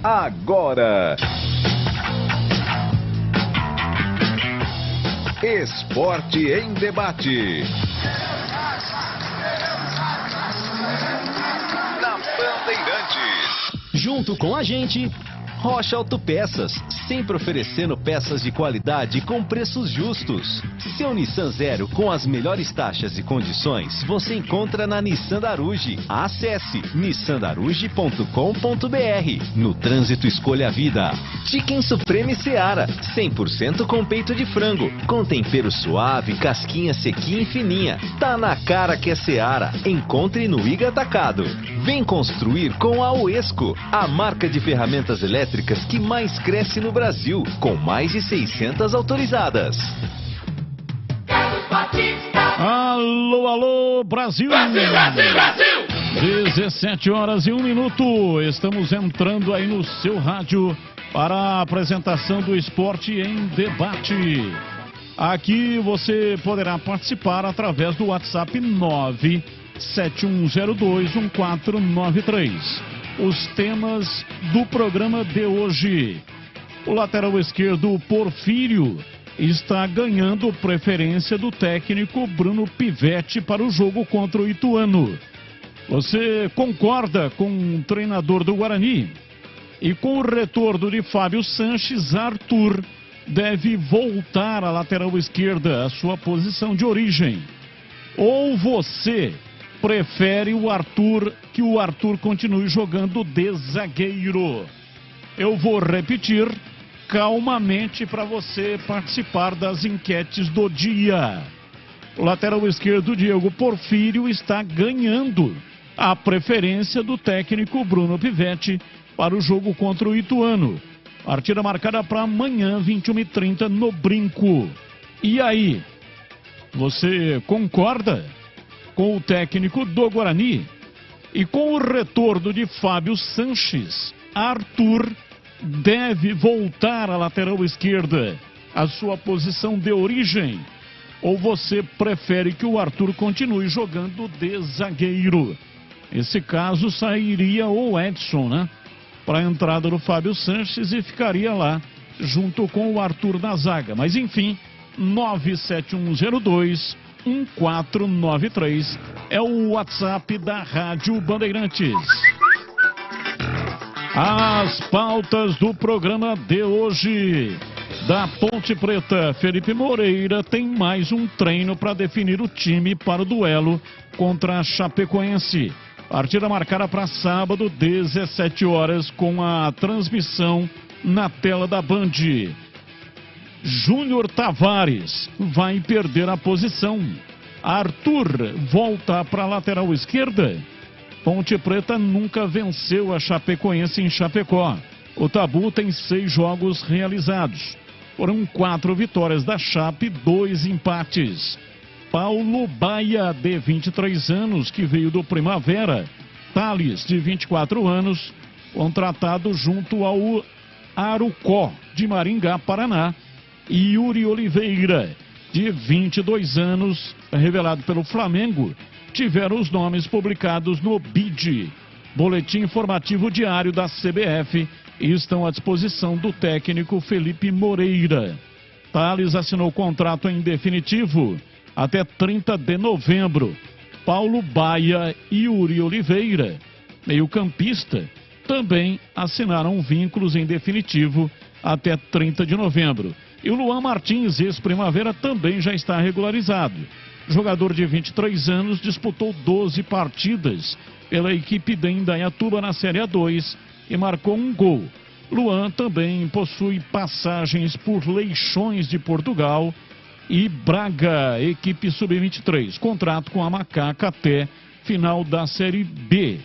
agora. Esporte em debate. Na Bandeirantes. Junto com a gente, Rocha Autopeças, sempre oferecendo peças de qualidade com preços justos. Seu Nissan Zero com as melhores taxas e condições você encontra na Nissan Daruge. Acesse nissandaruge.com.br. No trânsito, escolha a vida. Chicken Supreme Seara, 100% com peito de frango, com tempero suave, casquinha sequinha e fininha. Tá na cara que é Seara. Encontre no Iga Atacado. Vem construir com a Uesco, a marca de ferramentas elétricas que mais cresce no Brasil, com mais de 600 autorizadas. Alô, alô, Brasil! Brasil, Brasil, Brasil! 17 horas e 1 minuto. Estamos entrando aí no seu rádio para a apresentação do Esporte em Debate. Aqui você poderá participar através do WhatsApp 971021493. Os temas do programa de hoje. O lateral esquerdo Porfírio está ganhando preferência do técnico Bruno Pivetti para o jogo contra o Ituano. Você concorda com o treinador do Guarani? E com o retorno de Fábio Sanches, Arthur deve voltar à lateral esquerda, à sua posição de origem. Ou você prefere que o Arthur continue jogando de zagueiro? Eu vou repetir calmamente para você participar das enquetes do dia. O lateral esquerdo Diego Porfírio está ganhando a preferência do técnico Bruno Pivetti para o jogo contra o Ituano. Partida marcada para amanhã, 21h30, no Brinco. E aí, você concorda com o técnico do Guarani? E com o retorno de Fábio Sanches, Arthur deve voltar à lateral esquerda, a sua posição de origem? Ou você prefere que o Arthur continue jogando de zagueiro? Nesse caso, sairia o Edson, né? Para a entrada do Fábio Sanches e ficaria lá junto com o Arthur na zaga. Mas enfim, 971021493 é o WhatsApp da Rádio Bandeirantes. As pautas do programa de hoje. Da Ponte Preta, Felipe Moreira tem mais um treino para definir o time para o duelo contra a Chapecoense. Partida marcada para sábado, 17 horas, com a transmissão na tela da Band. Júnior Tavares vai perder a posição. Arthur volta para a lateral esquerda. Ponte Preta nunca venceu a Chapecoense em Chapecó. O Tabu tem 6 jogos realizados. Foram 4 vitórias da Chape, 2 empates. Paulo Baia, de 23 anos, que veio do Primavera. Thales, de 24 anos, contratado junto ao Arucó, de Maringá, Paraná. E Yuri Oliveira, de 22 anos, revelado pelo Flamengo, tiveram os nomes publicados no BID, Boletim Informativo Diário da CBF, e estão à disposição do técnico Felipe Moreira. Thales assinou contrato em definitivo até 30 de novembro. Paulo Baia e Yuri Oliveira, meio-campista, também assinaram vínculos em definitivo até 30 de novembro. E o Luan Martins, ex-Primavera, também já está regularizado. Jogador de 23 anos, disputou 12 partidas pela equipe de Indaiatuba na Série A2 e marcou um gol. Luan também possui passagens por Leixões de Portugal e Braga, equipe sub-23. Contrato com a Macaca até final da Série B.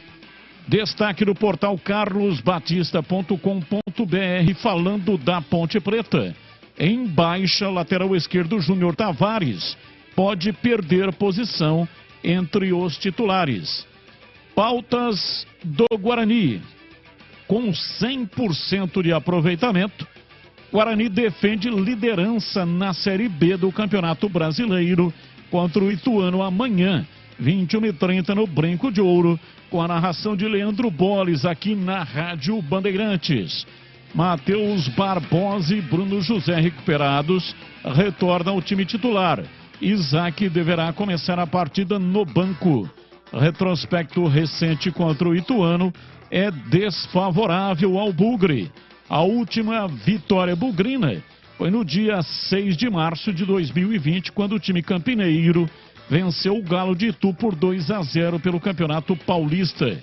Destaque do portal carlosbatista.com.br, falando da Ponte Preta. Em baixa, lateral esquerdo Júnior Tavares pode perder posição entre os titulares. Pautas do Guarani. Com 100% de aproveitamento, Guarani defende liderança na Série B do Campeonato Brasileiro contra o Ituano amanhã, 21h30 no Brinco de Ouro, com a narração de Leandro Boles aqui na Rádio Bandeirantes. Matheus Barbosa e Bruno José recuperados retornam ao time titular. Isaac deverá começar a partida no banco. Retrospecto recente contra o Ituano é desfavorável ao Bugre. A última vitória bugrina foi no dia 6 de março de 2020, quando o time campineiro venceu o Galo de Itu por 2-0 pelo Campeonato Paulista.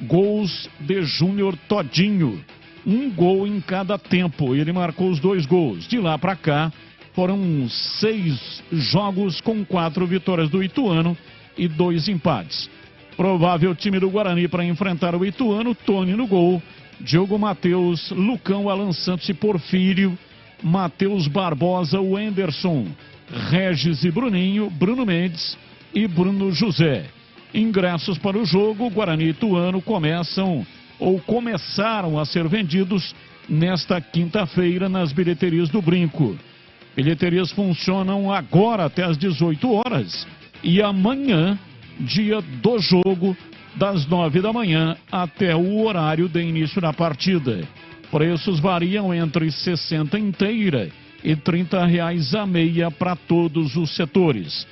Gols de Júnior Todinho. Um gol em cada tempo. Ele marcou os 2 gols. De lá para cá, foram 6 jogos com 4 vitórias do Ituano e 2 empates. Provável time do Guarani para enfrentar o Ituano: Tony no gol, Diogo Matheus, Lucão, Alan Santos e Porfírio, Matheus Barbosa, Wenderson, Regis e Bruninho, Bruno Mendes e Bruno José. Ingressos para o jogo Guarani e Ituano começaram a ser vendidos nesta quinta-feira nas bilheterias do Brinco. Bilheterias funcionam agora até às 18 horas e amanhã, dia do jogo, das 9 da manhã até o horário de início da partida. Preços variam entre 60 inteira e R$30 a meia para todos os setores.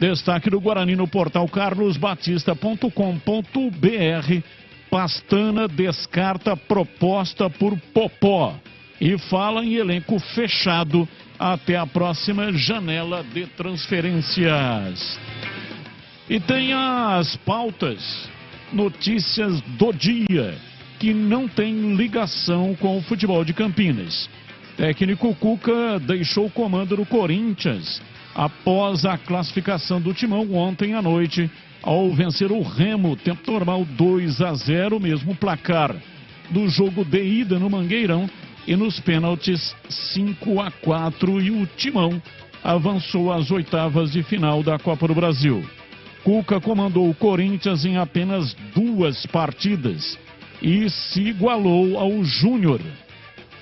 Destaque do Guarani no portal carlosbatista.com.br. Pastana descarta proposta por Popó e fala em elenco fechado até a próxima janela de transferências. E tem as pautas, notícias do dia, que não tem ligação com o futebol de Campinas. Técnico Cuca deixou o comando do Corinthians após a classificação do Timão ontem à noite, ao vencer o Remo, tempo normal 2-0, mesmo placar do jogo de ida no Mangueirão, e nos pênaltis 5-4, e o Timão avançou às oitavas de final da Copa do Brasil. Cuca comandou o Corinthians em apenas 2 partidas e se igualou ao Júnior,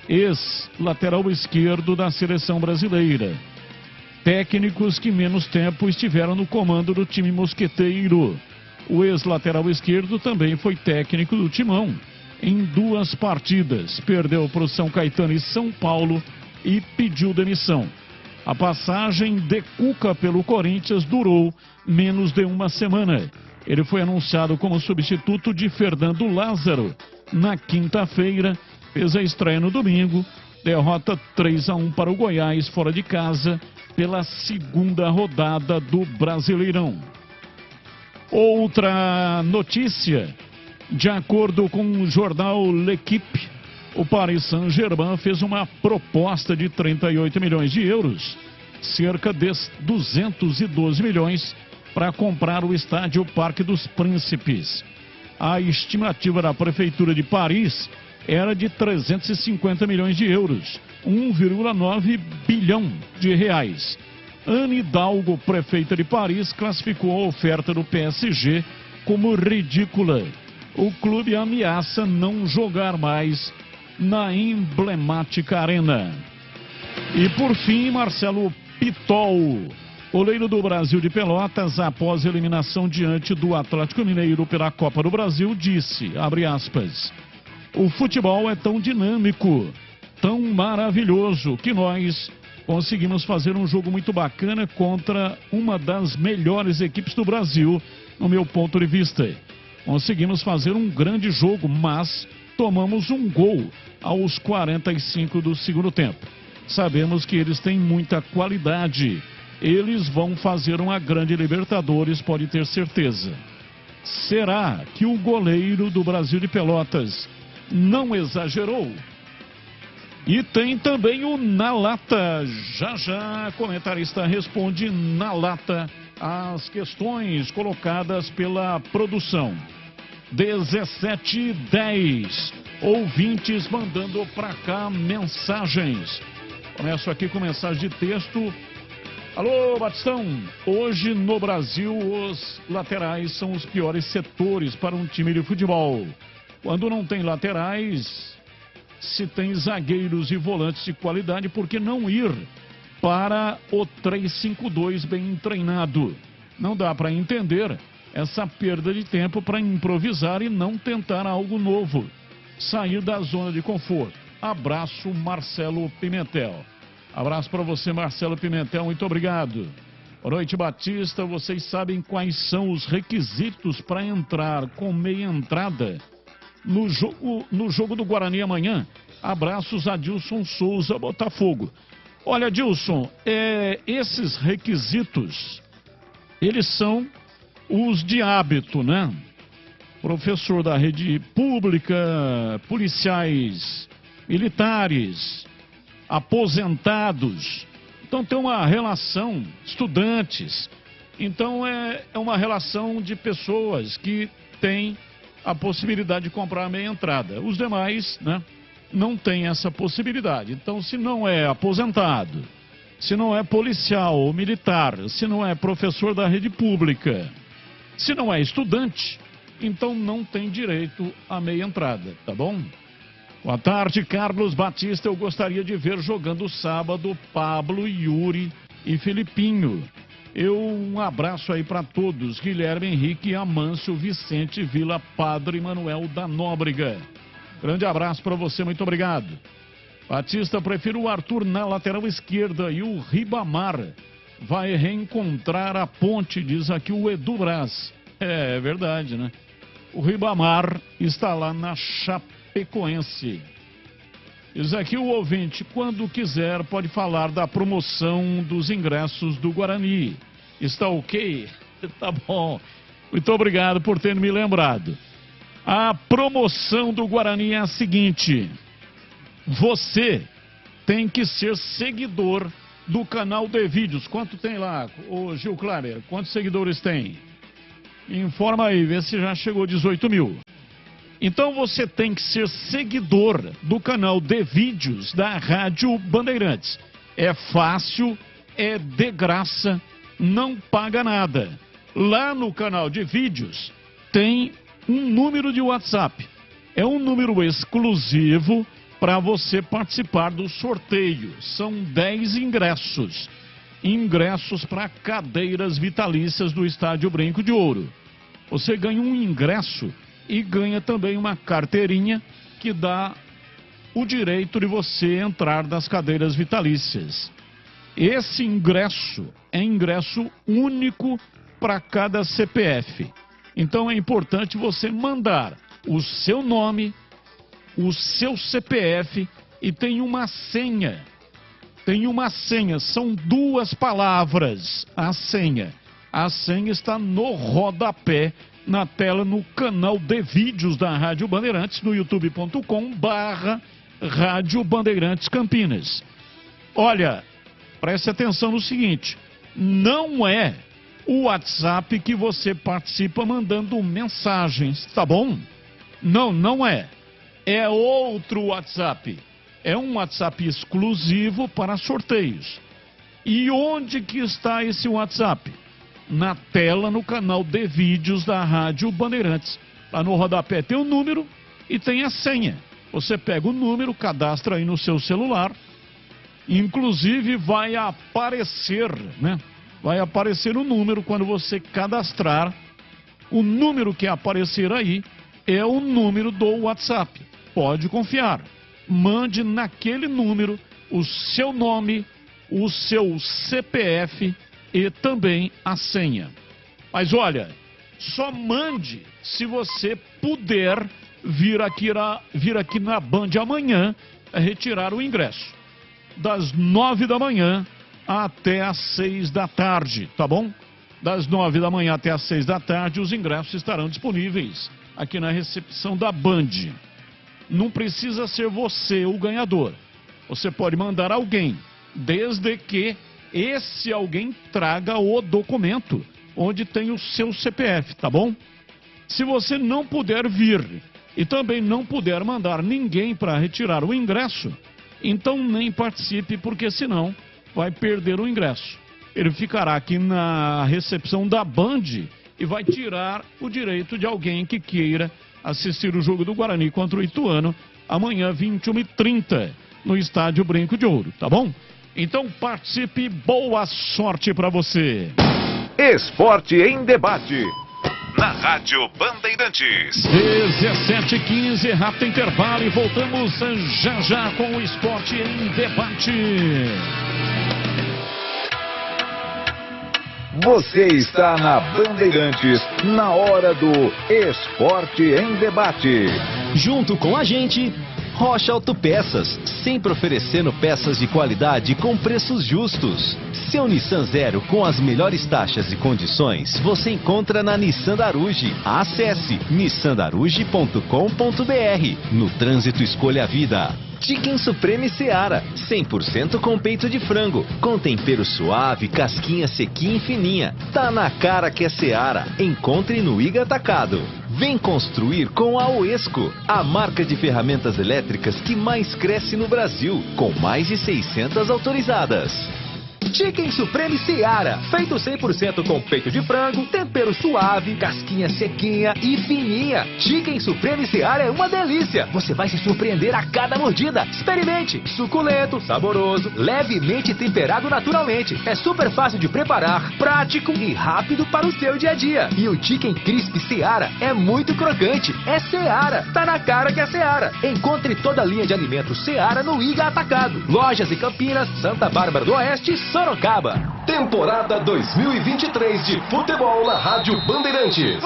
ex-lateral esquerdo da seleção brasileira. Técnicos que menos tempo estiveram no comando do time mosqueteiro. O ex-lateral esquerdo também foi técnico do Timão em 2 partidas. Perdeu para o São Caetano e São Paulo e pediu demissão. A passagem de Cuca pelo Corinthians durou menos de 1 semana. Ele foi anunciado como substituto de Fernando Lázaro na quinta-feira, fez a estreia no domingo, derrota 3-1 para o Goiás fora de casa pela 2ª rodada do Brasileirão. Outra notícia, de acordo com o jornal L'Equipe, o Paris Saint-Germain fez uma proposta de 38 milhões de euros, cerca de 212 milhões, para comprar o estádio Parque dos Príncipes. A estimativa da Prefeitura de Paris era de 350 milhões de euros, 1,9 bilhão de reais. Anne Hidalgo, prefeita de Paris, classificou a oferta do PSG como ridícula. O clube ameaça não jogar mais na emblemática arena. E por fim, Marcelo Pitol, goleiro do Brasil de Pelotas, após eliminação diante do Atlético Mineiro pela Copa do Brasil, disse, abre aspas, o futebol é tão dinâmico, tão maravilhoso, que nós conseguimos fazer um jogo muito bacana contra uma das melhores equipes do Brasil, no meu ponto de vista. Conseguimos fazer um grande jogo, mas tomamos um gol aos 45 do segundo tempo. Sabemos que eles têm muita qualidade. Eles vão fazer uma grande Libertadores, pode ter certeza. Será que o goleiro do Brasil de Pelotas não exagerou? E tem também o Na Lata. Já já, comentarista responde na lata as questões colocadas pela produção. 17h10. Ouvintes mandando para cá mensagens. Começo aqui com mensagem de texto. Alô, Batistão. Hoje no Brasil os laterais são os piores setores para um time de futebol. Quando não tem laterais, se tem zagueiros e volantes de qualidade, por que não ir para o 3-5-2 bem treinado? Não dá para entender essa perda de tempo para improvisar e não tentar algo novo. Sair da zona de conforto. Abraço, Marcelo Pimentel. Abraço para você, Marcelo Pimentel, muito obrigado. Boa noite, Batista. Vocês sabem quais são os requisitos para entrar com meia entrada no jogo do Guarani amanhã? Abraços, Adilson Souza, Botafogo. Olha, Adilson, esses requisitos, eles são os de hábito, né? Professor da rede pública, policiais militares, aposentados. Então tem uma relação, estudantes. Então é uma relação de pessoas que têm a possibilidade de comprar a meia entrada. Os demais, né, não têm essa possibilidade. Então, se não é aposentado, se não é policial ou militar, se não é professor da rede pública, se não é estudante, então não tem direito à meia entrada, tá bom? Boa tarde, Carlos Batista. Eu gostaria de ver jogando sábado Pablo, Yuri e Filipinho. Um abraço aí para todos. Guilherme Henrique, Amâncio, Vicente, Vila, Padre Manuel da Nóbrega. Grande abraço para você, muito obrigado. Batista, prefiro o Arthur na lateral esquerda e o Ribamar vai reencontrar a ponte, diz aqui o Edu Braz. É verdade, né? O Ribamar está lá na Chapecoense. Diz aqui o ouvinte, quando quiser pode falar da promoção dos ingressos do Guarani. Está ok? Tá bom. Muito obrigado por ter me lembrado. A promoção do Guarani é a seguinte: você tem que ser seguidor do canal de vídeos. Quanto tem lá, ô Gil Clarer? Quantos seguidores tem? Informa aí, vê se já chegou 18 mil. Então você tem que ser seguidor do canal de vídeos da Rádio Bandeirantes. É fácil, é de graça, não paga nada. Lá no canal de vídeos tem um número de WhatsApp. É um número exclusivo para você participar do sorteio. São 10 ingressos. Ingressos para cadeiras vitalícias do Estádio Brinco de Ouro. Você ganha um ingresso e ganha também uma carteirinha que dá o direito de você entrar nas cadeiras vitalícias. Esse ingresso é ingresso único para cada CPF. Então é importante você mandar o seu nome, o seu CPF e tem uma senha. Tem uma senha, são 2 palavras, a senha. A senha está no rodapé, na tela, no canal de vídeos da Rádio Bandeirantes, no youtube.com/Rádio Bandeirantes Campinas. Olha, preste atenção no seguinte, não é o WhatsApp que você participa mandando mensagens, tá bom? Não, não é. É outro WhatsApp. É um WhatsApp exclusivo para sorteios. E onde que está esse WhatsApp? Na tela, no canal de vídeos da Rádio Bandeirantes. Lá no rodapé tem o número e tem a senha. Você pega o número, cadastra aí no seu celular. Inclusive vai aparecer, né? Vai aparecer o número quando você cadastrar. O número que aparecer aí é o número do WhatsApp. Pode confiar. Mande naquele número o seu nome, o seu CPF e também a senha. Mas olha, só mande se você puder vir aqui na Band amanhã retirar o ingresso. Das 9 da manhã até às 6 da tarde, tá bom? Das 9 da manhã até às 6 da tarde, os ingressos estarão disponíveis aqui na recepção da Band. Não precisa ser você o ganhador. Você pode mandar alguém, desde que esse alguém traga o documento, onde tem o seu CPF, tá bom? Se você não puder vir e também não puder mandar ninguém para retirar o ingresso, então nem participe, porque senão vai perder o ingresso. Ele ficará aqui na recepção da Band e vai tirar o direito de alguém que queira assistir o jogo do Guarani contra o Ituano, amanhã, 21h30, no Estádio Brinco de Ouro, tá bom? Então participe, boa sorte para você. Esporte em debate. na Rádio Bandeirantes. 17h15, rápido intervalo e voltamos já já com o Esporte em Debate. Você está na Bandeirantes, na hora do Esporte em Debate. Junto com a gente, Rocha Autopeças, sempre oferecendo peças de qualidade com preços justos. Seu Nissan Zero com as melhores taxas e condições você encontra na Nissan Daruge. Acesse nissandaruge.com.br. No trânsito, escolha a vida. Chicken Supreme Seara, 100% com peito de frango, com tempero suave, casquinha sequinha e fininha. Tá na cara que é Seara. Encontre no Iga Atacado. Vem construir com a Oesco, a marca de ferramentas elétricas que mais cresce no Brasil, com mais de 600 autorizadas. Chicken Supreme Seara, feito 100% com peito de frango, tempero suave, casquinha sequinha e fininha. Chicken Supreme Seara é uma delícia. Você vai se surpreender a cada mordida. Experimente. Suculento, saboroso, levemente temperado naturalmente. É super fácil de preparar, prático e rápido para o seu dia a dia. E o Chicken Crisp Seara é muito crocante. É Seara. Tá na cara que é Seara. Encontre toda a linha de alimentos Seara no Iga Atacado. Lojas em Campinas, Santa Bárbara do Oeste e Sorocaba. Temporada 2023 de futebol na Rádio Bandeirantes.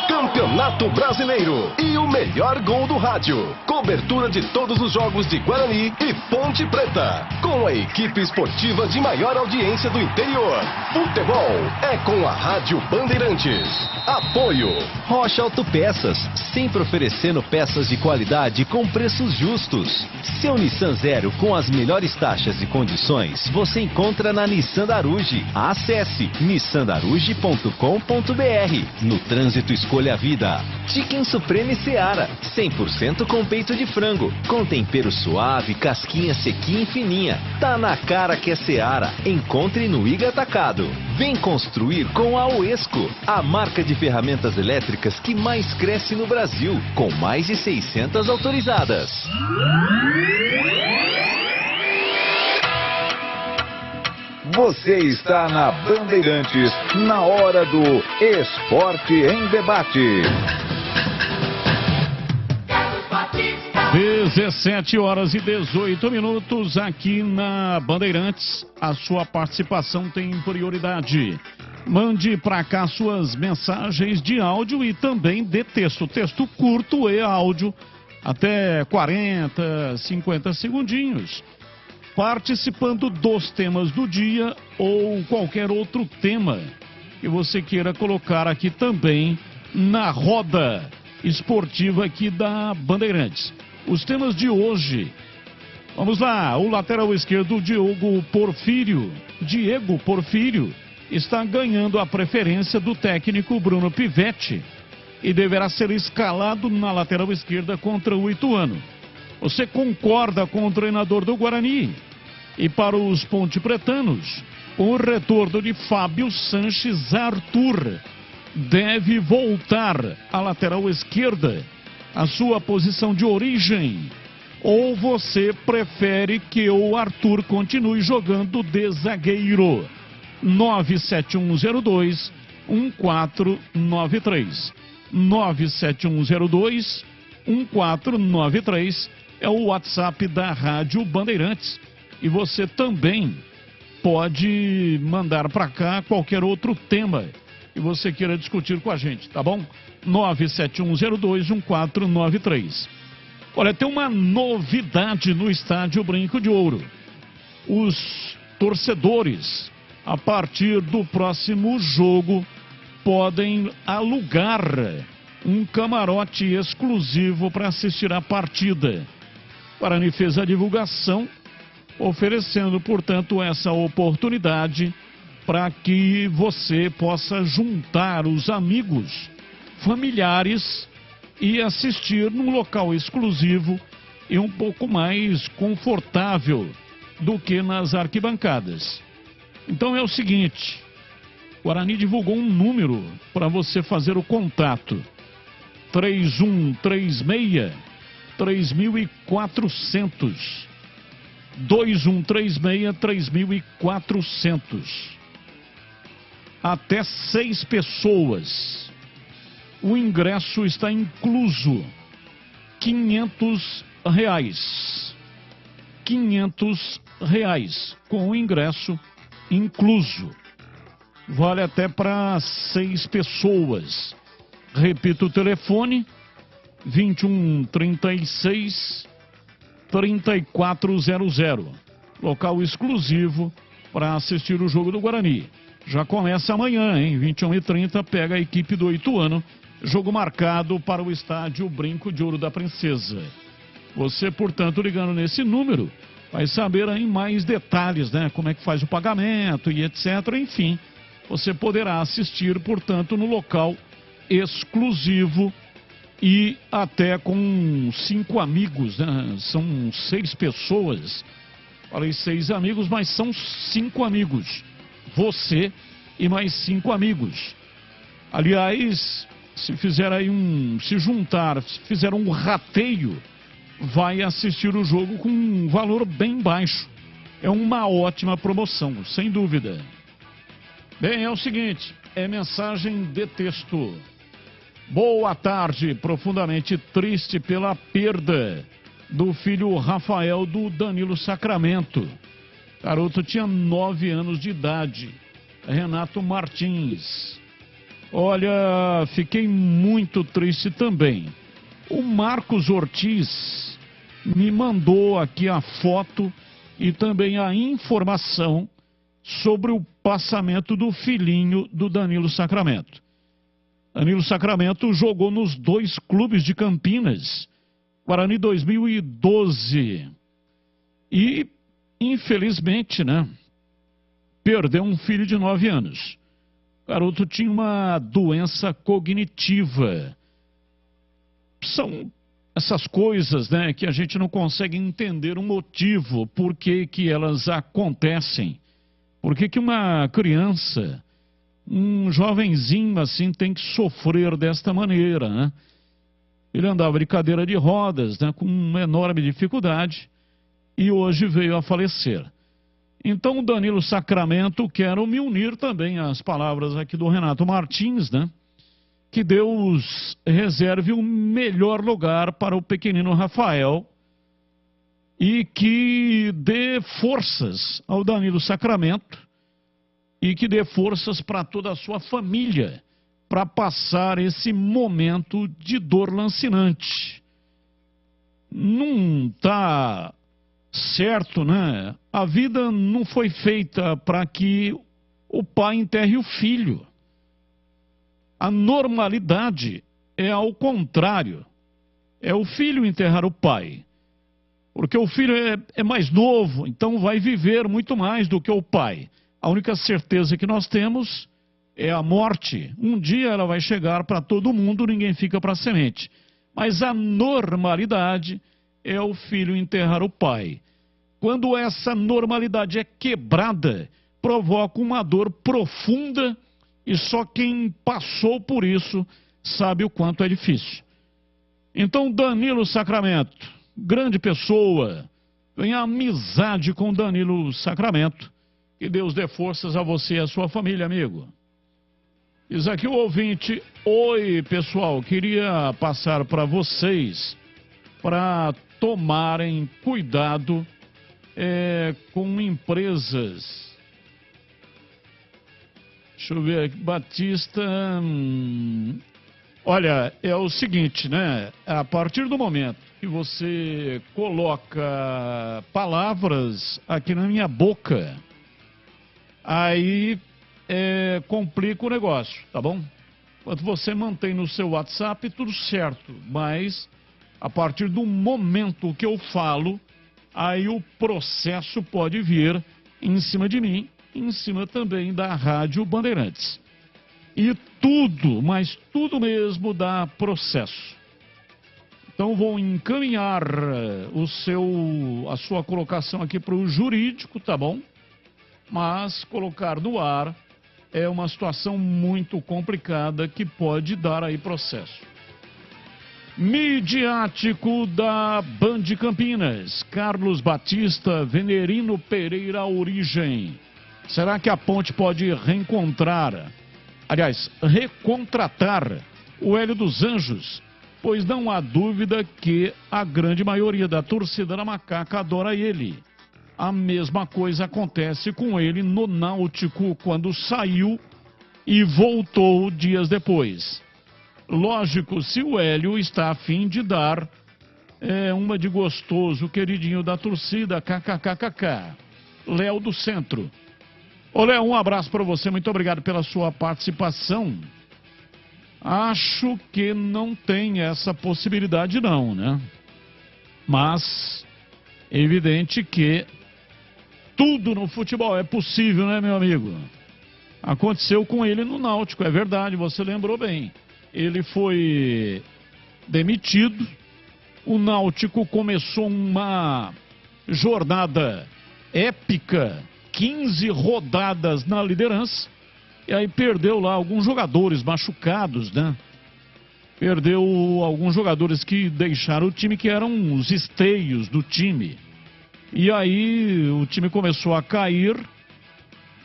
Campeonato Brasileiro e o melhor gol do rádio. Cobertura de todos os jogos de Guarani e Ponte Preta. Com a equipe esportiva de maior audiência do interior. Futebol é com a Rádio Bandeirantes. Apoio Rocha Autopeças, sempre oferecendo peças de qualidade com preços justos. Seu Nissan Zero com as melhores taxas e condições você encontra na Nissan Daruge. Acesse nissandaruge.com.br. No trânsito, escolha a vida. Chicken Supreme Seara, 100% com peito de frango, com tempero suave, casquinha sequinha e fininha. Tá na cara que é Seara. Encontre no Iga Atacado. Vem construir com a Oesco, a marca de ferramentas elétricas que mais cresce no Brasil, com mais de 600 autorizadas. Você está na Bandeirantes, na hora do Esporte em Debate. 17h18 aqui na Bandeirantes. A sua participação tem prioridade. Mande para cá suas mensagens de áudio e também de texto. Texto curto e áudio, até 40, 50 segundinhos. Participando dos temas do dia ou qualquer outro tema que você queira colocar aqui também na roda esportiva aqui da Bandeirantes. Os temas de hoje, vamos lá, o lateral esquerdo Diego Porfírio está ganhando a preferência do técnico Bruno Pivetti e deverá ser escalado na lateral esquerda contra o Ituano. Você concorda com o treinador do Guarani? E para os pontepretanos, o retorno de Fábio Sanches Arthur deve voltar à lateral esquerda, a sua posição de origem. Ou você prefere que o Arthur continue jogando de zagueiro? 97102-1493. 97102-1493 é o WhatsApp da Rádio Bandeirantes. E você também pode mandar para cá qualquer outro tema que você queira discutir com a gente, tá bom? 97102-1493. Olha, tem uma novidade no Estádio Brinco de Ouro. Os torcedores, a partir do próximo jogo, podem alugar um camarote exclusivo para assistir a partida. O Guarani fez a divulgação, oferecendo, portanto, essa oportunidade para que você possa juntar os amigos, familiares e assistir num local exclusivo e um pouco mais confortável do que nas arquibancadas. Então é o seguinte, o Guarani divulgou um número para você fazer o contato. 3136-3400. 2136-3400. até 6 pessoas. O ingresso está incluso, R$500. R$500 com o ingresso incluso. Vale até para 6 pessoas. Repito o telefone, 2136-3400. Local exclusivo para assistir o jogo do Guarani. Já começa amanhã, hein? 21h30, pega a equipe do Ituano. Jogo marcado para o estádio Brinco de Ouro da Princesa. Você, portanto, ligando nesse número, vai saber aí mais detalhes, né? Como é que faz o pagamento e etc. Enfim, você poderá assistir, portanto, no local exclusivo e até com 5 amigos, né? São 6 pessoas. Falei 6 amigos, mas são 5 amigos. Você e mais 5 amigos. Aliás, se fizer aí se juntar, se fizer um rateio, vai assistir o jogo com um valor bem baixo. É uma ótima promoção, sem dúvida. Bem, é o seguinte, é mensagem de texto. Boa tarde, profundamente triste pela perda do filho Rafael do Danilo Sacramento. Garoto tinha 9 anos de idade. Renato Martins. Olha, fiquei muito triste também. O Marcos Ortiz me mandou aqui a foto e também a informação sobre o passamento do filhinho do Danilo Sacramento. Danilo Sacramento jogou nos 2 clubes de Campinas, Guarani 2012. E, infelizmente, né, perdeu um filho de 9 anos. O garoto tinha uma doença cognitiva. São essas coisas, né, que a gente não consegue entender o motivo, por que que elas acontecem. Por que que uma criança, um jovenzinho assim, tem que sofrer desta maneira, né? Ele andava de cadeira de rodas, né, com uma enorme dificuldade, e hoje veio a falecer. Então, o Danilo Sacramento, quero me unir também às palavras aqui do Renato Martins, né? Que Deus reserve o melhor lugar para o pequenino Rafael e que dê forças ao Danilo Sacramento e que dê forças para toda a sua família para passar esse momento de dor lancinante. Não está certo, né? A vida não foi feita para que o pai enterre o filho. A normalidade é ao contrário. É o filho enterrar o pai. Porque o filho é mais novo, então vai viver muito mais do que o pai. A única certeza que nós temos é a morte. Um dia ela vai chegar para todo mundo, ninguém fica para semente. Mas a normalidade é o filho enterrar o pai. Quando essa normalidade é quebrada, provoca uma dor profunda e só quem passou por isso sabe o quanto é difícil. Então, Danilo Sacramento, grande pessoa, tenha amizade com Danilo Sacramento. Que Deus dê forças a você e a sua família, amigo. Diz aqui o ouvinte: oi, pessoal, queria passar para vocês para tomarem cuidado com empresas. Deixa eu ver aqui, Batista. Olha, é o seguinte, né? A partir do momento que você coloca palavras aqui na minha boca, aí complica o negócio, tá bom? Enquanto você mantém no seu WhatsApp, tudo certo. Mas, a partir do momento que eu falo, aí o processo pode vir em cima de mim, em cima também da Rádio Bandeirantes. E tudo, mas tudo mesmo dá processo. Então vou encaminhar a sua colocação aqui para o jurídico, tá bom? Mas colocar no ar é uma situação muito complicada que pode dar aí processo. Midiático da Band Campinas, Carlos Batista, Venerino Pereira Origem. Será que a Ponte pode recontratar o Hélio dos Anjos? Pois não há dúvida que a grande maioria da torcida da Macaca adora ele. A mesma coisa acontece com ele no Náutico quando saiu e voltou dias depois. Lógico, se o Hélio está a fim de dar uma de gostoso, queridinho da torcida, kkkk. Léo do Centro. Ô Léo, um abraço para você, muito obrigado pela sua participação. Acho que não tem essa possibilidade não, né? Mas, evidente que tudo no futebol é possível, né, meu amigo? Aconteceu com ele no Náutico, é verdade, você lembrou bem. Ele foi demitido, o Náutico começou uma jornada épica, 15 rodadas na liderança, e aí perdeu lá alguns jogadores machucados, né? Perdeu alguns jogadores que deixaram o time, que eram os esteios do time. E aí o time começou a cair,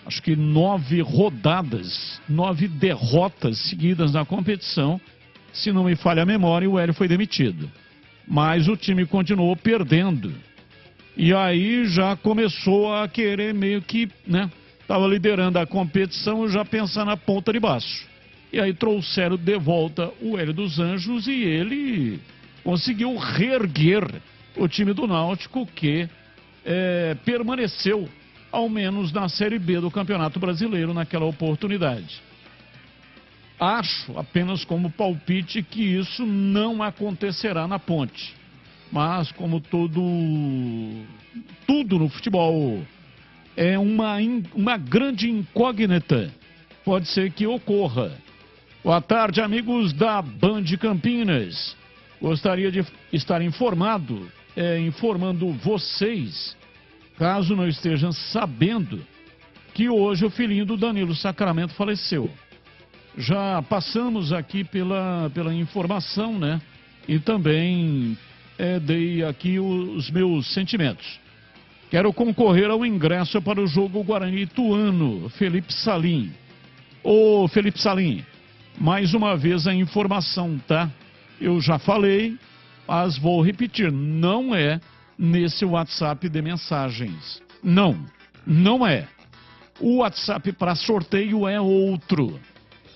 acho que 9 rodadas, 9 derrotas seguidas na competição. Se não me falha a memória, o Hélio foi demitido. Mas o time continuou perdendo. E aí já começou a querer meio que, né? Estava liderando a competição, já pensando na ponta de baixo. E aí trouxeram de volta o Hélio dos Anjos e ele conseguiu reerguer o time do Náutico, que permaneceu, ao menos na Série B do Campeonato Brasileiro naquela oportunidade. Acho, apenas como palpite, que isso não acontecerá na Ponte. Mas como tudo no futebol é uma grande incógnita, pode ser que ocorra. Boa tarde, amigos da Band Campinas. Gostaria de estar informando vocês, caso não estejam sabendo, que hoje o filhinho do Danilo Sacramento faleceu. Já passamos aqui pela informação, né? E também dei aqui os meus sentimentos. Quero concorrer ao ingresso para o jogo Guarani Ituano, Felipe Salim. Ô, Felipe Salim, mais uma vez a informação, tá? Eu já falei, mas vou repetir, não é nesse WhatsApp de mensagens. Não é. O WhatsApp para sorteio é outro.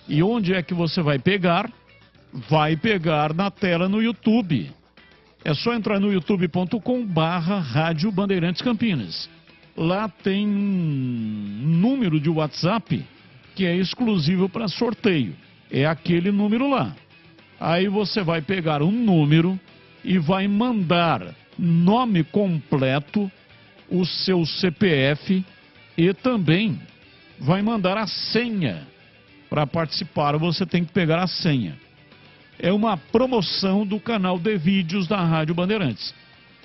E onde é que você vai pegar? Vai pegar na tela no YouTube. É só entrar no youtube.com/Rádio Bandeirantes Campinas. Lá tem um número de WhatsApp que é exclusivo para sorteio. É aquele número lá. Aí você vai pegar um número e vai mandar nome completo, o seu CPF e também vai mandar a senha. Para participar, você tem que pegar a senha. É uma promoção do canal de vídeos da Rádio Bandeirantes.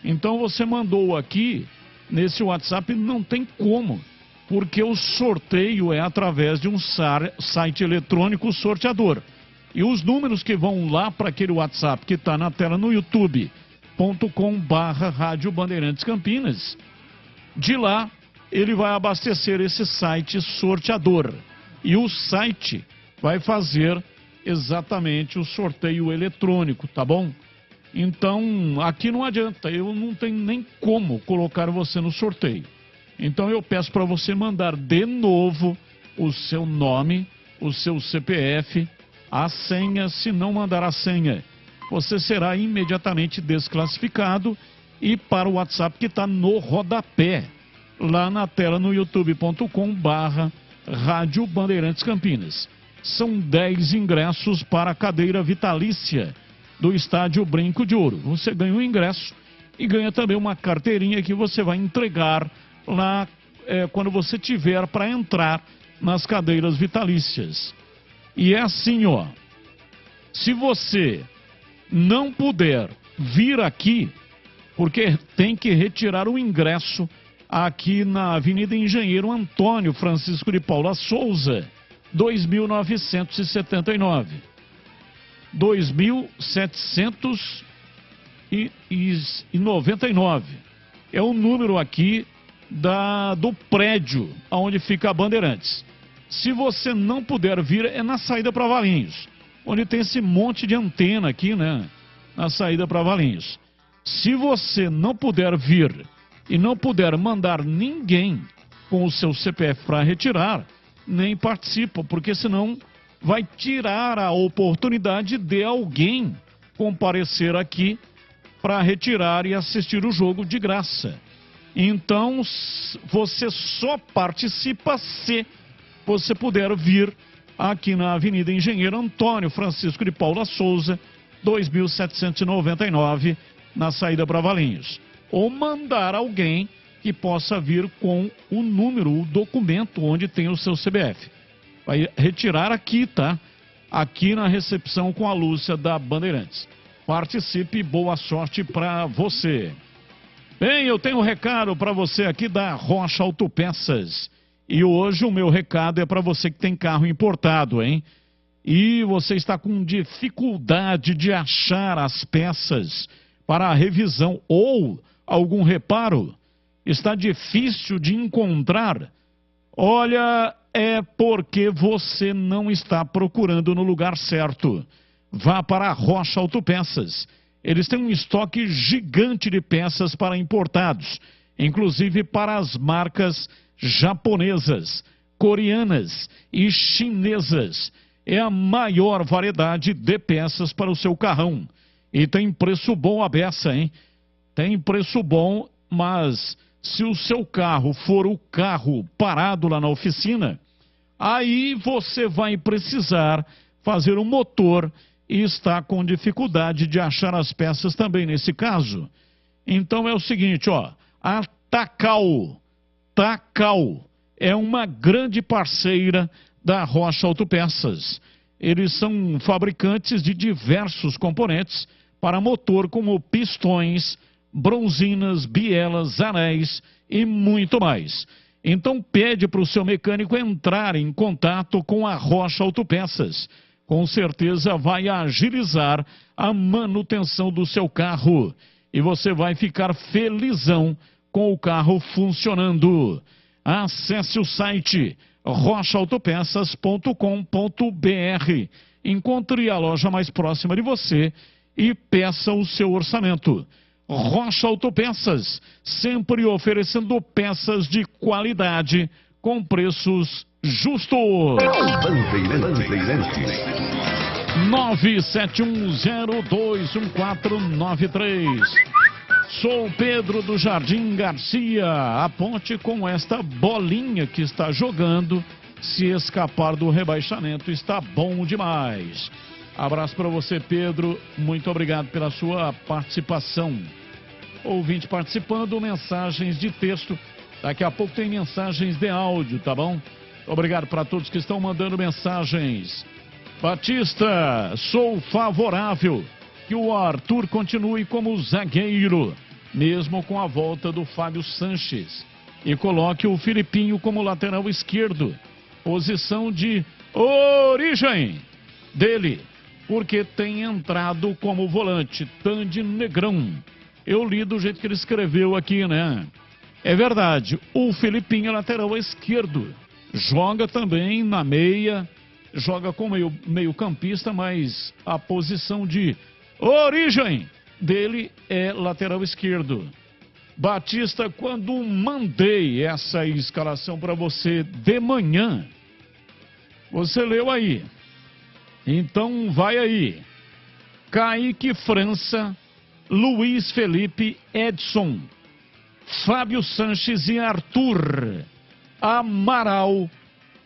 Então você mandou aqui, nesse WhatsApp, não tem como, porque o sorteio é através de um site eletrônico sorteador. E os números que vão lá para aquele WhatsApp que está na tela no youtube.com/Rádio Bandeirantes Campinas, de lá ele vai abastecer esse site sorteador. E o site vai fazer exatamente o sorteio eletrônico, tá bom? Então, aqui não adianta, eu não tenho nem como colocar você no sorteio. Então eu peço para você mandar de novo o seu nome, o seu CPF, a senha. Se não mandar a senha, você será imediatamente desclassificado. E para o WhatsApp que está no rodapé, lá na tela no youtube.com/Rádio Bandeirantes Campinas. São 10 ingressos para a cadeira vitalícia do Estádio Brinco de Ouro. Você ganha um ingresso e ganha também uma carteirinha que você vai entregar lá quando você tiver para entrar nas cadeiras vitalícias. E é assim, ó. Se você não puder vir aqui, porque tem que retirar o ingresso aqui na Avenida Engenheiro Antônio Francisco de Paula Souza, 2.979. 2.799. É o número aqui do prédio onde fica a Bandeirantes. Se você não puder vir, é na saída para Valinhos, onde tem esse monte de antena aqui, né? Na saída para Valinhos. Se você não puder vir e não puder mandar ninguém com o seu CPF para retirar, nem participa, porque senão vai tirar a oportunidade de alguém comparecer aqui para retirar e assistir o jogo de graça. Então, você só participa se você puder vir aqui na Avenida Engenheiro Antônio Francisco de Paula Souza, 2799, na saída para Valinhos. Ou mandar alguém que possa vir com o número, o documento onde tem o seu CPF. Vai retirar aqui, tá? Aqui na recepção com a Lúcia da Bandeirantes. Participe, boa sorte para você. Bem, eu tenho um recado para você aqui da Rocha Autopeças. E hoje o meu recado é para você que tem carro importado, hein? E você está com dificuldade de achar as peças para a revisão ou algum reparo? Está difícil de encontrar? Olha, é porque você não está procurando no lugar certo. Vá para a Rocha Autopeças. Eles têm um estoque gigante de peças para importados, inclusive para as marcas japonesas, coreanas e chinesas. É a maior variedade de peças para o seu carrão. E tem preço bom a beça, hein? Tem preço bom, mas se o seu carro for o carro parado lá na oficina, aí você vai precisar fazer um motor e está com dificuldade de achar as peças também nesse caso. Então é o seguinte, ó, a Tacal é uma grande parceira da Rocha Autopeças. Eles são fabricantes de diversos componentes para motor, como pistões, bronzinas, bielas, anéis e muito mais. Então pede para o seu mecânico entrar em contato com a Rocha Autopeças. Com certeza vai agilizar a manutenção do seu carro e você vai ficar felizão com o carro funcionando. Acesse o site rochaautopeças.com.br. Encontre a loja mais próxima de você e peça o seu orçamento. Rocha Autopeças, sempre oferecendo peças de qualidade com preços justos. 971021493. Sou Pedro do Jardim Garcia. Aponte com esta bolinha que está jogando. Se escapar do rebaixamento, está bom demais. Abraço para você, Pedro. Muito obrigado pela sua participação. Ouvinte participando, mensagens de texto. Daqui a pouco tem mensagens de áudio, tá bom? Obrigado para todos que estão mandando mensagens. Batista, sou favorável que o Arthur continue como zagueiro, mesmo com a volta do Fábio Sanches. E coloque o Filipinho como lateral esquerdo. Posição de origem dele, porque tem entrado como volante Tandy Negrão. Eu li do jeito que ele escreveu aqui, né? É verdade, o Filipinho é lateral esquerdo. Joga também na meia, joga como meio campista, mas a posição de origem dele é lateral esquerdo. Batista, quando mandei essa escalação para você de manhã, você leu aí. Então vai aí. Kaique França, Luiz Felipe, Edson, Fábio Sanches e Arthur, Amaral,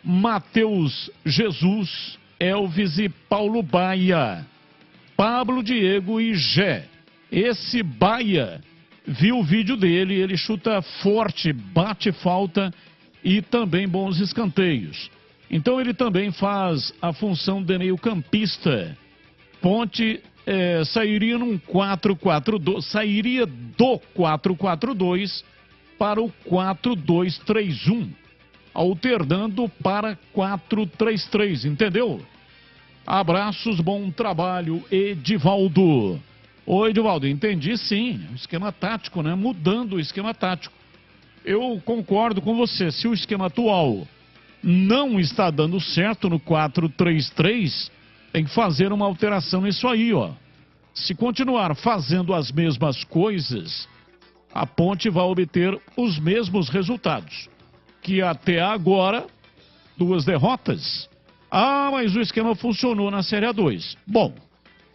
Matheus Jesus, Elvis e Paulo Baia, Pablo Diego e Gé. Esse Baia, viu o vídeo dele, ele chuta forte, bate falta e também bons escanteios. Então ele também faz a função de meio campista. Ponte sairia num 4-4-2, sairia do 4-4-2 para o 4-2-3-1, alternando para 4-3-3, entendeu? Abraços, bom trabalho, Edivaldo. Oi, Edivaldo, entendi sim, o esquema tático, né? Mudando o esquema tático. eu concordo com você. Se o esquema atual não está dando certo no 4-3-3, tem que fazer uma alteração nisso aí, ó. Se continuar fazendo as mesmas coisas, a Ponte vai obter os mesmos resultados. Que até agora, 2 derrotas. Ah, mas o esquema funcionou na Série A2. Bom,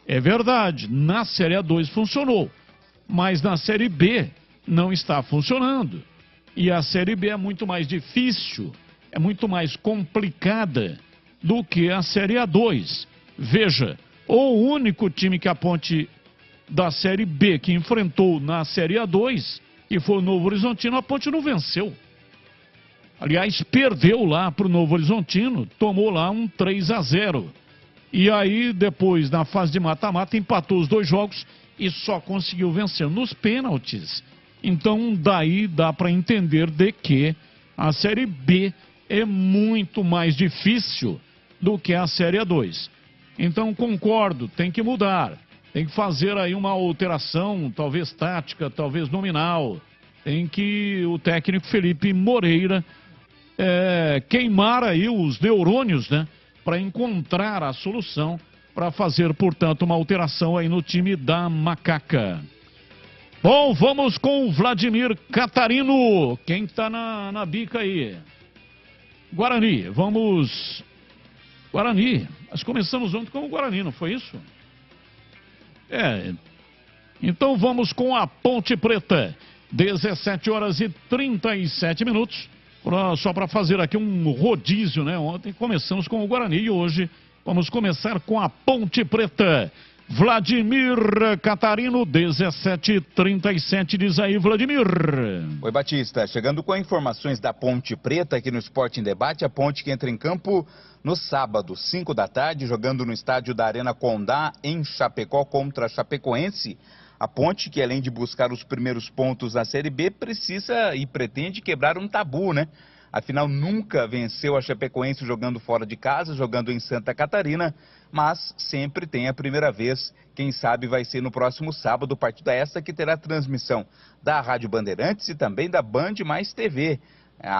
é verdade, na Série A2 funcionou. Mas na Série B não está funcionando. E a Série B é muito mais difícil, é muito mais complicada do que a Série A2. Veja, o único time que a Ponte da Série B que enfrentou na Série A2, que foi o Novo Horizontino, a Ponte não venceu. Aliás, perdeu lá para o Novo Horizontino, tomou lá um 3-0. E aí, depois, na fase de mata-mata, empatou os 2 jogos e só conseguiu vencer nos pênaltis. Então, daí dá para entender de que a Série B é muito mais difícil do que a Série A2. Então, concordo, tem que mudar. Tem que fazer aí uma alteração, talvez tática, talvez nominal. Tem que o técnico Felipe Moreira queimar aí os neurônios, né? Para encontrar a solução, para fazer, portanto, uma alteração aí no time da Macaca. Bom, vamos com o Vladimir Catarino. Quem está na bica aí? Guarani, vamos... Guarani, nós começamos ontem com o Guarani, não foi isso? Então vamos com a Ponte Preta. 17h37. Só para fazer aqui um rodízio, né? Ontem começamos com o Guarani e hoje vamos começar com a Ponte Preta. Vladimir Catarino, 17h37, diz aí, Vladimir. Oi, Batista, chegando com informações da Ponte Preta aqui no Esporte em Debate, a Ponte que entra em campo no sábado, 5 da tarde, jogando no estádio da Arena Condá, em Chapecó, contra a Chapecoense. A Ponte, que além de buscar os primeiros pontos na Série B, precisa e pretende quebrar um tabu, né? Afinal, nunca venceu a Chapecoense jogando fora de casa, jogando em Santa Catarina, mas sempre tem a primeira vez. Quem sabe vai ser no próximo sábado, partida essa que terá transmissão da Rádio Bandeirantes e também da Band Mais TV.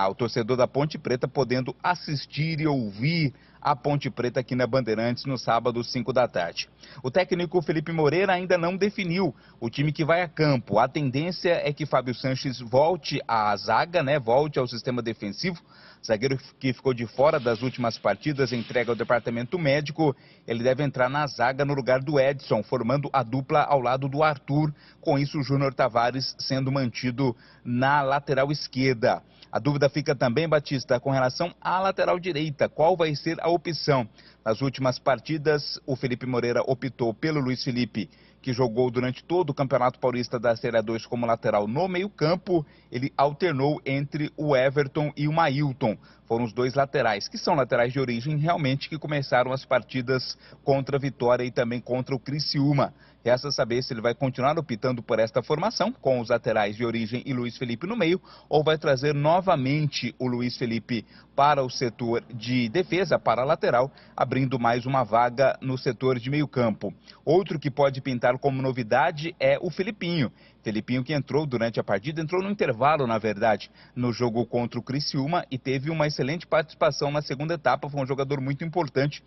O torcedor da Ponte Preta podendo assistir e ouvir a Ponte Preta aqui na Bandeirantes no sábado, 5 da tarde. O técnico Felipe Moreira ainda não definiu o time que vai a campo. A tendência é que Fábio Sanches volte à zaga, né? Volte ao sistema defensivo. Zagueiro que ficou de fora das últimas partidas, entrega ao departamento médico. Ele deve entrar na zaga no lugar do Edson, formando a dupla ao lado do Arthur. Com isso, o Júnior Tavares sendo mantido na lateral esquerda. A dúvida fica também, Batista, com relação à lateral direita. Qual vai ser a opção? Nas últimas partidas, o Felipe Moreira optou pelo Luiz Felipe, que jogou durante todo o Campeonato Paulista da Série A2 como lateral no meio-campo. Ele alternou entre o Everton e o Mailton. Foram os 2 laterais, que são laterais de origem realmente, que começaram as partidas contra a Vitória e também contra o Criciúma. Resta saber se ele vai continuar optando por esta formação, com os laterais de origem e Luiz Felipe no meio, ou vai trazer novamente o Luiz Felipe para o setor de defesa, para a lateral, abrindo mais uma vaga no setor de meio campo. Outro que pode pintar como novidade é o Felipinho. Felipinho que entrou durante a partida, entrou no intervalo, na verdade, no jogo contra o Criciúma e teve uma excelente participação na segunda etapa. Foi um jogador muito importante,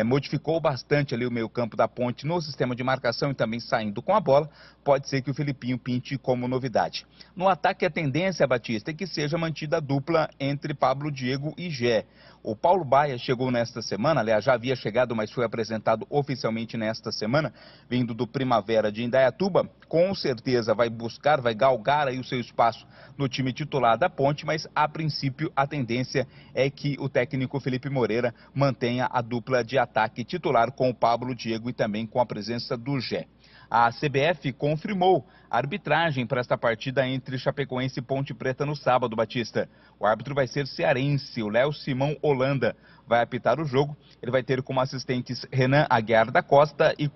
modificou bastante ali o meio-campo da Ponte no sistema de marcação e também saindo com a bola. Pode ser que o Felipinho pinte como novidade. No ataque, a tendência, Batista, é que seja mantida a dupla entre Pablo Diego e Gé. O Paulo Baia chegou nesta semana, aliás, já havia chegado, mas foi apresentado oficialmente nesta semana, vindo do Primavera de Indaiatuba. Com certeza vai buscar, vai galgar aí o seu espaço no time titular da Ponte, mas a princípio a tendência é que o técnico Felipe Moreira mantenha a dupla de ataque titular com o Pablo Diego e também com a presença do Gé. A CBF confirmou a arbitragem para esta partida entre Chapecoense e Ponte Preta no sábado, Batista. O árbitro vai ser cearense, o Léo Simão Holanda vai apitar o jogo. Ele vai ter como assistentes Renan Aguiar da Costa e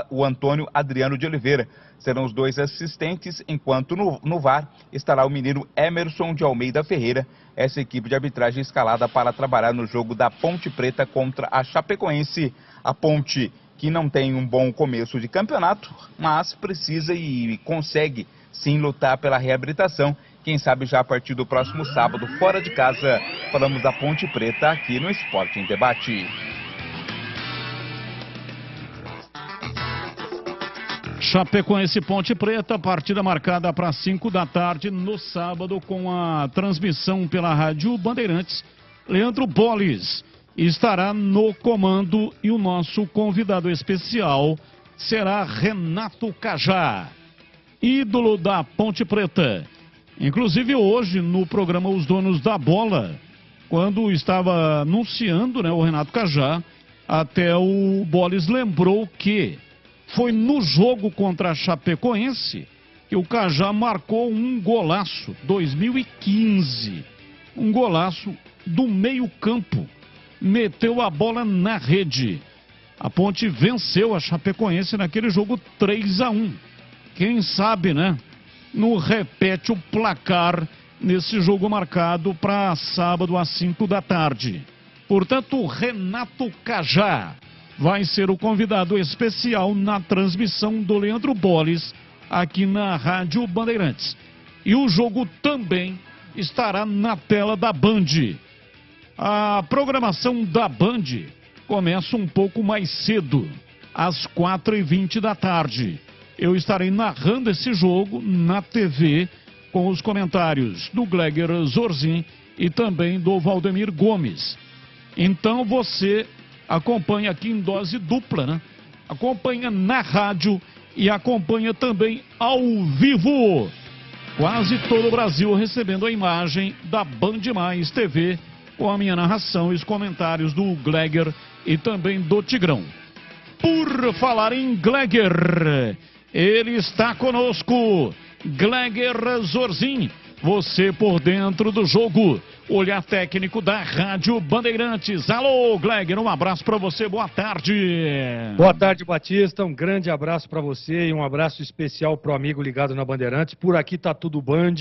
o Antônio Adriano de Oliveira. Serão os 2 assistentes, enquanto no VAR estará o menino Emerson de Almeida Ferreira. Essa equipe de arbitragem escalada para trabalhar no jogo da Ponte Preta contra a Chapecoense. A Ponte, que não tem um bom começo de campeonato, mas precisa e consegue sim lutar pela reabilitação. Quem sabe já a partir do próximo sábado, fora de casa, falamos da Ponte Preta aqui no Esporte em Debate. Chapecoense Ponte Preta, partida marcada para 5 da tarde no sábado, com a transmissão pela Rádio Bandeirantes. Leandro Bolis estará no comando e o nosso convidado especial será Renato Cajá, ídolo da Ponte Preta. Inclusive hoje no programa Os Donos da Bola, quando estava anunciando, o Renato Cajá, até o Bolis lembrou que foi no jogo contra a Chapecoense que o Cajá marcou um golaço, 2015. Um golaço do meio campo. Meteu a bola na rede. A Ponte venceu a Chapecoense naquele jogo 3-1. Quem sabe, não repete o placar nesse jogo marcado para sábado às 5 da tarde. Portanto, Renato Cajá vai ser o convidado especial na transmissão do Leandro Bolis aqui na Rádio Bandeirantes. E o jogo também estará na tela da Band. A programação da Band começa um pouco mais cedo, às 4h20 da tarde. Eu estarei narrando esse jogo na TV com os comentários do Gleger Zorzin e também do Valdemir Gomes. Então você acompanha aqui em dose dupla, Acompanha na rádio e acompanha também ao vivo. Quase todo o Brasil recebendo a imagem da Band Mais TV com a minha narração e os comentários do Gleger e também do Tigrão. Por falar em Gleger, ele está conosco, Gleger Zorzin. Você por dentro do jogo, olhar técnico da Rádio Bandeirantes. Alô, Gleger, um abraço para você, boa tarde. Boa tarde, Batista, um grande abraço para você e um abraço especial pro amigo ligado na Bandeirantes. Por aqui tá tudo Band.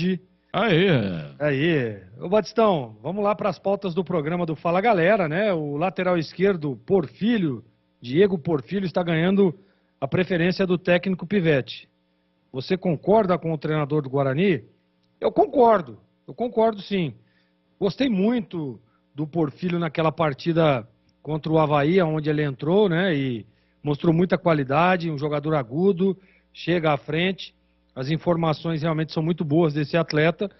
Aí. Ô, Batistão, vamos lá para as pautas do programa do Fala Galera, O lateral esquerdo, Porfílio, Diego Porfílio, está ganhando a preferência do técnico Pivete. Você concorda com o treinador do Guarani? Eu concordo sim. Gostei muito do Porfílio naquela partida contra o Avaí, onde ele entrou, e mostrou muita qualidade, um jogador agudo, chega à frente, as informações realmente são muito boas desse atleta,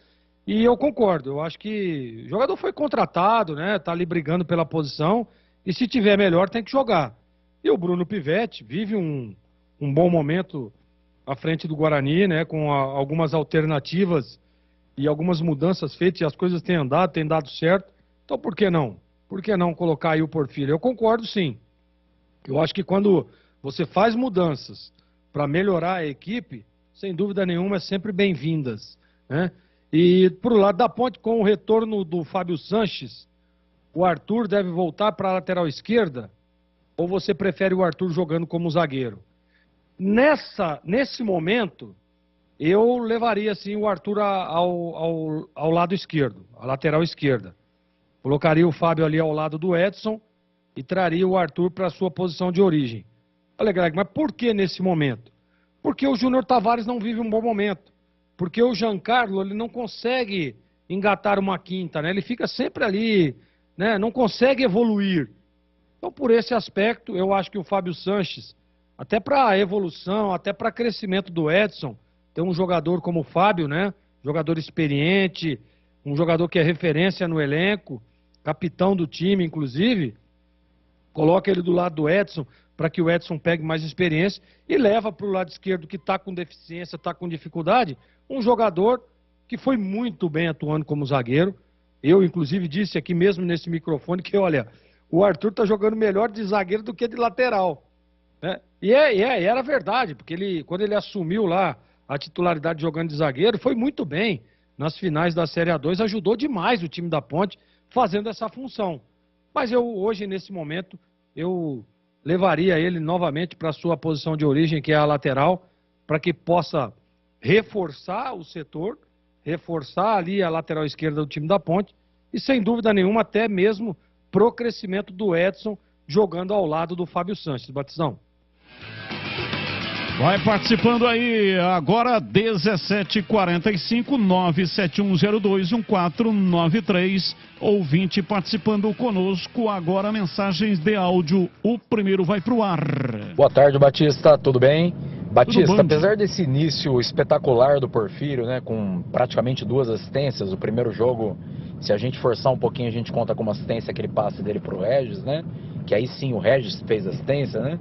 e eu concordo, eu acho que o jogador foi contratado, tá ali brigando pela posição, e se tiver melhor tem que jogar. E o Bruno Pivete vive um bom momento à frente do Guarani, com algumas alternativas e algumas mudanças feitas, e as coisas têm dado certo. Então por que não? Por que não colocar aí o Porfílio? Eu concordo sim. Eu acho que quando você faz mudanças para melhorar a equipe, sem dúvida nenhuma, é sempre bem-vindas, E pro lado da Ponte, com o retorno do Fábio Sanches, o Arthur deve voltar para a lateral esquerda? Ou você prefere o Arthur jogando como zagueiro? Nesse momento, eu levaria sim o Arthur ao lado esquerdo, a lateral esquerda. Colocaria o Fábio ali ao lado do Edson e traria o Arthur para a sua posição de origem. Olha, Greg, mas por que nesse momento? Porque o Júnior Tavares não vive um bom momento. Porque o Giancarlo, ele não consegue engatar uma quinta, Ele fica sempre ali, Não consegue evoluir. Então, por esse aspecto, eu acho que o Fábio Sanches, até para evolução, até para crescimento do Edson, ter um jogador como o Fábio, Jogador experiente, um jogador que é referência no elenco, capitão do time, inclusive, coloca ele do lado do Edson para que o Edson pegue mais experiência e leva para o lado esquerdo que está com deficiência, está com dificuldade, um jogador que foi muito bem atuando como zagueiro. Eu, inclusive, disse aqui mesmo nesse microfone que, olha, o Arthur está jogando melhor de zagueiro do que de lateral. E era verdade, porque quando ele assumiu lá a titularidade jogando de zagueiro, foi muito bem nas finais da Série A2, ajudou demais o time da Ponte fazendo essa função. Mas hoje, nesse momento, eu levaria ele novamente para a sua posição de origem, que é a lateral, para que possa reforçar o setor, reforçar ali a lateral esquerda do time da Ponte e, sem dúvida nenhuma, até mesmo pro crescimento do Edson jogando ao lado do Fábio Sanches. Batistão. Vai participando aí, agora 17h45, 971021493, ouvinte participando conosco, agora mensagens de áudio, o primeiro vai pro ar. Boa tarde, Batista, tudo bem? Batista, apesar desse início espetacular do Porfírio, né, com praticamente 2 assistências, o primeiro jogo, se a gente forçar um pouquinho, a gente conta como assistência aquele passe dele pro Regis, né, que aí sim o Regis fez assistência, né.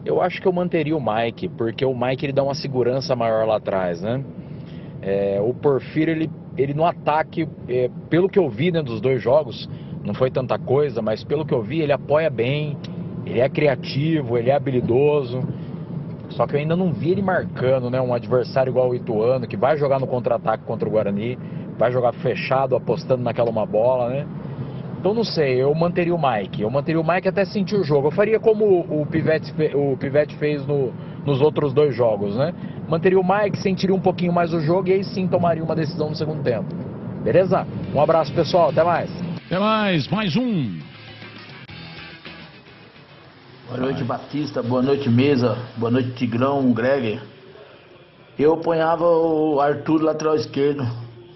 Eu acho que eu manteria o Mike, porque o Mike ele dá uma segurança maior lá atrás, né? O Porfírio, ele no ataque, pelo que eu vi, né, dos 2 jogos, não foi tanta coisa, mas pelo que eu vi, ele apoia bem, ele é criativo, ele é habilidoso. Só que eu ainda não vi ele marcando, né, um adversário igual o Ituano, que vai jogar no contra-ataque contra o Guarani, vai jogar fechado, apostando naquela uma bola, né? Então não sei, eu manteria o Mike. Eu manteria o Mike até sentir o jogo. Eu faria como o Pivete fez nos outros 2 jogos, né? Manteria o Mike, sentiria um pouquinho mais o jogo e aí sim tomaria uma decisão no segundo tempo. Beleza? Um abraço, pessoal. Até mais. Até mais um. Boa noite, Batista. Boa noite, Mesa. Boa noite, Tigrão, Greg. Eu apanhava o Arthur, lateral esquerdo.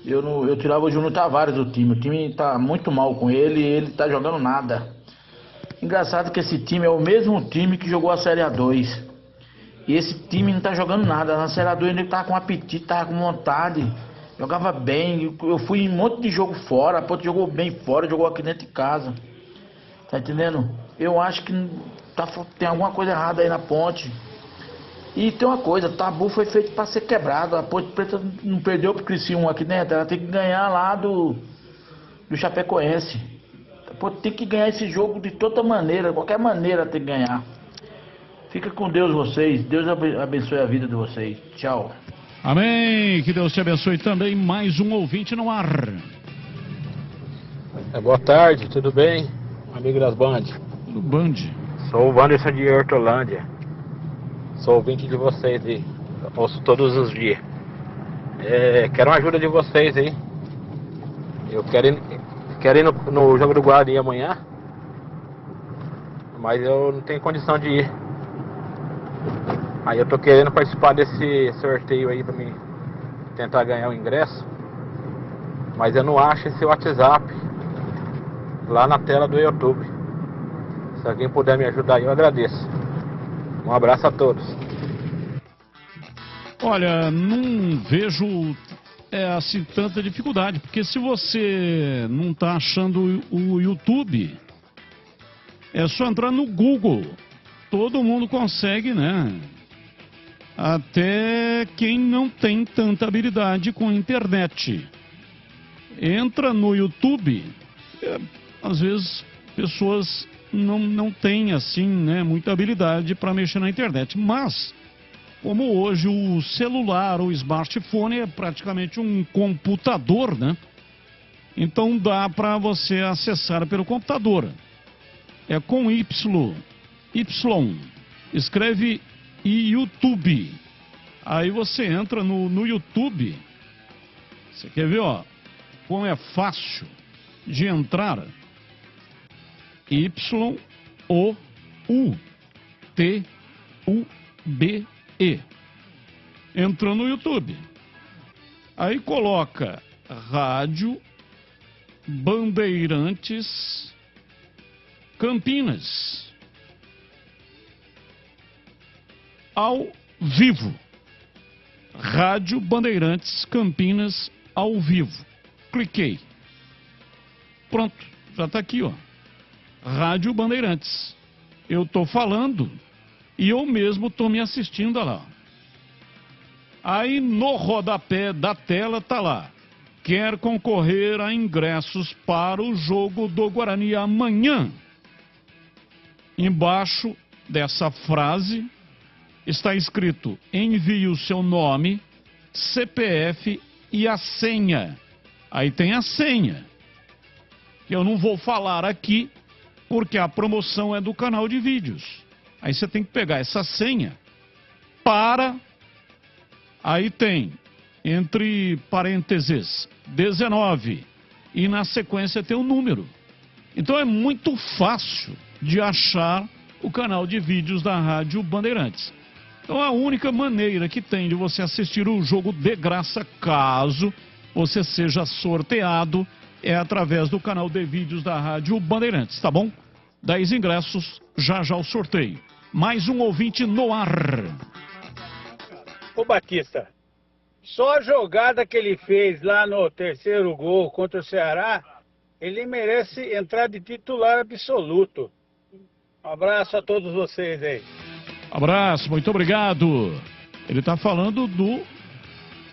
Eu tirava o Júnior Tavares do time. O time tá muito mal com ele e ele tá jogando nada. Engraçado que esse time é o mesmo time que jogou a Série A2. E esse time não tá jogando nada. Na Série A2 ele tava com apetite, tava com vontade. Jogava bem. Eu fui em um monte de jogo fora. A Ponte jogou bem fora, jogou aqui dentro de casa. Tá entendendo? Eu acho que tem alguma coisa errada aí na Ponte. E tem uma coisa, o tabu foi feito para ser quebrado. A Ponte Preta não perdeu pro Criciúma aqui dentro, ela tem que ganhar lá do Chapecoense. A Ponte tem que ganhar esse jogo de toda maneira, qualquer maneira tem que ganhar. Fica com Deus vocês, Deus abençoe a vida de vocês. Tchau. Amém, que Deus te abençoe também. Mais um ouvinte no ar. Boa tarde, tudo bem? Amigo das Band. Do Band. Sou o Wanderson de Hortolândia. Sou ouvinte de vocês aí, ouço todos os dias. Quero uma ajuda de vocês aí. Eu quero ir no jogo do Guarani amanhã, mas eu não tenho condição de ir. Aí eu tô querendo participar desse sorteio aí pra mim tentar ganhar o ingresso, mas eu não acho esse WhatsApp lá na tela do YouTube. Se alguém puder me ajudar aí, eu agradeço. Um abraço a todos. Olha, não vejo assim tanta dificuldade, porque se você não está achando o YouTube, é só entrar no Google. Todo mundo consegue, né? Até quem não tem tanta habilidade com a internet. Entra no YouTube, às vezes pessoas não têm assim, né, muita habilidade para mexer na internet, mas como hoje o celular, o smartphone é praticamente um computador, né? Então dá para você acessar pelo computador. É com Y, escreve YouTube. Aí você entra no YouTube. Você quer ver, ó, como é fácil de entrar? YOUTUBE. Entrou no YouTube. Aí coloca Rádio Bandeirantes Campinas ao vivo. Rádio Bandeirantes Campinas ao vivo. Cliquei. Pronto, já está aqui, ó. Rádio Bandeirantes. Eu estou falando e eu mesmo estou me assistindo lá. Aí no rodapé da tela tá lá. Quer concorrer a ingressos para o jogo do Guarani amanhã? Embaixo dessa frase está escrito: envie o seu nome, CPF e a senha. Aí tem a senha, que eu não vou falar aqui, porque a promoção é do canal de vídeos. Aí você tem que pegar essa senha para... Aí tem, entre parênteses, 19. E na sequência tem o número. Então é muito fácil de achar o canal de vídeos da Rádio Bandeirantes. Então a única maneira que tem de você assistir o jogo de graça, caso você seja sorteado, é através do canal de vídeos da Rádio Bandeirantes, tá bom? 10 ingressos, já o sorteio. Mais um ouvinte no ar. Ô Batista, só a jogada que ele fez lá no terceiro gol contra o Ceará, ele merece entrar de titular absoluto. Um abraço a todos vocês aí. Abraço, muito obrigado. Ele está falando do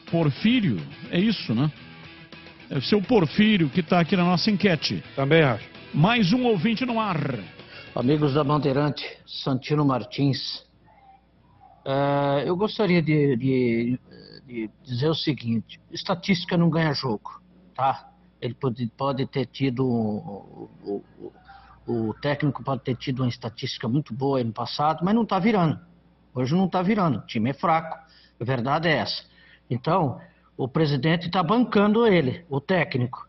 Porfírio, é isso, né? Deve ser o Porfírio que está aqui na nossa enquete. Também acho. Mais um ouvinte no ar. Amigos da Bandeirante, Santino Martins. Eu gostaria de dizer o seguinte: estatística não ganha jogo, tá? Ele pode ter tido, o técnico pode ter tido uma estatística muito boa no passado, mas não está virando. Hoje não está virando, o time é fraco, a verdade é essa. Então, o presidente está bancando ele, o técnico.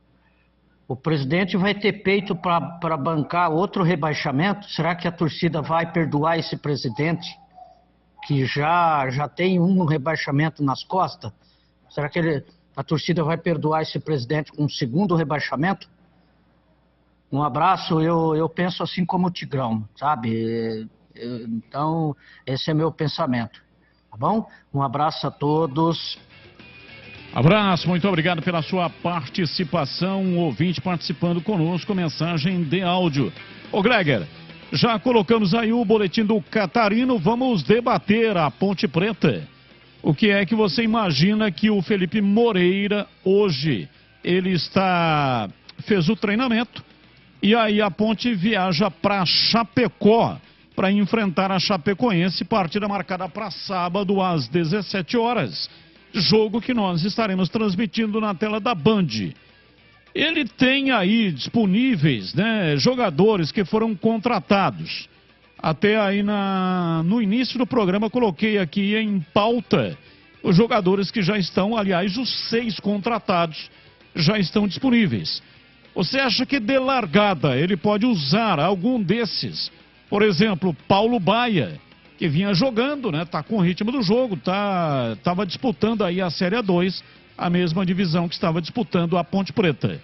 O presidente vai ter peito para bancar outro rebaixamento? Será que a torcida vai perdoar esse presidente que já tem um rebaixamento nas costas? Será que a torcida vai perdoar esse presidente com um segundo rebaixamento? Um abraço, eu penso assim como o Tigrão, sabe? Então, esse é meu pensamento, tá bom? Um abraço a todos. Abraço, muito obrigado pela sua participação, um ouvinte participando conosco, mensagem de áudio. Ô Greger, já colocamos aí o boletim do Catarino, vamos debater a Ponte Preta. O que é que você imagina que o Felipe Moreira hoje, ele fez o treinamento e aí a Ponte viaja para Chapecó para enfrentar a Chapecoense, partida marcada para sábado às 17 horas. Jogo que nós estaremos transmitindo na tela da Band. Ele tem aí disponíveis, né, jogadores que foram contratados. Até aí no início do programa coloquei aqui em pauta os jogadores que já estão, aliás, os 6 contratados já estão disponíveis. Você acha que de largada ele pode usar algum desses? Por exemplo, Paulo Baia, que vinha jogando, né? Tá com o ritmo do jogo, tava disputando aí a Série A2, a mesma divisão que estava disputando a Ponte Preta.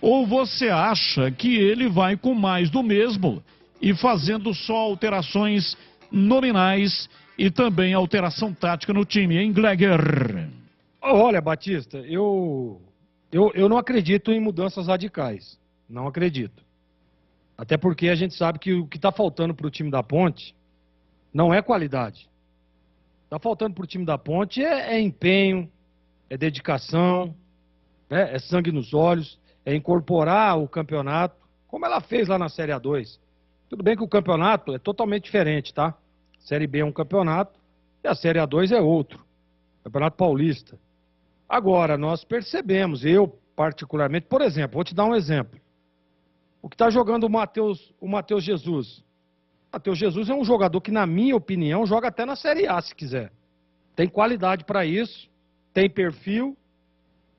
Ou você acha que ele vai com mais do mesmo e fazendo só alterações nominais e também alteração tática no time, hein, Gleger? Olha, Batista, eu não acredito em mudanças radicais. Não acredito. Até porque a gente sabe que o que está faltando para o time da Ponte não é qualidade. Está faltando para o time da Ponte é empenho, é dedicação, né? É sangue nos olhos, é incorporar o campeonato, como ela fez lá na Série A2. Tudo bem que o campeonato é totalmente diferente, tá? Série B é um campeonato e a Série A2 é outro. Campeonato Paulista. Agora, nós percebemos, eu particularmente, por exemplo, vou te dar um exemplo. O que está jogando o Matheus Jesus. O Matheus Jesus é um jogador que, na minha opinião, joga até na Série A, se quiser. Tem qualidade para isso, tem perfil,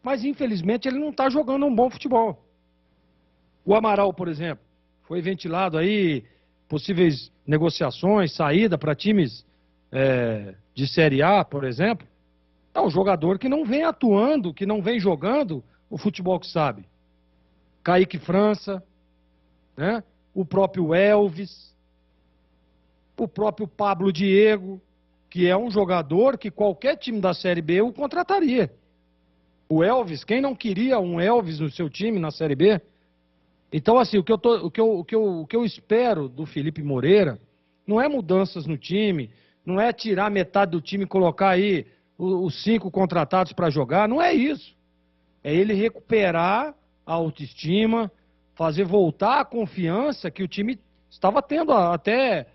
mas infelizmente ele não está jogando um bom futebol. O Amaral, por exemplo, foi ventilado aí possíveis negociações, saída para times de Série A, por exemplo. É um jogador que não vem atuando, que não vem jogando o futebol que sabe. Kaique França, né? O próprio Elvis, o próprio Pablo Diego, que é um jogador que qualquer time da Série B o contrataria. O Elvis, quem não queria um Elvis no seu time na Série B? Então, assim, o que eu espero do Felipe Moreira não é mudanças no time, não é tirar metade do time e colocar aí os 5 contratados para jogar, não é isso. É ele recuperar a autoestima, fazer voltar a confiança que o time estava tendo até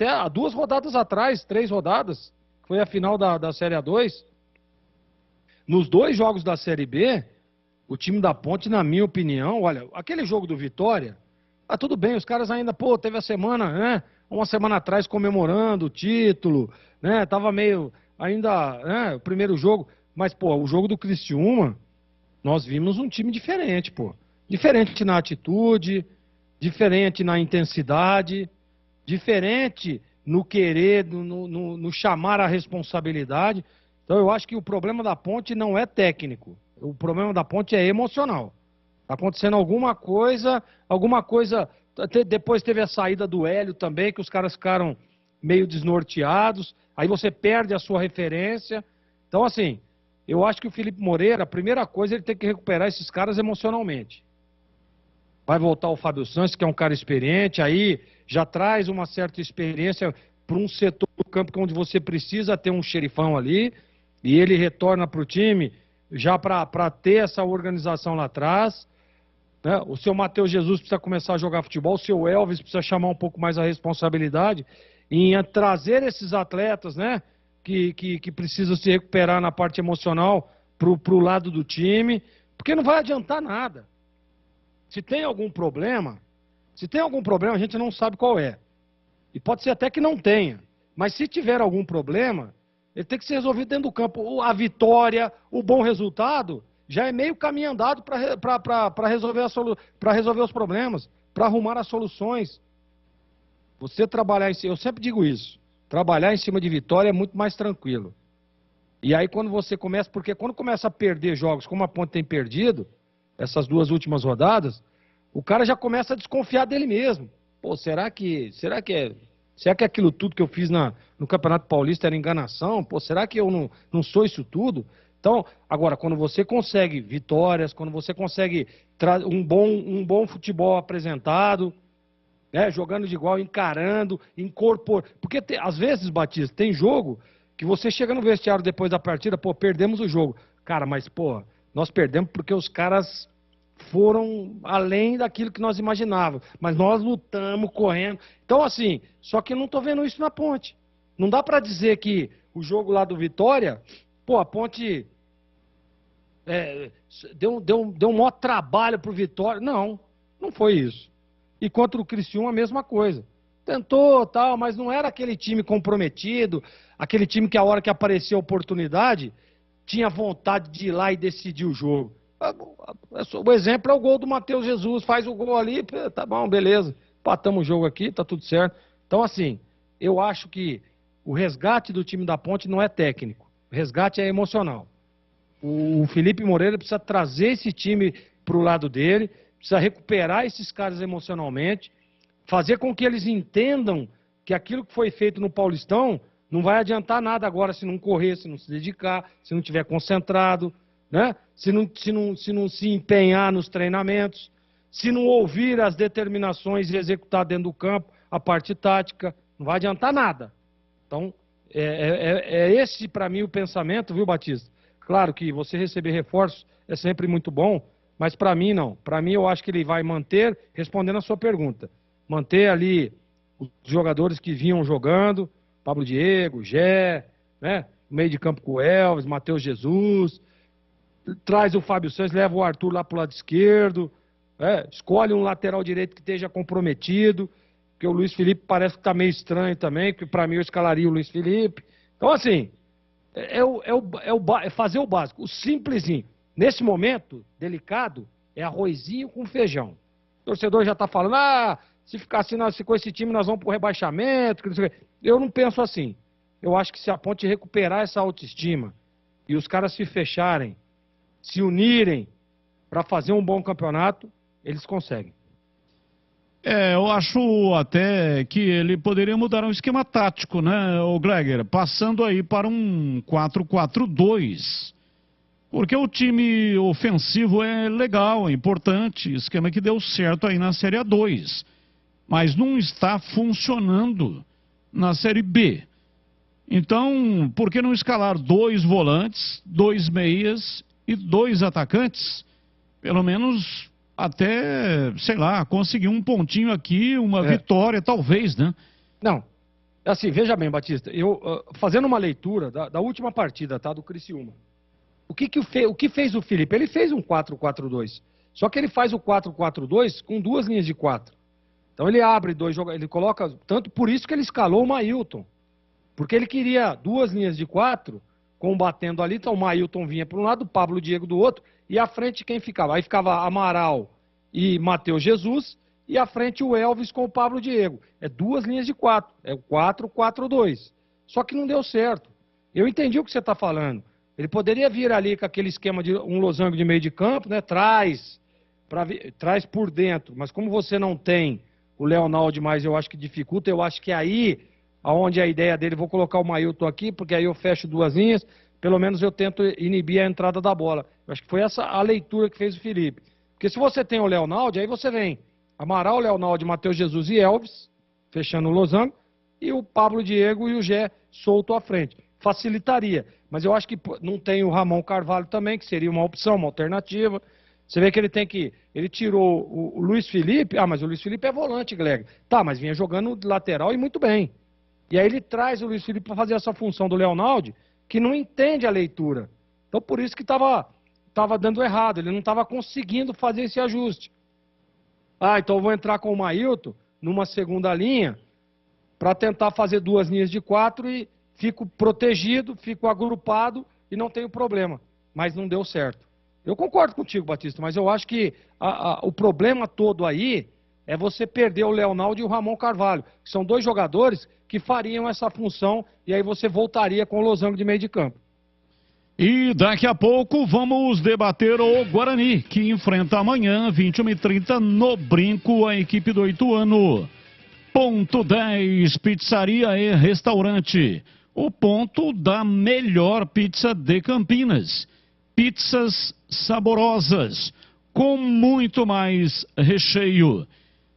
há 2 rodadas atrás, 3 rodadas, foi a final da Série A2. Nos 2 jogos da Série B, o time da Ponte, na minha opinião, olha, aquele jogo do Vitória, tudo bem, os caras ainda, teve a semana, né, uma semana atrás comemorando o título, né, tava meio, ainda, né, o primeiro jogo, mas, o jogo do Criciúma, nós vimos um time diferente, diferente na atitude, diferente na intensidade, diferente no querer, no chamar a responsabilidade. Então eu acho que o problema da Ponte não é técnico. O problema da Ponte é emocional. Está acontecendo alguma coisa... Depois teve a saída do Hélio também, que os caras ficaram meio desnorteados. Aí você perde a sua referência. Então, assim, eu acho que o Felipe Moreira, a primeira coisa, ele tem que recuperar esses caras emocionalmente. Vai voltar o Fábio Santos, que é um cara experiente, aí já traz uma certa experiência para um setor do campo onde você precisa ter um xerifão ali, e ele retorna para o time já para ter essa organização lá atrás. Né? O seu Matheus Jesus precisa começar a jogar futebol, o seu Elvis precisa chamar um pouco mais a responsabilidade em trazer esses atletas, né, que precisam se recuperar na parte emocional para o lado do time, porque não vai adiantar nada. Se tem algum problema, a gente não sabe qual é. E pode ser até que não tenha. Mas se tiver algum problema, ele tem que ser resolvido dentro do campo. A vitória, o bom resultado, já é meio caminho andado para resolver os problemas, para arrumar as soluções. Você trabalhar em cima, eu sempre digo isso, trabalhar em cima de vitória é muito mais tranquilo. E aí quando você começa, porque quando começa a perder jogos, como a Ponte tem perdido, essas 2 últimas rodadas, o cara já começa a desconfiar dele mesmo. Pô, será que aquilo tudo que eu fiz no Campeonato Paulista era enganação? Pô, será que eu não sou isso tudo? Então, agora, quando você consegue vitórias, quando você consegue um bom futebol apresentado, né, jogando de igual, encarando, incorporando... Porque às vezes, Batista, tem jogo que você chega no vestiário depois da partida, pô, perdemos o jogo. Cara, mas, pô, nós perdemos porque os caras foram além daquilo que nós imaginávamos. Mas nós lutamos, correndo. Então, assim, só que eu não tô vendo isso na Ponte. Não dá pra dizer que o jogo lá do Vitória, pô, a Ponte deu um maior trabalho pro Vitória. Não foi isso. E contra o Criciúma, a mesma coisa. Tentou, tal, mas não era aquele time comprometido, aquele time que a hora que aparecia a oportunidade, tinha vontade de ir lá e decidir o jogo. O exemplo é o gol do Matheus Jesus, faz o gol ali, tá bom, beleza, empatamos o jogo aqui, tá tudo certo. Então, assim, eu acho que o resgate do time da Ponte não é técnico, o resgate é emocional. O Felipe Moreira precisa trazer esse time pro lado dele, precisa recuperar esses caras emocionalmente, fazer com que eles entendam que aquilo que foi feito no Paulistão não vai adiantar nada agora se não correr, se não se dedicar, se não estiver concentrado, né? Se não se empenhar nos treinamentos, se não ouvir as determinações e executar dentro do campo a parte tática, não vai adiantar nada. Então, esse para mim o pensamento, viu, Batista? Claro que você receber reforços é sempre muito bom, mas para mim não. Para mim eu acho que ele vai manter, respondendo a sua pergunta, manter ali os jogadores que vinham jogando, Pablo Diego, Gé, né? Meio de campo com o Elvis, Matheus Jesus, traz o Fábio Santos, leva o Arthur lá para o lado esquerdo, escolhe um lateral direito que esteja comprometido, porque o Luiz Felipe parece que está meio estranho também, porque para mim eu escalaria o Luiz Felipe. Então assim, é fazer o básico, o simplesinho. Nesse momento delicado, é arrozinho com feijão. O torcedor já está falando, se ficar assim, com esse time nós vamos para o rebaixamento. Eu não penso assim. Eu acho que se a Ponte recuperar essa autoestima e os caras se fecharem, se unirem para fazer um bom campeonato, eles conseguem. Eu acho até que ele poderia mudar um esquema tático, né, o Gleger? Passando aí para um 4-4-2. Porque o time ofensivo é legal, é importante, esquema que deu certo aí na Série A2. Mas não está funcionando na Série B. Então, por que não escalar 2 volantes, 2 meias e 2 atacantes? Pelo menos até, sei lá, conseguir um pontinho aqui, uma vitória, talvez, né? Não, assim, veja bem, Batista, eu fazendo uma leitura da última partida, tá, do Criciúma. O que fez o Felipe? Ele fez um 4-4-2, só que ele faz o 4-4-2 com 2 linhas de 4. Então ele abre 2 jogadores, ele coloca, tanto por isso que ele escalou o Mailton, porque ele queria 2 linhas de 4 combatendo ali, então o Mailton vinha para um lado, o Pablo Diego do outro, e à frente quem ficava? Aí ficava Amaral e Matheus Jesus, e à frente o Elvis com o Pablo Diego. É 2 linhas de 4, é o 4-4-2. Só que não deu certo. Eu entendi o que você está falando. Ele poderia vir ali com aquele esquema de um losango de meio de campo, né? Traz por dentro, mas como você não tem o Leonaldo mais, eu acho que dificulta. Eu acho que aí, aonde a ideia dele, vou colocar o Mailton aqui, porque aí eu fecho 2 linhas, pelo menos eu tento inibir a entrada da bola. Eu acho que foi essa a leitura que fez o Felipe. Porque se você tem o Leonaldo, aí você vem Amaral, Leonaldo, Matheus Jesus e Elvis, fechando o losango, e o Pablo Diego e o Gé solto à frente. Facilitaria. Mas eu acho que não tem o Ramon Carvalho também, que seria uma opção, uma alternativa. Você vê que ele tirou o Luiz Felipe. Ah, mas o Luiz Felipe é volante, Gleg. Tá, mas vinha jogando lateral e muito bem. E aí ele traz o Luiz Felipe para fazer essa função do Leonaldo, que não entende a leitura. Então por isso que estava dando errado. Ele não estava conseguindo fazer esse ajuste. Ah, então eu vou entrar com o Mailton numa segunda linha para tentar fazer 2 linhas de 4 e fico protegido, fico agrupado e não tenho problema. Mas não deu certo. Eu concordo contigo, Batista, mas eu acho que o problema todo aí é você perder o Leonaldo e o Ramon Carvalho, que são 2 jogadores que fariam essa função e aí você voltaria com o losango de meio de campo. E daqui a pouco vamos debater o Guarani, que enfrenta amanhã, 21h30, no Brinco, a equipe do Ituano. Ponto 10, pizzaria e restaurante. O ponto da melhor pizza de Campinas. Pizzas saborosas, com muito mais recheio.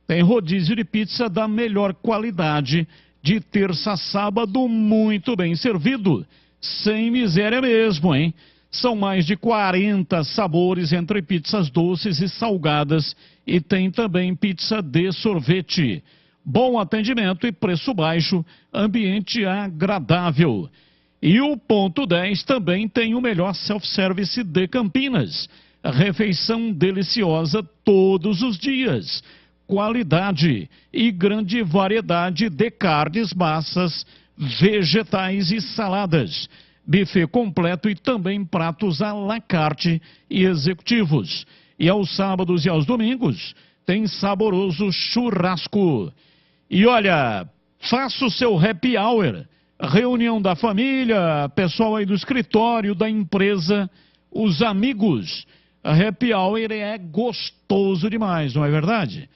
Tem rodízio de pizza da melhor qualidade, de terça a sábado, muito bem servido. Sem miséria mesmo, hein? São mais de 40 sabores entre pizzas doces e salgadas e tem também pizza de sorvete. Bom atendimento e preço baixo, ambiente agradável. E o ponto 10 também tem o melhor self-service de Campinas. Refeição deliciosa todos os dias. Qualidade e grande variedade de carnes, massas, vegetais e saladas. Buffet completo e também pratos à la carte e executivos. E aos sábados e aos domingos tem saboroso churrasco. E olha, faça o seu happy hour. Reunião da família, pessoal aí do escritório, da empresa, os amigos. A happy hour é gostoso demais, não é verdade?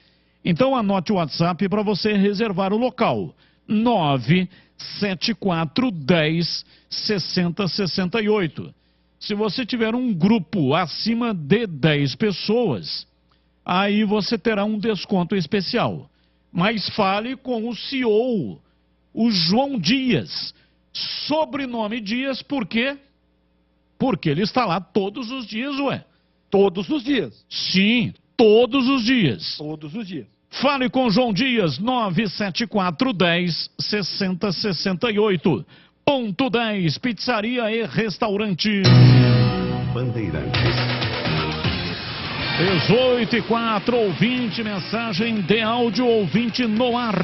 Então anote o WhatsApp para você reservar o local. 974106068. Se você tiver um grupo acima de 10 pessoas, aí você terá um desconto especial. Mas fale com o CEO, o João Dias. Sobrenome Dias, por quê? Porque ele está lá todos os dias, ué. Todos os dias? Sim, todos os dias. Todos os dias. Fale com João Dias, 974106068. Ponto 10, pizzaria e restaurante. Bandeirantes. 18h04, ouvinte, mensagem de áudio, ouvinte no ar.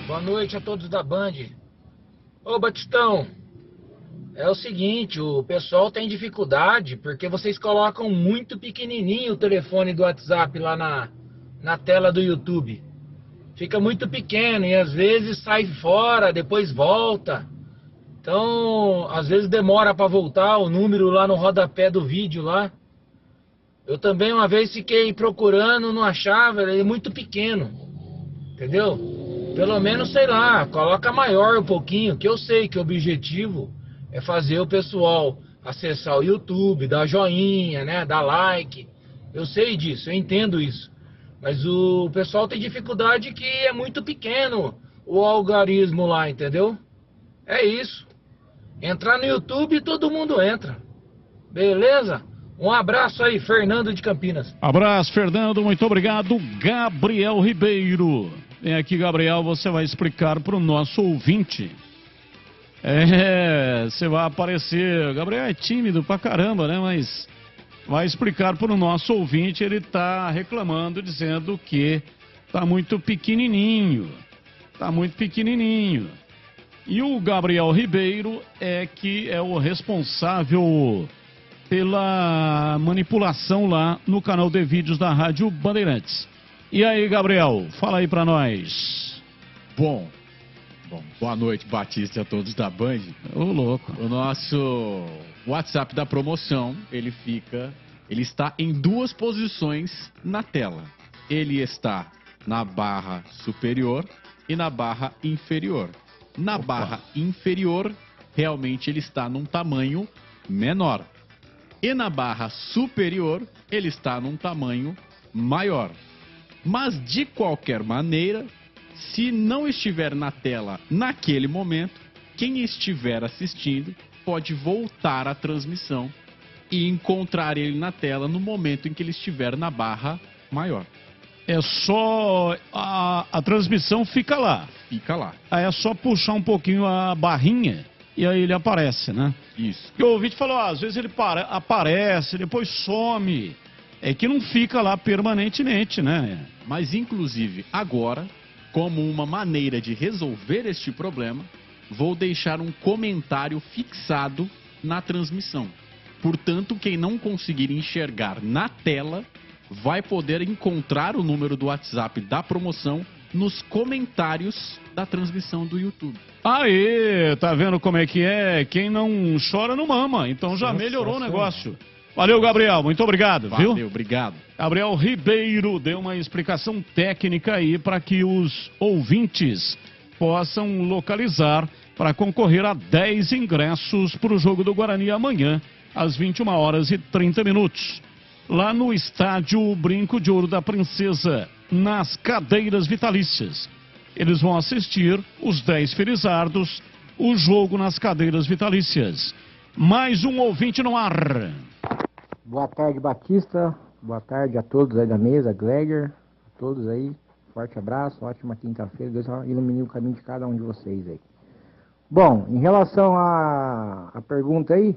Boa noite a todos da Band. Ô Batistão, é o seguinte, o pessoal tem dificuldade porque vocês colocam muito pequenininho o telefone do WhatsApp lá na tela do YouTube. Fica muito pequeno e às vezes sai fora, depois volta. Então, às vezes demora para voltar o número lá no rodapé do vídeo lá. Eu também uma vez fiquei procurando, não achava, ele é muito pequeno. Entendeu? Pelo menos, sei lá, coloca maior um pouquinho, que eu sei que o objetivo é fazer o pessoal acessar o YouTube, dar joinha, né, dar like. Eu sei disso, eu entendo isso. Mas o pessoal tem dificuldade que é muito pequeno o algarismo lá, entendeu? É isso. Entrar no YouTube todo mundo entra. Beleza? Um abraço aí, Fernando de Campinas. Abraço, Fernando, muito obrigado. Gabriel Ribeiro. Vem aqui, Gabriel, você vai explicar para o nosso ouvinte. Você vai aparecer. Gabriel é tímido pra caramba, né? Mas vai explicar para o nosso ouvinte. Ele tá reclamando, dizendo que tá muito pequenininho. Tá muito pequenininho. E o Gabriel Ribeiro que é o responsável pela manipulação lá no canal de vídeos da Rádio Bandeirantes. E aí, Gabriel, fala aí pra nós. Bom, boa noite, Batista, e a todos da Band. Ô, louco. O nosso WhatsApp da promoção, ele está em 2 posições na tela. Ele está na barra superior e na barra inferior. Na barra inferior, realmente ele está num tamanho menor. E na barra superior, ele está num tamanho maior. Mas, de qualquer maneira, se não estiver na tela naquele momento, quem estiver assistindo pode voltar à transmissão e encontrar ele na tela no momento em que ele estiver na barra maior. É só... A transmissão fica lá. Fica lá. Aí é só puxar um pouquinho a barrinha e aí ele aparece, né? Isso. E o ouvinte falou, às vezes ele aparece, depois some. É que não fica lá permanentemente, né? Mas, inclusive, agora, como uma maneira de resolver este problema, vou deixar um comentário fixado na transmissão. Portanto, quem não conseguir enxergar na tela, vai poder encontrar o número do WhatsApp da promoção nos comentários da transmissão do YouTube. Aê, tá vendo como é que é? Quem não chora não mama, então já melhorou o negócio. Valeu, Gabriel, muito obrigado, viu? Valeu, obrigado. Gabriel Ribeiro deu uma explicação técnica aí para que os ouvintes possam localizar para concorrer a 10 ingressos para o jogo do Guarani amanhã, às 21h30. Lá no estádio Brinco de Ouro da Princesa, nas cadeiras vitalícias. Eles vão assistir, os 10 felizardos, o jogo nas cadeiras vitalícias. Mais um ouvinte no ar. Boa tarde, Batista. Boa tarde a todos aí da mesa, Gleger, a todos aí. Forte abraço, ótima quinta-feira. Deus ilumine o caminho de cada um de vocês aí. Bom, em relação à pergunta aí,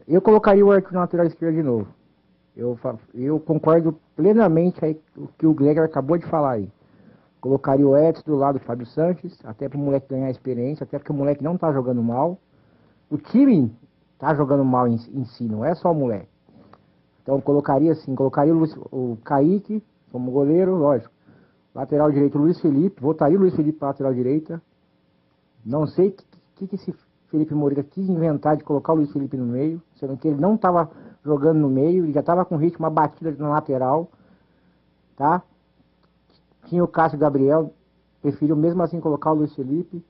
eu colocaria o Arthur na lateral esquerda de novo. Eu concordo plenamente aí com o que o Gleger acabou de falar aí. Colocaria o Edson do lado do Fábio Sanches, até para o moleque ganhar experiência, até porque o moleque não tá jogando mal. O time tá jogando mal em si, não é só o moleque. Então colocaria assim, o Kaique como goleiro, lógico. Lateral direito, Luiz Felipe, votaria o Luiz Felipe para lateral direita. Não sei o que esse Felipe Moreira quis inventar de colocar o Luiz Felipe no meio, sendo que ele não estava jogando no meio, ele já estava com ritmo, uma batida na lateral, tá? Tinha o Cássio Gabriel, preferiu mesmo assim colocar o Luiz Felipe.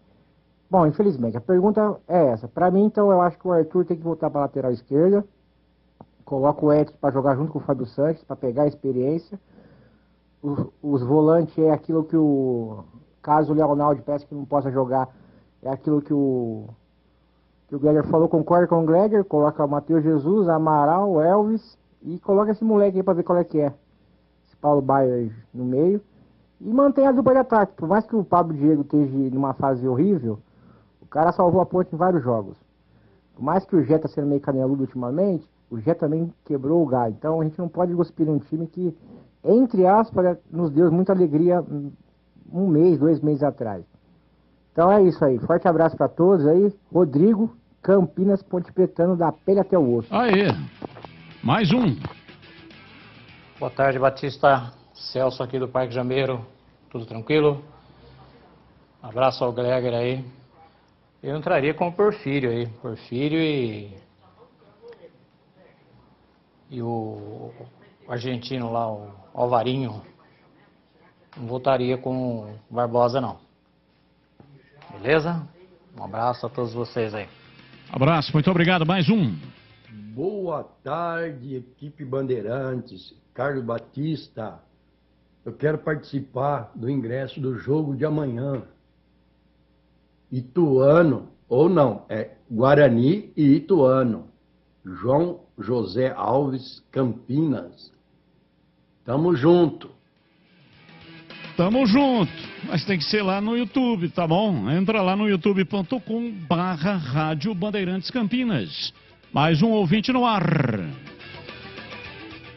Bom, infelizmente, a pergunta é essa. Para mim, então, eu acho que o Arthur tem que voltar para a lateral esquerda, coloca o Edson para jogar junto com o Fábio Sanches, para pegar a experiência. Os volantes é aquilo que caso o Leonardo peça que não possa jogar, é aquilo que o Gleger falou, concorda com o Gleger, coloca o Matheus Jesus, Amaral, Elvis, e coloca esse moleque aí pra ver qual é que é. Esse Paulo Baier no meio. E mantém a dupla de ataque. Por mais que o Pablo Diego esteja numa fase horrível, o cara salvou a ponte em vários jogos. Por mais que o Jé tá sendo meio caneludo ultimamente, o Jé também quebrou o galho. Então a gente não pode cuspir um time que, entre aspas, nos deu muita alegria 1 mês, 2 meses atrás. Então é isso aí. Forte abraço para todos aí. Rodrigo, Campinas, Ponte Pretano, da pele até o osso. Aê! Mais um. Boa tarde, Batista. Celso aqui do Parque Jambeiro. Tudo tranquilo? Abraço ao Gleger aí. Eu entraria com o Porfírio aí. Porfírio e o argentino lá, o Alvarinho. Não votaria com o Barbosa, não. Beleza? Um abraço a todos vocês aí. Abraço, muito obrigado. Mais um. Boa tarde, equipe Bandeirantes. Carlos Batista. Eu quero participar do ingresso do jogo de amanhã. Ituano, ou não, é Guarani e Ituano. João José Alves, Campinas. Tamo junto. Tamo junto, mas tem que ser lá no YouTube, tá bom? Entra lá no youtube.com/Rádio Bandeirantes Campinas. Mais um ouvinte no ar.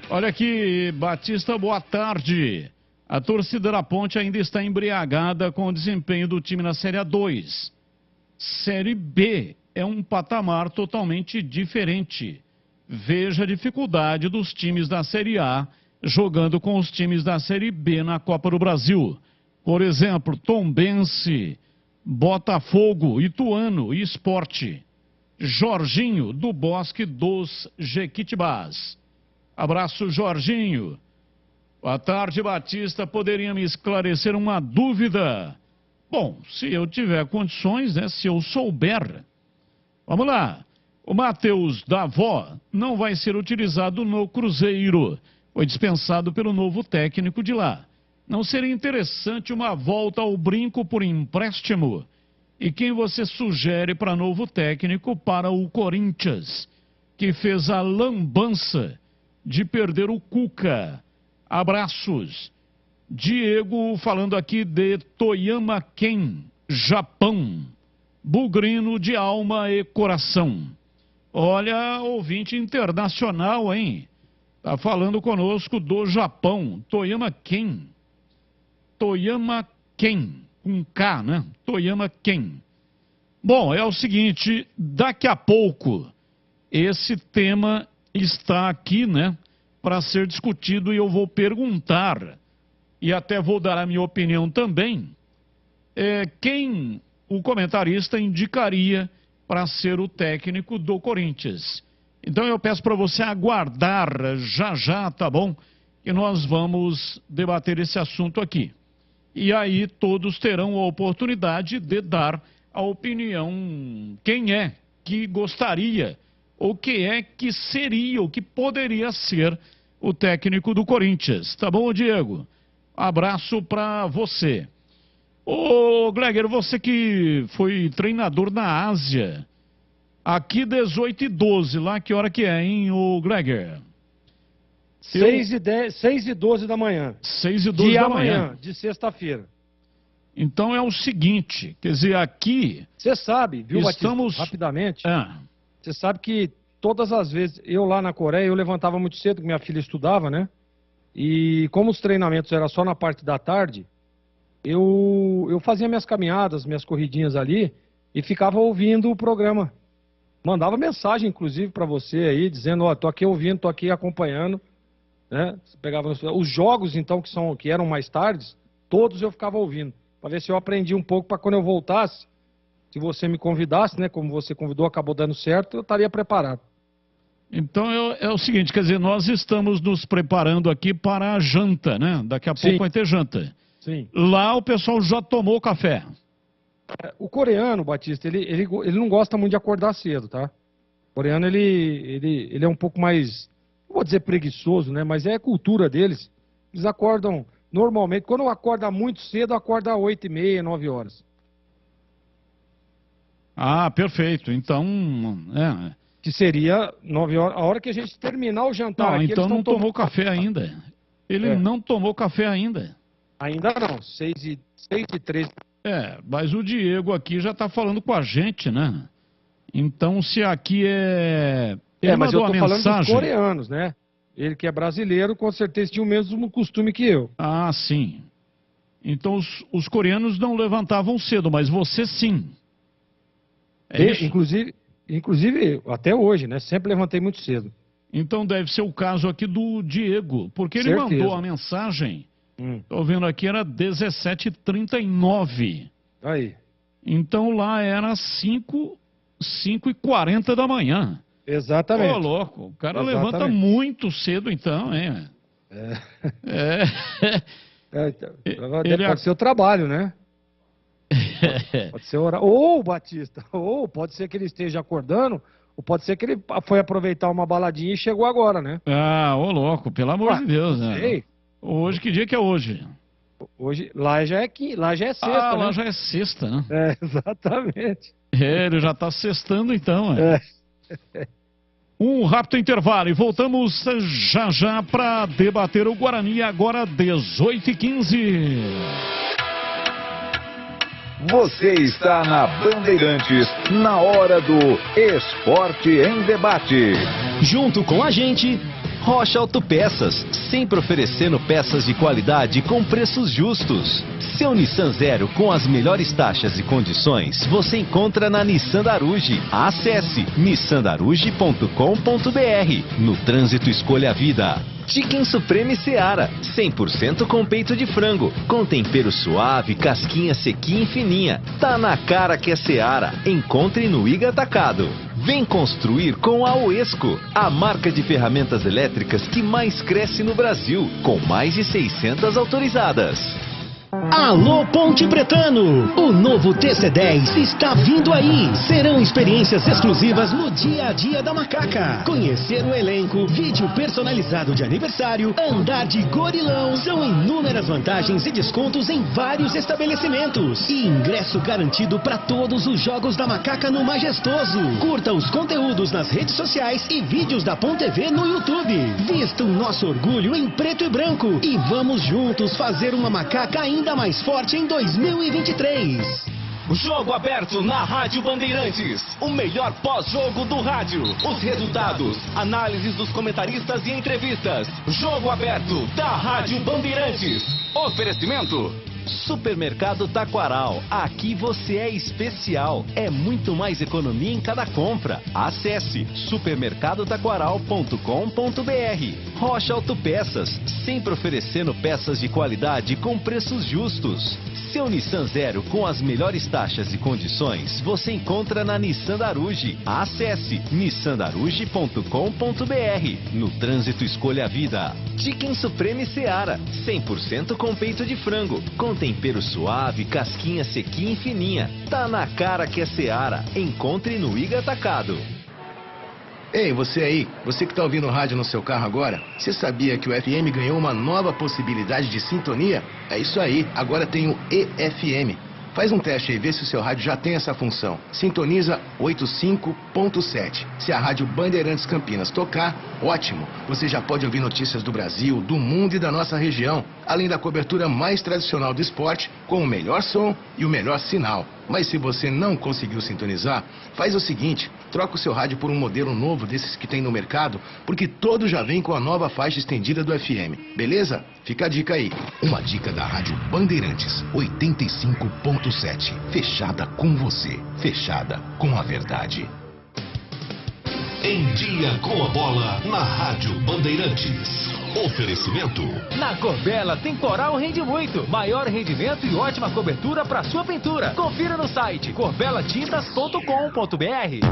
Olha aqui, Batista, boa tarde. A torcida da Ponte ainda está embriagada com o desempenho do time na Série A2. Série B é um patamar totalmente diferente. Veja a dificuldade dos times da Série A jogando com os times da Série B na Copa do Brasil. Por exemplo, Tombense, Botafogo, Ituano e Sport. Jorginho, do Bosque dos Jequitibás. Abraço, Jorginho. Boa tarde, Batista. Poderia me esclarecer uma dúvida? Bom, se eu tiver condições, né? Se eu souber. Vamos lá. O Matheus Davó não vai ser utilizado no Cruzeiro. Foi dispensado pelo novo técnico de lá. Não seria interessante uma volta ao brinco por empréstimo? E quem você sugere para novo técnico para o Corinthians, que fez a lambança de perder o Cuca? Abraços. Diego falando aqui de Toyama Ken, Japão. Bugrino de alma e coração. Olha, ouvinte internacional, hein? Tá falando conosco do Japão. Toyama Ken. Toyama Ken. Com K, né? Toyama Ken. Bom, é o seguinte, daqui a pouco esse tema está aqui, né? Para ser discutido e eu vou perguntar, e até vou dar a minha opinião também, quem o comentarista indicaria para ser o técnico do Corinthians. Então eu peço para você aguardar já, tá bom? Que nós vamos debater esse assunto aqui. E aí todos terão a oportunidade de dar a opinião, quem é que gostaria, ou quem é que seria, ou que poderia ser o técnico do Corinthians. Tá bom, Diego? Abraço para você. Ô, Gleger, você que foi treinador na Ásia, aqui 18h12, lá que hora que é, hein, ô Gleger? 6h12 da manhã. 6h12 da manhã. De sexta-feira. Então é o seguinte, quer dizer, aqui... Você sabe, viu, estamos... Batista, rapidamente, você sabe que todas as vezes, eu lá na Coreia, eu levantava muito cedo, que minha filha estudava, né? E como os treinamentos eram só na parte da tarde, eu fazia minhas caminhadas, minhas corridinhas ali e ficava ouvindo o programa. Mandava mensagem, inclusive, para você aí, dizendo, ó, tô aqui ouvindo, tô aqui acompanhando, né? Você pegava os jogos, então, que eram mais tardes, todos eu ficava ouvindo, para ver se eu aprendi um pouco para quando eu voltasse, se você me convidasse, né? Como você convidou, acabou dando certo, eu estaria preparado. Então é o seguinte, quer dizer, nós estamos nos preparando aqui para a janta, né? Daqui a pouco vai ter janta. Sim. Lá o pessoal já tomou café. O coreano, Batista, ele não gosta muito de acordar cedo, tá? O coreano, ele é um pouco mais, não vou dizer preguiçoso, né? Mas é a cultura deles. Eles acordam, normalmente, quando acorda muito cedo, acorda às 8h30, 9 horas. Ah, perfeito. Então, que seria 9 horas, a hora que a gente terminar o jantar. Não, aqui, então não tomou café ainda. Ele não tomou café ainda. Ainda não, 6h13. Mas o Diego aqui já está falando com a gente, né? Então, se aqui é... Ele mas eu mandou tô a falando dos mensagem... coreanos, né? Ele que é brasileiro, com certeza tinha o mesmo costume que eu. Ah, sim. Então, os coreanos não levantavam cedo, mas você sim. Inclusive, até hoje, né? Sempre levantei muito cedo. Então deve ser o caso aqui do Diego, porque ele mandou a mensagem, tô vendo aqui, era 17h39. Aí. Então lá era 5h40 da manhã. Exatamente. Ô, louco, o cara levanta muito cedo então, hein? Pode ser o trabalho, né? Pode ser hora. Ou, Batista, pode ser que ele esteja acordando, ou pode ser que ele foi aproveitar uma baladinha e chegou agora, né? Ah, ô louco, pelo amor de Deus, né? Sei. Hoje, que dia que é hoje? Hoje, lá já é sexta, né? Lá já é sexta, né? Exatamente. Ele já tá sextando então, Um rápido intervalo e voltamos já para debater o Guarani, agora 18h15. Você está na Bandeirantes, na hora do Esporte em Debate. Junto com a gente, Rocha Autopeças, sempre oferecendo peças de qualidade com preços justos. Seu Nissan Zero com as melhores taxas e condições você encontra na Nissan Daruge. Acesse nissandaruge.com.br. No trânsito, escolha a vida. Chicken Supreme Seara, 100% com peito de frango, com tempero suave, casquinha sequinha e fininha. Tá na cara que é Seara. Encontre no Iga Atacado. Vem construir com a Oesco, a marca de ferramentas elétricas que mais cresce no Brasil, com mais de 600 autorizadas. Alô Ponte Pretano, o novo TC10 está vindo aí. Serão experiências exclusivas no dia a dia da Macaca. Conhecer o elenco, vídeo personalizado de aniversário, andar de gorilão. São inúmeras vantagens e descontos em vários estabelecimentos. E ingresso garantido para todos os jogos da Macaca no Majestoso. Curta os conteúdos nas redes sociais e vídeos da Ponte TV no YouTube. Vista o nosso orgulho em preto e branco. E vamos juntos fazer uma Macaca ainda mais forte em 2023. Jogo aberto na Rádio Bandeirantes. O melhor pós-jogo do rádio. Os resultados, análises dos comentaristas e entrevistas. Jogo aberto da Rádio Bandeirantes. Oferecimento: Supermercado Taquaral. Aqui você é especial. É muito mais economia em cada compra. Acesse supermercadotaquaral.com.br. Rocha Autopeças, sempre oferecendo peças de qualidade com preços justos. Seu Nissan Zero com as melhores taxas e condições você encontra na Nissan Daruge. Acesse nissandaruge.com.br. No trânsito, escolha a vida. Chicken Supreme Seara, 100% com peito de frango, com tempero suave, casquinha sequinha e fininha. Tá na cara que é Seara. Encontre no Iga Atacado. Ei, você aí, você que está ouvindo rádio no seu carro agora, você sabia que o FM ganhou uma nova possibilidade de sintonia? É isso aí, agora tem o EFM. Faz um teste aí, vê se o seu rádio já tem essa função. Sintoniza 85.7. Se a Rádio Bandeirantes Campinas tocar, ótimo. Você já pode ouvir notícias do Brasil, do mundo e da nossa região. Além da cobertura mais tradicional do esporte, com o melhor som e o melhor sinal. Mas se você não conseguiu sintonizar, faz o seguinte, troca o seu rádio por um modelo novo desses que tem no mercado, porque todo já vem com a nova faixa estendida do FM. Beleza? Fica a dica aí. Uma dica da Rádio Bandeirantes, 85.7. Fechada com você. Fechada com a verdade. Em dia com a bola na Rádio Bandeirantes. Oferecimento: na Corbella, temporal rende muito. Maior rendimento e ótima cobertura para sua pintura. Confira no site corbelatintas.com.br.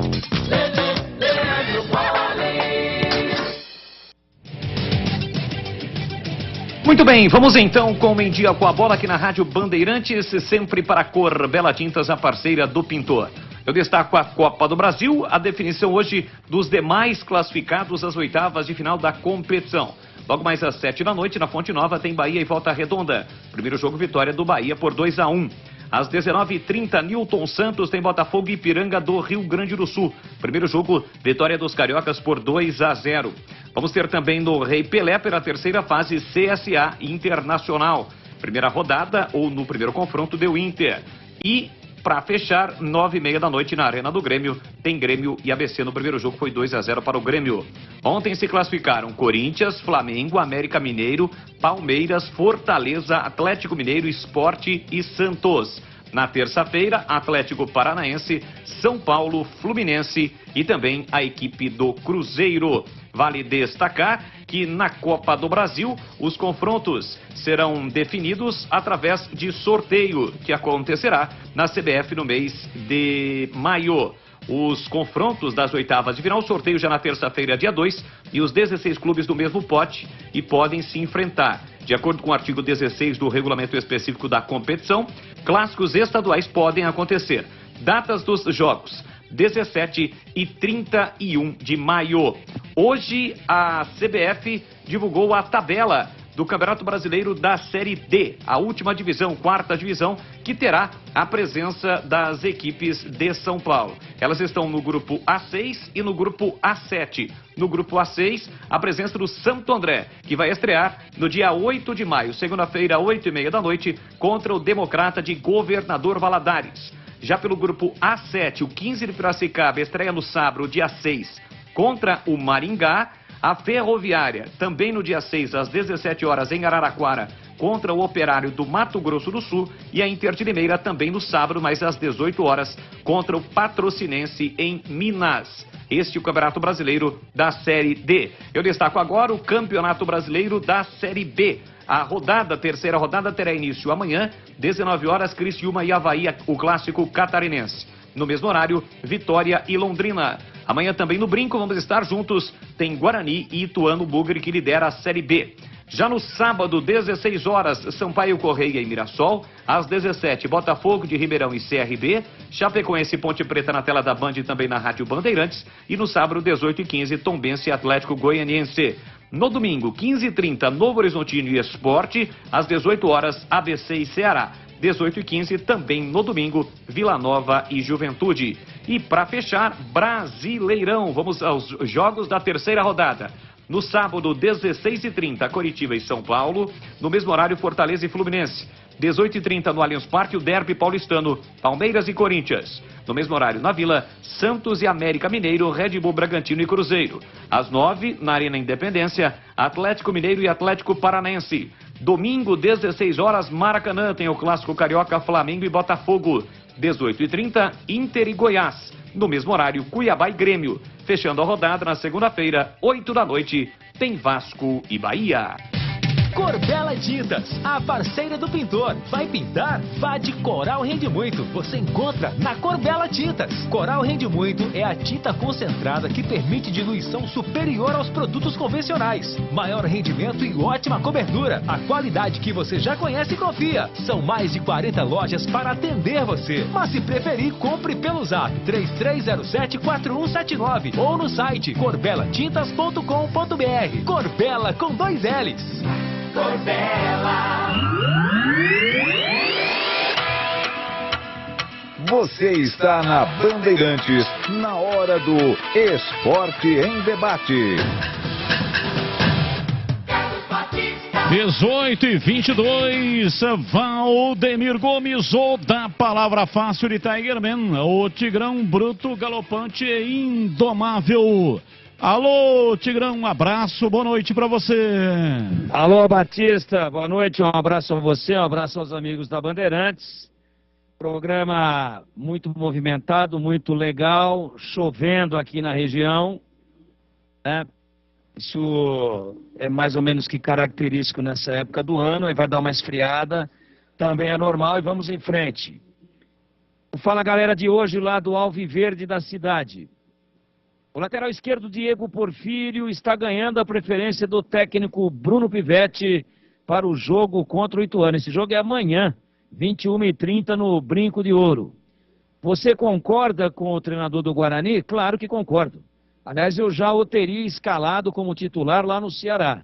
Muito bem, vamos então com o Em Dia com a Bola aqui na Rádio Bandeirantes, sempre para a Corbella Tintas, a parceira do pintor. Eu destaco a Copa do Brasil, a definição hoje dos demais classificados às oitavas de final da competição. Logo mais às 7 da noite, na Fonte Nova, tem Bahia e Volta Redonda. Primeiro jogo, vitória do Bahia por 2-1. Às 19h30, Newton Santos tem Botafogo e Ipiranga do Rio Grande do Sul. Primeiro jogo, vitória dos cariocas por 2-0. Vamos ter também no Rei Pelé, pela terceira fase, CSA Internacional. Primeira rodada, ou no primeiro confronto, deu Inter. E para fechar, 9h30 da noite na Arena do Grêmio, tem Grêmio e ABC. No primeiro jogo foi 2-0 para o Grêmio. Ontem se classificaram Corinthians, Flamengo, América Mineiro, Palmeiras, Fortaleza, Atlético Mineiro, Sport e Santos. Na terça-feira, Atlético Paranaense, São Paulo, Fluminense e também a equipe do Cruzeiro. Vale destacar que na Copa do Brasil, os confrontos serão definidos através de sorteio, que acontecerá na CBF no mês de maio. Os confrontos das oitavas de final, sorteio já na terça-feira, dia 2, e os 16 clubes do mesmo pote e podem se enfrentar. De acordo com o artigo 16 do regulamento específico da competição, clássicos estaduais podem acontecer. Datas dos jogos: 17 e 31 de maio. Hoje a CBF divulgou a tabela do Campeonato Brasileiro da Série D, a última divisão, quarta divisão, que terá a presença das equipes de São Paulo. Elas estão no grupo A6 e no grupo A7. No grupo A6, a presença do Santo André, que vai estrear no dia 8 de maio, segunda-feira, 8h30 da noite, contra o Democrata de Governador Valadares. Já pelo grupo A7, o 15 de Piracicaba estreia no sábado, dia 6, contra o Maringá. A Ferroviária, também no dia 6, às 17 horas, em Araraquara, contra o Operário do Mato Grosso do Sul e a Inter de Limeira também no sábado, mas às 18 horas, contra o Patrocinense em Minas. Este é o Campeonato Brasileiro da Série D. Eu destaco agora o Campeonato Brasileiro da Série B. A terceira rodada terá início amanhã, 19 horas, Criciúma e Avaí, o clássico catarinense. No mesmo horário, Vitória e Londrina. Amanhã também no Brinco vamos estar juntos, tem Guarani e Ituano Bugre que lidera a Série B. Já no sábado, 16 horas, Sampaio Correia e Mirassol. Às 17, Botafogo de Ribeirão e CRB. Chapecoense e Ponte Preta na tela da Band e também na Rádio Bandeirantes. E no sábado, 18h15, Tombense e Atlético Goianiense. No domingo, 15h30, Novo Horizontino e Sport. Às 18 horas, ABC e Ceará. 18h15, também no domingo, Vila Nova e Juventude. E para fechar, Brasileirão. Vamos aos jogos da terceira rodada. No sábado, 16h30, Coritiba e São Paulo. No mesmo horário, Fortaleza e Fluminense. 18h30 no Allianz Parque, o derby paulistano, Palmeiras e Corinthians. No mesmo horário, na Vila, Santos e América Mineiro, Red Bull Bragantino e Cruzeiro. Às 9h, na Arena Independência, Atlético Mineiro e Atlético Paranaense. Domingo, 16 horas, Maracanã, tem o clássico carioca, Flamengo e Botafogo. 18h30, Inter e Goiás. No mesmo horário, Cuiabá e Grêmio. Fechando a rodada na segunda-feira, 8 da noite, tem Vasco e Bahia. Corbela Tintas, a parceira do pintor. Vai pintar? Vá de Coral Rende Muito. Você encontra na Corbela Tintas. Coral Rende Muito é a tinta concentrada que permite diluição superior aos produtos convencionais. Maior rendimento e ótima cobertura. A qualidade que você já conhece e confia. São mais de 40 lojas para atender você. Mas se preferir, compre pelo zap 3307-4179 ou no site corbelatintas.com.br. Corbela com 2 L's. Corbela. Você está na Bandeirantes, na hora do Esporte em Debate. 18h22, Valdemir Gomes, ou da palavra fácil de Tigerman, o Tigrão bruto, galopante e indomável. Alô, Tigrão, um abraço, boa noite pra você. Alô, Batista, boa noite, um abraço a você, um abraço aos amigos da Bandeirantes. Programa muito movimentado, muito legal, chovendo aqui na região, né? Isso é mais ou menos que característico nessa época do ano, aí vai dar uma esfriada, também é normal e vamos em frente. Fala, galera de hoje lá do Alviverde da cidade. O lateral esquerdo, Diego Porfírio, está ganhando a preferência do técnico Bruno Pivetti para o jogo contra o Ituano. Esse jogo é amanhã, 21h30, no Brinco de Ouro. Você concorda com o treinador do Guarani? Claro que concordo. Aliás, eu já o teria escalado como titular lá no Ceará,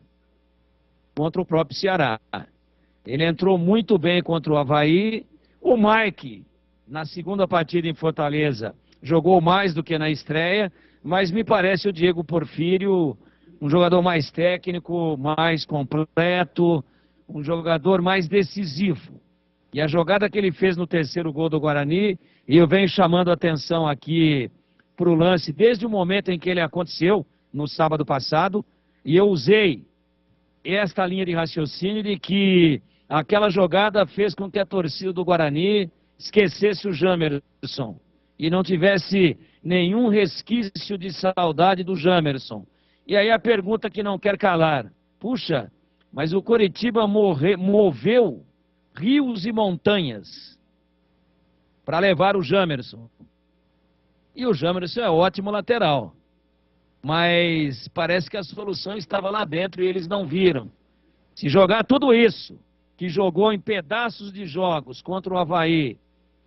contra o próprio Ceará. Ele entrou muito bem contra o Avaí. O Mike, na segunda partida em Fortaleza, jogou mais do que na estreia. Mas me parece o Diego Porfírio um jogador mais técnico, mais completo, um jogador mais decisivo. E a jogada que ele fez no terceiro gol do Guarani, e eu venho chamando a atenção aqui para o lance desde o momento em que ele aconteceu, no sábado passado, e eu usei esta linha de raciocínio de que aquela jogada fez com que a torcida do Guarani esquecesse o Jamerson e não tivesse nenhum resquício de saudade do Jamerson. E aí a pergunta que não quer calar: puxa, mas o Coritiba moveu rios e montanhas para levar o Jamerson. E o Jamerson é ótimo lateral, mas parece que a solução estava lá dentro e eles não viram. Se jogar tudo isso que jogou em pedaços de jogos contra o Avaí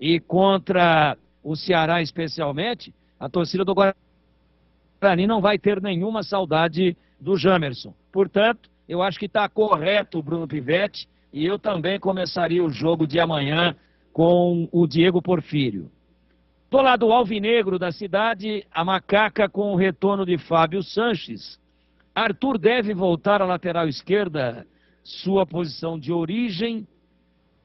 e contra o Ceará especialmente, a torcida do Guarani não vai ter nenhuma saudade do Jamerson. Portanto, eu acho que está correto o Bruno Pivetti, e eu também começaria o jogo de amanhã com o Diego Porfírio. Do lado alvinegro da cidade, a Macaca com o retorno de Fábio Sanches. Arthur deve voltar à lateral esquerda, sua posição de origem,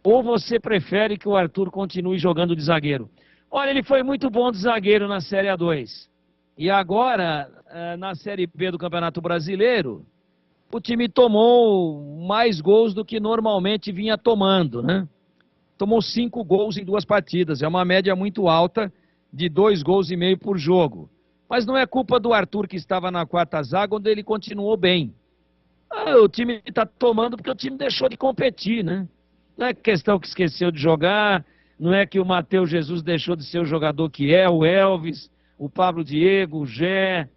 ou você prefere que o Arthur continue jogando de zagueiro? Olha, ele foi muito bom de zagueiro na Série A2. E agora, na Série B do Campeonato Brasileiro, o time tomou mais gols do que normalmente vinha tomando, né? Tomou 5 gols em 2 partidas, é uma média muito alta de 2,5 gols por jogo. Mas não é culpa do Arthur, que estava na quarta zaga, onde ele continuou bem. O time está tomando porque o time deixou de competir, né? Não é questão que esqueceu de jogar, não é que o Matheus Jesus deixou de ser o jogador que é, o Elvis, o Pablo Diego, o Gé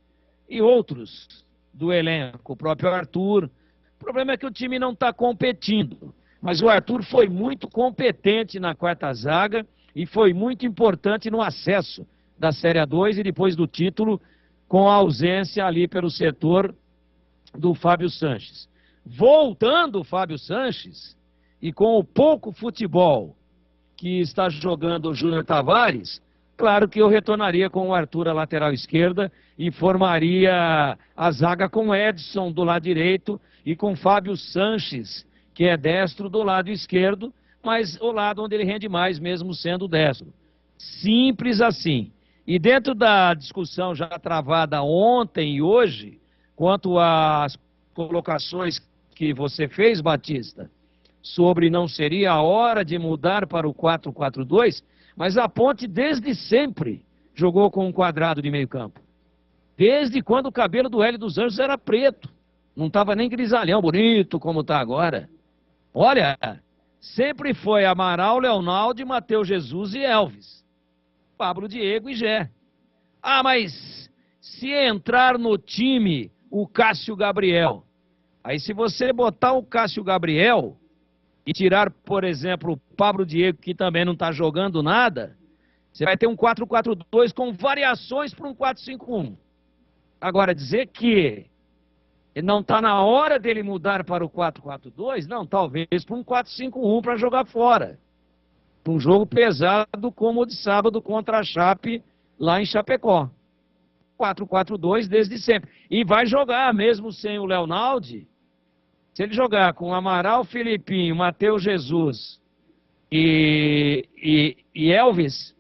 e outros do elenco, o próprio Arthur. O problema é que o time não está competindo. Mas o Arthur foi muito competente na quarta zaga e foi muito importante no acesso da Série A2 e depois do título, com a ausência ali pelo setor do Fábio Sanches. Voltando o Fábio Sanches, e com o pouco futebol que está jogando o Júnior Tavares, claro que eu retornaria com o Arthur à lateral esquerda e formaria a zaga com Edson do lado direito e com Fábio Sanches, que é destro, do lado esquerdo, mas o lado onde ele rende mais, mesmo sendo destro. Simples assim. E dentro da discussão já travada ontem e hoje, quanto às colocações que você fez, Batista, sobre não seria a hora de mudar para o 4-4-2, mas a Ponte desde sempre jogou com um quadrado de meio campo. Desde quando o cabelo do Hélio dos Anjos era preto. Não estava nem grisalhão, bonito como está agora. Olha, sempre foi Amaral, Leonaldo, Matheus Jesus e Elvis. Pablo Diego e Gé. Ah, mas se entrar no time o Cássio Gabriel, aí se você botar o Cássio Gabriel e tirar, por exemplo, o Pablo Diego, que também não está jogando nada, você vai ter um 4-4-2 com variações para um 4-5-1. Agora, dizer que não está na hora dele mudar para o 4-4-2, não, talvez para um 4-5-1 para jogar fora. Um jogo pesado como o de sábado contra a Chape lá em Chapecó. 4-4-2 desde sempre. E vai jogar mesmo sem o Leonaldo. Se ele jogar com Amaral, Filipinho, Matheus Jesus e Elvis,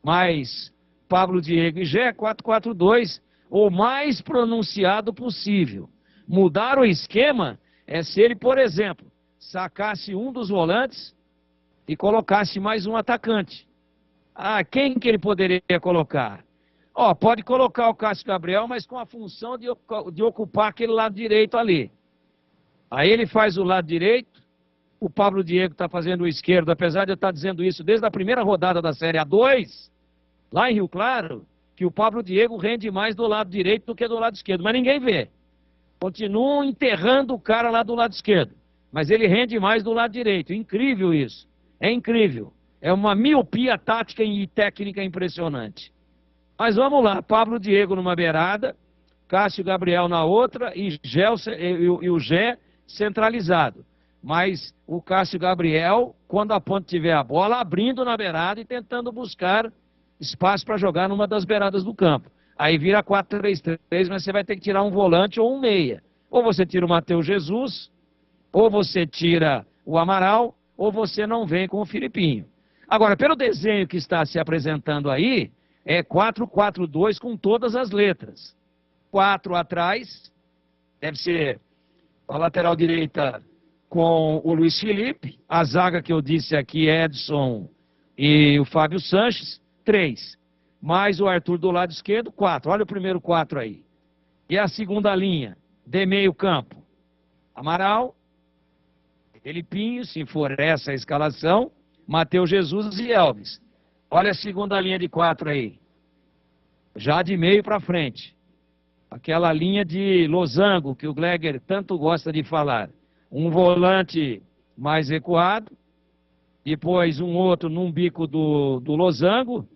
mais Pablo Diego e Gé, 4-4-2, o mais pronunciado possível. Mudar o esquema é se ele, por exemplo, sacasse um dos volantes e colocasse mais um atacante. Ah, quem que ele poderia colocar? Pode colocar o Cássio Gabriel, mas com a função de ocupar aquele lado direito ali. Aí ele faz o lado direito, o Pablo Diego está fazendo o esquerdo, apesar de eu estar dizendo isso desde a primeira rodada da Série A2, lá em Rio Claro, que o Pablo Diego rende mais do lado direito do que do lado esquerdo, mas ninguém vê. Continuam enterrando o cara lá do lado esquerdo, mas ele rende mais do lado direito. Incrível isso. É incrível. É uma miopia tática e técnica impressionante. Mas vamos lá, Pablo Diego numa beirada, Cássio Gabriel na outra e o Gé centralizado. Mas o Cássio Gabriel, quando a Ponte tiver a bola, abrindo na beirada e tentando buscar espaço para jogar numa das beiradas do campo. Aí vira 4-3-3, mas você vai ter que tirar um volante ou um meia. Ou você tira o Matheus Jesus, ou você tira o Amaral, ou você não vem com o Filipinho. Agora, pelo desenho que está se apresentando aí, é 4-4-2 com todas as letras. 4 atrás, deve ser a lateral direita com o Luiz Felipe, a zaga que eu disse aqui, Edson e o Fábio Sanches, 3. Mais o Arthur do lado esquerdo, 4. Olha o primeiro 4 aí. E a segunda linha, de meio campo. Amaral, Felipinho, se for essa a escalação, Matheus Jesus e Elvis. Olha a segunda linha de 4 aí. Já de meio para frente. Aquela linha de losango que o Gleger tanto gosta de falar. Um volante mais recuado, depois um outro num bico do losango,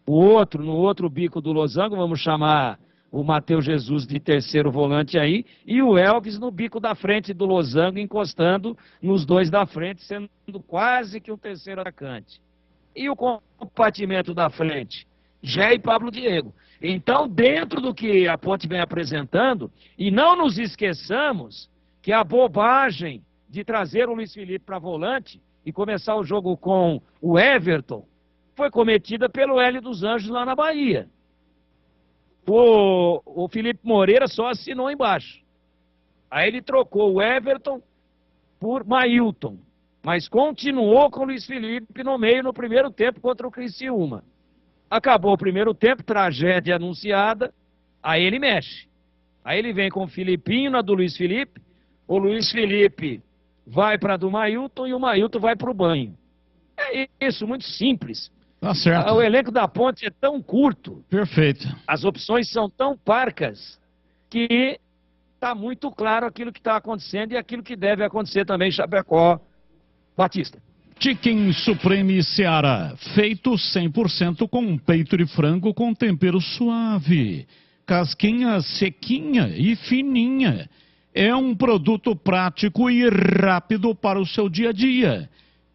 o outro no outro bico do losango, vamos chamar o Matheus Jesus de terceiro volante aí, e o Elvis no bico da frente do losango, encostando nos dois da frente, sendo quase que um terceiro atacante. E o compartimento da frente? Gé e Pablo Diego. Então, dentro do que a Ponte vem apresentando, e não nos esqueçamos que a bobagem de trazer o Luiz Felipe para volante e começar o jogo com o Everton foi cometida pelo Hélio dos Anjos lá na Bahia. O Felipe Moreira só assinou embaixo. Aí ele trocou o Everton por Mailton, mas continuou com o Luiz Felipe no meio no primeiro tempo contra o Criciúma. Acabou o primeiro tempo, tragédia anunciada, aí ele mexe. Aí ele vem com o Filipinho na do Luiz Felipe, o Luiz Felipe vai para a do Mailton e o Mailton vai para o banho. É isso, muito simples. Tá certo. O elenco da Ponte é tão curto. Perfeito. As opções são tão parcas que está muito claro aquilo que está acontecendo e aquilo que deve acontecer também em Chapecó. Batista. Chicken Supreme Seara, feito 100% com peito de frango com tempero suave, casquinha sequinha e fininha. É um produto prático e rápido para o seu dia a dia.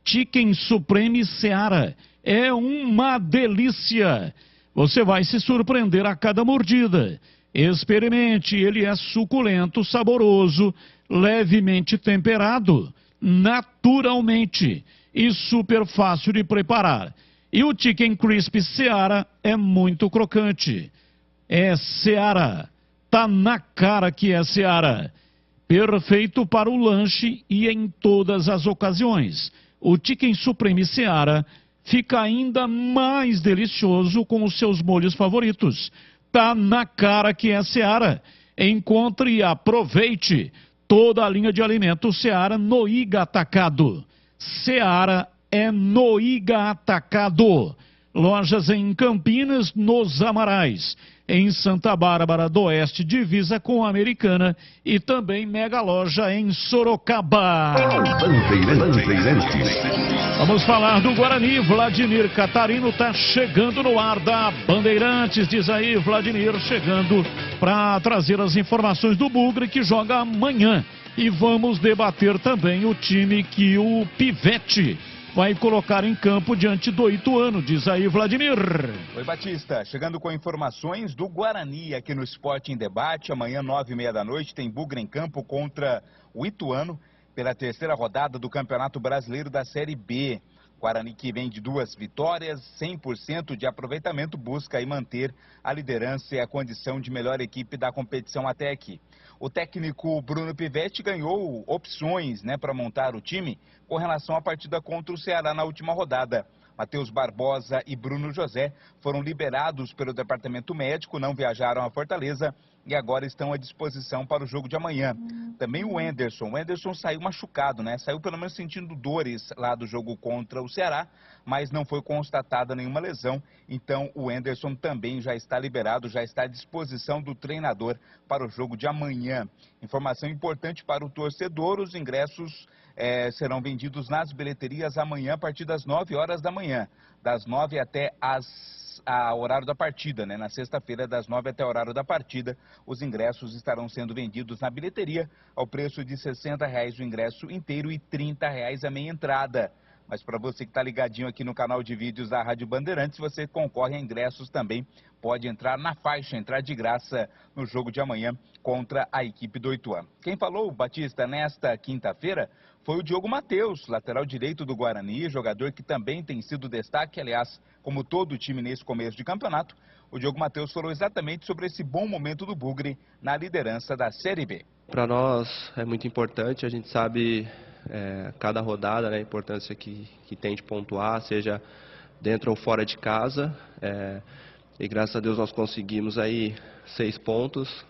Chicken Supreme Seara é uma delícia. Você vai se surpreender a cada mordida. Experimente, ele é suculento, saboroso, levemente temperado, naturalmente e super fácil de preparar. E o Chicken Crispy Seara é muito crocante. É Seara. Tá na cara que é Seara. Perfeito para o lanche e em todas as ocasiões. O Chicken Supreme Seara fica ainda mais delicioso com os seus molhos favoritos. Tá na cara que é Seara. Encontre e aproveite toda a linha de alimentos Seara no Iga Atacado. Seara é no Iga Atacado. Lojas em Campinas, nos Amarais. Em Santa Bárbara do Oeste, divisa com a Americana. E também mega loja em Sorocaba. Vamos falar do Guarani. Vladimir Catarino está chegando no ar da Bandeirantes. Diz aí, Vladimir, chegando para trazer as informações do Bugre, que joga amanhã. E vamos debater também o time que o Pivete vai colocar em campo diante do Ituano. Diz aí, Vladimir. Oi, Batista. Chegando com informações do Guarani aqui no Esporte em Debate. Amanhã, 9h30 da noite, tem Bugre em campo contra o Ituano pela terceira rodada do Campeonato Brasileiro da Série B. Guarani, que vem de 2 vitórias, 100% de aproveitamento, busca aí manter a liderança e a condição de melhor equipe da competição até aqui. O técnico Bruno Pivete ganhou opções, para montar o time com relação à partida contra o Ceará na última rodada. Matheus Barbosa e Bruno José foram liberados pelo departamento médico, não viajaram a Fortaleza e agora estão à disposição para o jogo de amanhã. Também o Wenderson. O Wenderson saiu machucado, Saiu pelo menos sentindo dores lá do jogo contra o Ceará, mas não foi constatada nenhuma lesão. Então o Wenderson também já está liberado, já está à disposição do treinador para o jogo de amanhã. Informação importante para o torcedor: os ingressos serão vendidos nas bilheterias amanhã a partir das 9 horas da manhã. Das 9 até a horário da partida, Na sexta-feira, das 9 até o horário da partida, os ingressos estarão sendo vendidos na bilheteria ao preço de R$ 60 o ingresso inteiro e R$ 30 a meia entrada. Mas para você que está ligadinho aqui no canal de vídeos da Rádio Bandeirantes, você concorre a ingressos também. Pode entrar na faixa, entrar de graça no jogo de amanhã contra a equipe do Ituano. Quem falou, Batista, nesta quinta-feira foi o Diogo Matheus, lateral direito do Guarani, jogador que também tem sido destaque, aliás, como todo o time nesse começo de campeonato. O Diogo Matheus falou exatamente sobre esse bom momento do Bugre na liderança da Série B. Para nós é muito importante, a gente sabe cada rodada, a importância que tem de pontuar, seja dentro ou fora de casa. E graças a Deus nós conseguimos aí 6 pontos,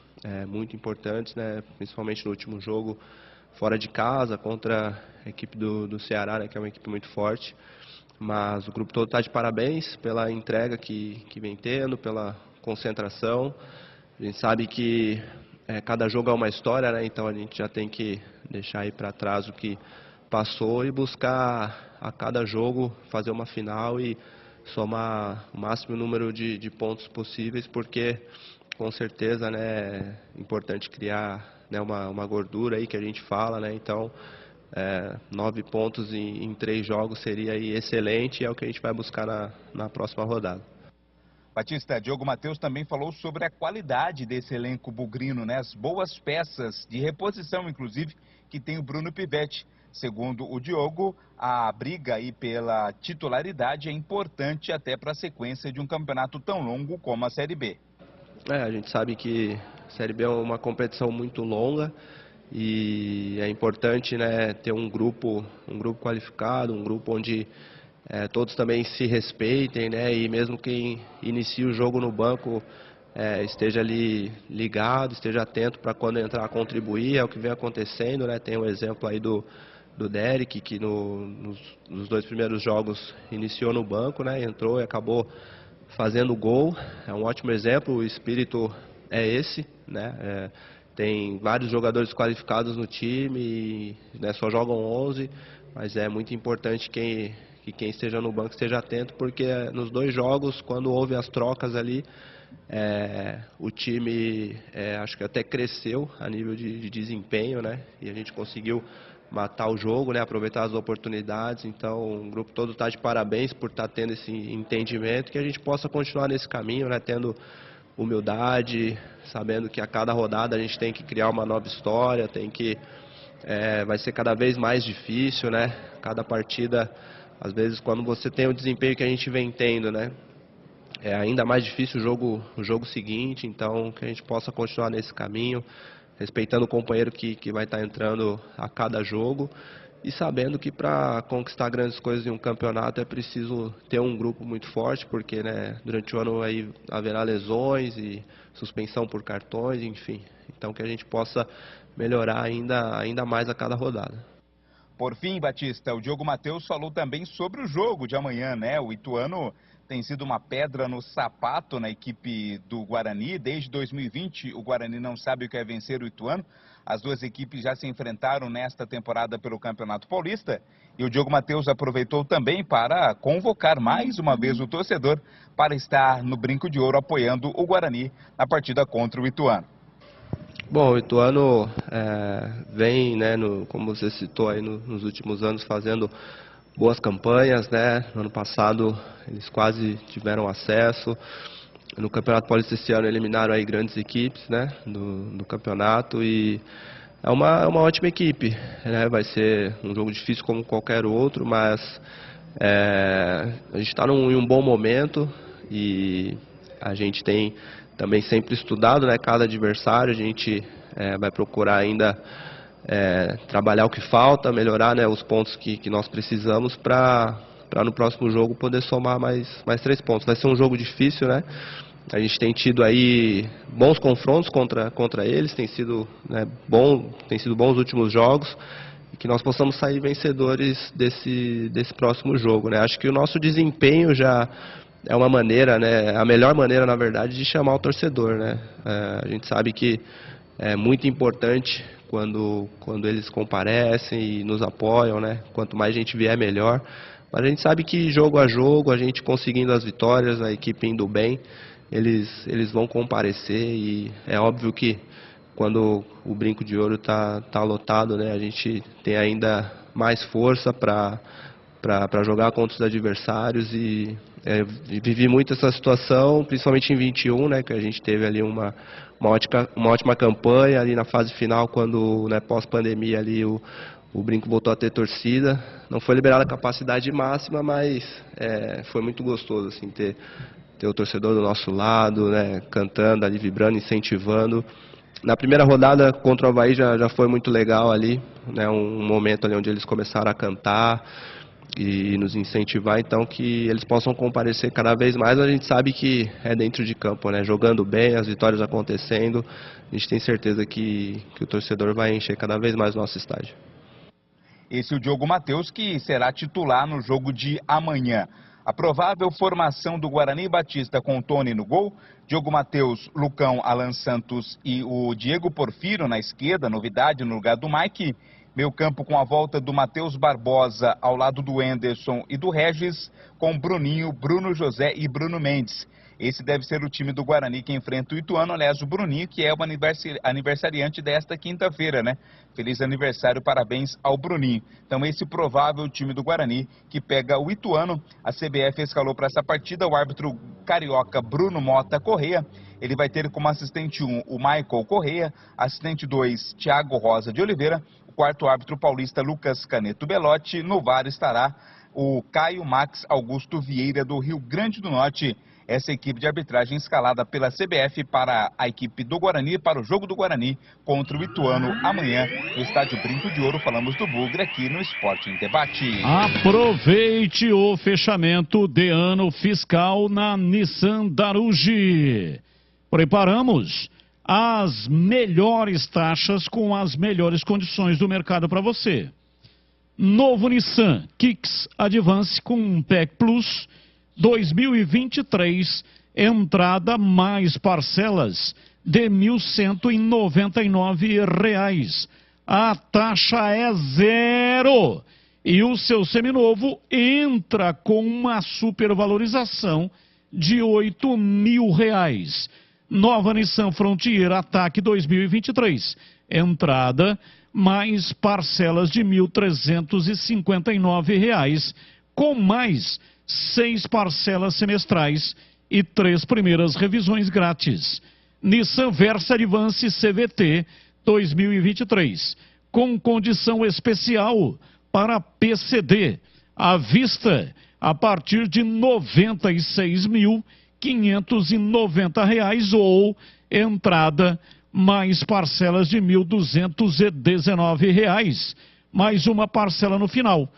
muito importantes, principalmente no último jogo fora de casa contra a equipe do Ceará, que é uma equipe muito forte. Mas o grupo todo está de parabéns pela entrega que vem tendo, pela concentração. A gente sabe que cada jogo é uma história, então a gente já tem que deixar aí para trás o que passou e buscar a cada jogo fazer uma final e somar o máximo número de pontos possíveis, porque com certeza é importante criar uma gordura aí que a gente fala, então 9 pontos em 3 jogos seria aí excelente e é o que a gente vai buscar na próxima rodada. Batista, Diogo Matheus também falou sobre a qualidade desse elenco bugrino, as boas peças de reposição, inclusive, que tem o Bruno Pivete. Segundo o Diogo, a briga aí pela titularidade é importante até para a sequência de um campeonato tão longo como a Série B. A gente sabe que a Série B é uma competição muito longa E é importante, né, ter um grupo qualificado, um grupo onde todos também se respeitem, né, e mesmo quem inicia o jogo no banco esteja ali ligado, esteja atento para quando entrar contribuir. É o que vem acontecendo, né? Tem um exemplo aí do Derek, que nos 2 primeiros jogos iniciou no banco, né, entrou e acabou fazendo gol. É um ótimo exemplo, o espírito é esse, né? Tem vários jogadores qualificados no time, e, né, só jogam 11, mas é muito importante que quem esteja no banco esteja atento, porque nos 2 jogos, quando houve as trocas ali, o time acho que até cresceu a nível de desempenho, né? E a gente conseguiu matar o jogo, né? Aproveitar as oportunidades. Então o grupo todo está de parabéns por estar tendo esse entendimento, que a gente possa continuar nesse caminho, né? Tendo humildade, sabendo que a cada rodada a gente tem que criar uma nova história, vai ser cada vez mais difícil, né? Cada partida, às vezes, quando você tem o desempenho que a gente vem tendo, né, é ainda mais difícil o jogo seguinte. Então que a gente possa continuar nesse caminho, respeitando o companheiro que vai estar entrando a cada jogo, e sabendo que para conquistar grandes coisas em um campeonato é preciso ter um grupo muito forte, porque, né, durante o ano aí haverá lesões e suspensão por cartões, enfim. Então que a gente possa melhorar ainda mais a cada rodada. Por fim, Batista, o Diogo Matheus falou também sobre o jogo de amanhã, né? O Ituano tem sido uma pedra no sapato na equipe do Guarani. Desde 2020, o Guarani não sabe o que é vencer o Ituano. As 2 equipes já se enfrentaram nesta temporada pelo Campeonato Paulista. E o Diogo Matheus aproveitou também para convocar mais uma vez o torcedor para estar no Brinco de Ouro apoiando o Guarani na partida contra o Ituano. Bom, o Ituano vem, né, como você citou aí, nos últimos anos fazendo boas campanhas, né? No ano passado eles quase tiveram acesso. No Campeonato Paulista esse ano eliminaram aí grandes equipes, né, do campeonato, e é uma ótima equipe, né? Vai ser um jogo difícil como qualquer outro, mas a gente está em um bom momento, e a gente tem também sempre estudado, né, cada adversário. A gente vai procurar ainda trabalhar o que falta, melhorar, né, os pontos que nós precisamos para no próximo jogo poder somar mais 3 pontos. Vai ser um jogo difícil, né? A gente tem tido aí bons confrontos contra eles, tem sido bons os últimos jogos, e que nós possamos sair vencedores desse próximo jogo, né? Acho que o nosso desempenho já é uma maneira, né, a melhor maneira, na verdade, de chamar o torcedor, né? A gente sabe que é muito importante quando eles comparecem e nos apoiam, né? Quanto mais gente vier, melhor. Mas a gente sabe que jogo a jogo, a gente conseguindo as vitórias, a equipe indo bem, eles vão comparecer, e é óbvio que quando o Brinco de Ouro tá lotado, né, a gente tem ainda mais força para jogar contra os adversários, e vivi muito essa situação, principalmente em 21, né, que a gente teve ali uma ótima campanha ali na fase final, quando, né, pós-pandemia ali o Brinco voltou a ter torcida. Não foi liberada a capacidade máxima, mas foi muito gostoso, assim, ter o torcedor do nosso lado, né, cantando ali, vibrando, incentivando. Na primeira rodada contra o Avaí já foi muito legal ali, né, um momento ali onde eles começaram a cantar e nos incentivar, então que eles possam comparecer cada vez mais. A gente sabe que é dentro de campo, né, jogando bem, as vitórias acontecendo, a gente tem certeza que o torcedor vai encher cada vez mais o nosso estádio. Esse é o Diogo Matheus, que será titular no jogo de amanhã. A provável formação do Guarani: Batista com o Tony no gol, Diogo Matheus, Lucão, Alan Santos e o Diego Porfírio na esquerda, novidade no lugar do Mike. Meio campo com a volta do Matheus Barbosa ao lado do Anderson e do Regis, com Bruninho, Bruno José e Bruno Mendes. Esse deve ser o time do Guarani que enfrenta o Ituano. Aliás, o Bruninho, que é o aniversariante desta quinta-feira, né? Feliz aniversário, parabéns ao Bruninho. Então esse provável time do Guarani que pega o Ituano. A CBF escalou para essa partida o árbitro carioca Bruno Mota Correia. Ele vai ter como assistente 1 o Michael Correia, assistente 2 Thiago Rosa de Oliveira, o quarto árbitro paulista Lucas Caneto Belotti. No VAR estará o Caio Max Augusto Vieira do Rio Grande do Norte. Essa equipe de arbitragem escalada pela CBF para a equipe do Guarani, para o jogo do Guarani contra o Ituano amanhã no Estádio Brinco de Ouro. Falamos do Bugre aqui no Esporte em Debate. Aproveite o fechamento de ano fiscal na Nissan Darugi. Preparamos as melhores taxas com as melhores condições do mercado para você. Novo Nissan Kicks Advance com PEC Plus 2023, entrada mais parcelas de R$ 1.199. A taxa é zero e o seu seminovo entra com uma supervalorização de R$ 8.000. Nova Nissan Frontier Ataque 2023, entrada mais parcelas de R$ 1.359, com mais 6 parcelas semestrais e 3 primeiras revisões grátis. Nissan Versa Advance CVT 2023, com condição especial para PCD, à vista a partir de R$ 96.590 ou entrada mais parcelas de R$ 1.219, mais uma parcela no final.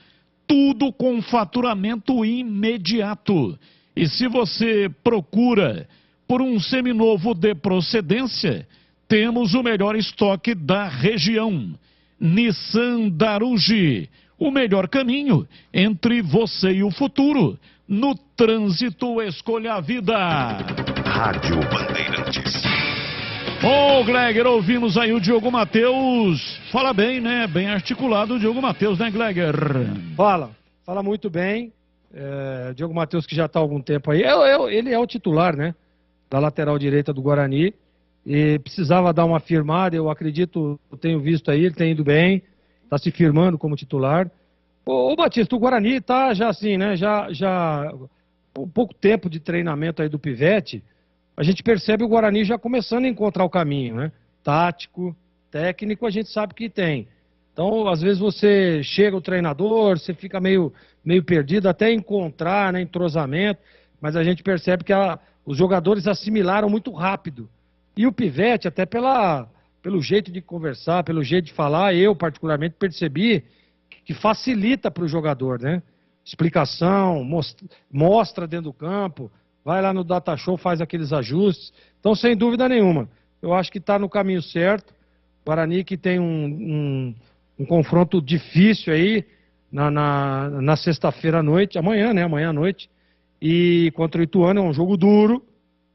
Tudo com faturamento imediato. E se você procura por um seminovo de procedência, temos o melhor estoque da região. Nissan Darugi, o melhor caminho entre você e o futuro. No trânsito, escolha a vida. Rádio Bandeirantes. Ô, Gleger, ouvimos aí o Diogo Matheus. Fala bem, né? Bem articulado o Diogo Matheus, né, Gleger? Fala muito bem. Diogo Matheus, que já está há algum tempo aí. Ele é o titular, né? Da lateral direita do Guarani. E precisava dar uma firmada, eu acredito, eu tenho visto aí, ele tem ido bem, está se firmando como titular. Ô, Batista, o Guarani tá já assim, né? Já um pouco tempo de treinamento aí do Pivete, a gente percebe o Guarani já começando a encontrar o caminho, né? Tático, técnico, a gente sabe que tem. Então, às vezes você chega o treinador, você fica meio perdido até encontrar, né, entrosamento, mas a gente percebe que os jogadores assimilaram muito rápido. E o Pivete, até pelo jeito de conversar, pelo jeito de falar, eu particularmente percebi que facilita para o jogador, né? Explicação, mostra dentro do campo, vai lá no Data Show, faz aqueles ajustes. Então, sem dúvida nenhuma, eu acho que está no caminho certo. O Guarani que tem um confronto difícil aí na sexta-feira à noite, amanhã, né? Amanhã à noite. E contra o Ituano, é um jogo duro.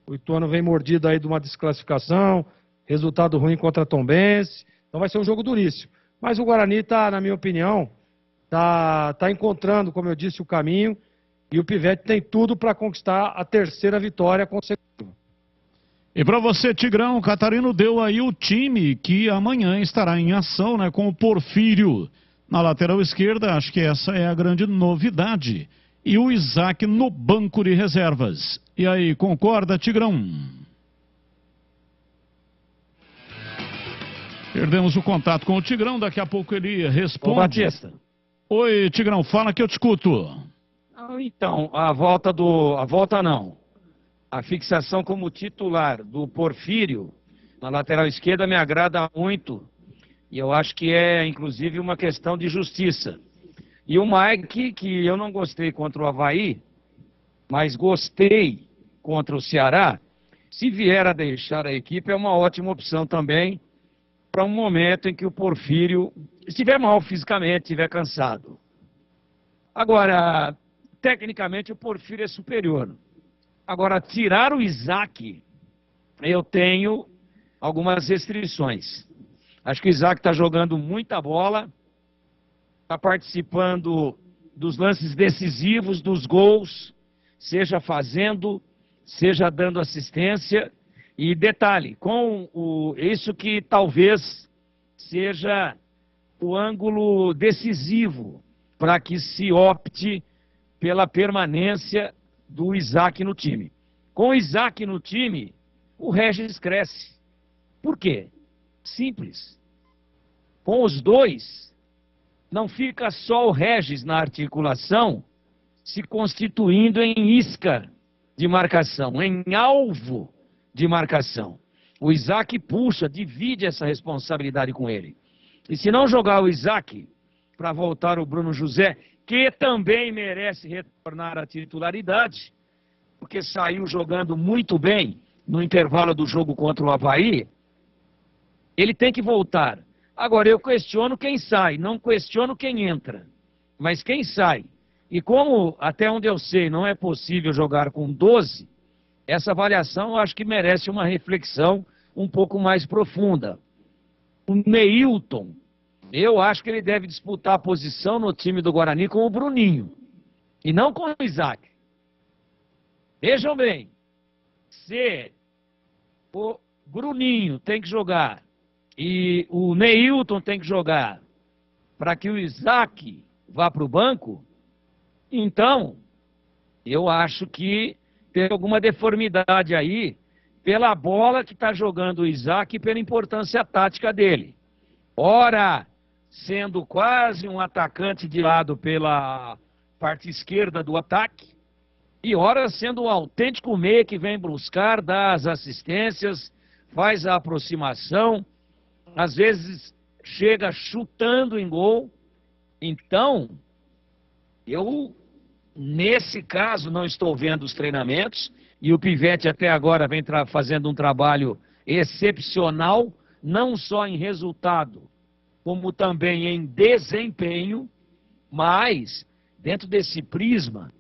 O Ituano vem mordido aí de uma desclassificação, resultado ruim contra a Tombense. Então vai ser um jogo duríssimo. Mas o Guarani está, na minha opinião, tá encontrando, como eu disse, o caminho. E o Pivete tem tudo para conquistar a terceira vitória consecutiva. E para você, Tigrão, o Catarino deu aí o time que amanhã estará em ação, né, com o Porfírio na lateral esquerda. Acho que essa é a grande novidade. E o Isaac no banco de reservas. E aí, concorda, Tigrão? Perdemos o contato com o Tigrão, daqui a pouco ele responde. Ô, Batista. Oi, Tigrão, fala que eu te escuto. Então, a fixação como titular do Porfírio na lateral esquerda me agrada muito. E eu acho que é, inclusive, uma questão de justiça. E o Mike, que eu não gostei contra o Avaí, mas gostei contra o Ceará, se vier a deixar a equipe, é uma ótima opção também para um momento em que o Porfírio estiver mal fisicamente, estiver cansado. Agora, tecnicamente, o Porfírio é superior. Agora, tirar o Isaac, eu tenho algumas restrições. Acho que o Isaac está jogando muita bola, está participando dos lances decisivos, dos gols, seja fazendo, seja dando assistência. E detalhe, isso que talvez seja o ângulo decisivo para que se opte pela permanência do Isaac no time. Com o Isaac no time, o Regis cresce. Por quê? Simples. Com os dois, não fica só o Regis na articulação se constituindo em isca de marcação, em alvo de marcação. O Isaac puxa, divide essa responsabilidade com ele. E se não jogar o Isaac, para voltar o Bruno José, que também merece retornar à titularidade, porque saiu jogando muito bem no intervalo do jogo contra o Avaí, ele tem que voltar. Agora, eu questiono quem sai, não questiono quem entra, mas quem sai. E como, até onde eu sei, não é possível jogar com 12, essa avaliação eu acho que merece uma reflexão um pouco mais profunda. O Neilton, eu acho que ele deve disputar a posição no time do Guarani com o Bruninho, e não com o Isaac. Vejam bem, se o Bruninho tem que jogar e o Neilton tem que jogar para que o Isaac vá para o banco, então eu acho que tem alguma deformidade aí pela bola que está jogando o Isaac e pela importância tática dele. Ora, sendo quase um atacante de lado pela parte esquerda do ataque, e ora sendo um autêntico meia que vem buscar, dá as assistências, faz a aproximação, às vezes chega chutando em gol. Então, eu, nesse caso, não estou vendo os treinamentos, e o Pivete até agora vem fazendo um trabalho excepcional, não só em resultado, como também em desempenho, mas, dentro desse prisma,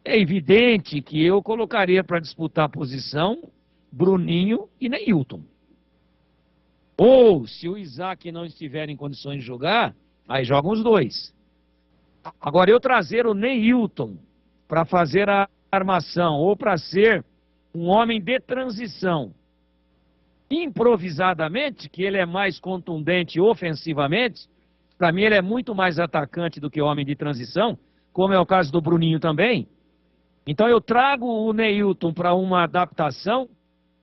é evidente que eu colocaria para disputar a posição Bruninho e Neilton. Ou, se o Isaac não estiver em condições de jogar, aí jogam os dois. Agora, eu trazer o Neilton para fazer a armação, ou para ser um homem de transição, improvisadamente, que ele é mais contundente ofensivamente, para mim ele é muito mais atacante do que homem de transição, como é o caso do Bruninho também. Então eu trago o Neilton para uma adaptação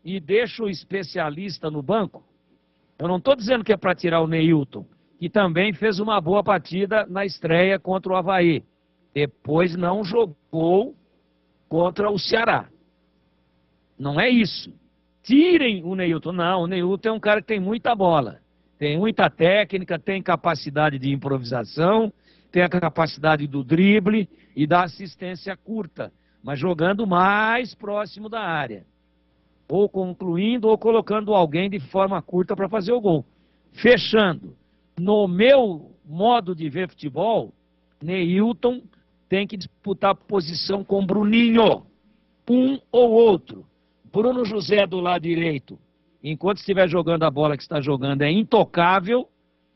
e deixo o especialista no banco. Eu não estou dizendo que é para tirar o Neilton, que também fez uma boa partida na estreia contra o Avaí. Depois não jogou contra o Ceará. Não é isso. Tirem o Neilton. Não, o Neilton é um cara que tem muita bola. Tem muita técnica, tem capacidade de improvisação, tem a capacidade do drible e da assistência curta, mas jogando mais próximo da área. Ou concluindo ou colocando alguém de forma curta para fazer o gol. Fechando. No meu modo de ver futebol, Neilton tem que disputar posição com Bruninho. Um ou outro. Bruno José do lado direito, enquanto estiver jogando a bola que está jogando, é intocável.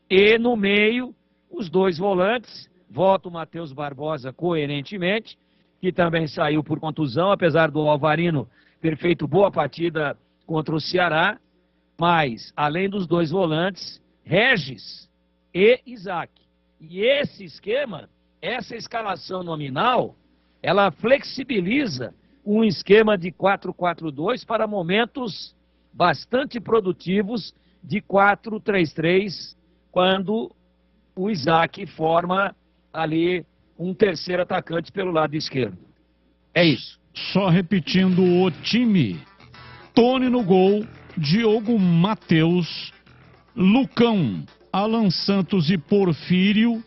E no meio, os dois volantes. Volta o Matheus Barbosa coerentemente, que também saiu por contusão, apesar do Alvarino ter feito boa partida contra o Ceará. Mas, além dos dois volantes, Regis e Isaac. E esse esquema, essa escalação nominal, ela flexibiliza um esquema de 4-4-2 para momentos bastante produtivos de 4-3-3, quando o Isaac forma ali um terceiro atacante pelo lado esquerdo. É isso. Só repetindo o time: Tony no gol, Diogo Matheus, Lucão, Alan Santos e Porfírio,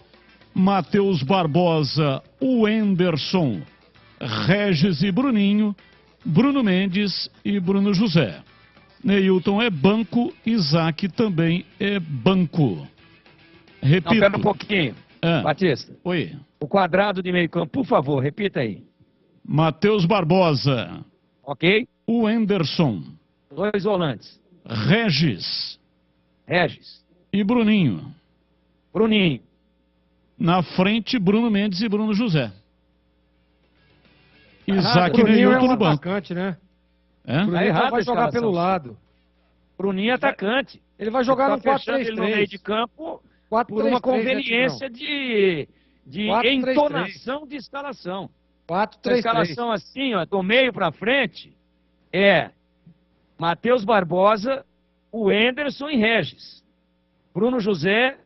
Matheus Barbosa, Wenderson, Regis e Bruninho, Bruno Mendes e Bruno José. Neilton é banco, Isaac também é banco. Repito. Não, pera um pouquinho, Batista. Oi. O quadrado de meio campo, por favor, repita aí. Matheus Barbosa. Ok. Wenderson. Dois volantes. Regis. E Bruninho. Na frente, Bruno Mendes e Bruno José. Isaac e Neilton no banco. Atacante, né? É? Bruninho errado vai jogar pelo lado. Bruninho é atacante. Ele vai jogar no 4-3-3. No meio de campo por uma conveniência de entonação de escalação. 4-3-3. A escalação assim, ó, do meio para frente, é Matheus Barbosa, o Wenderson e Regis. Bruno José,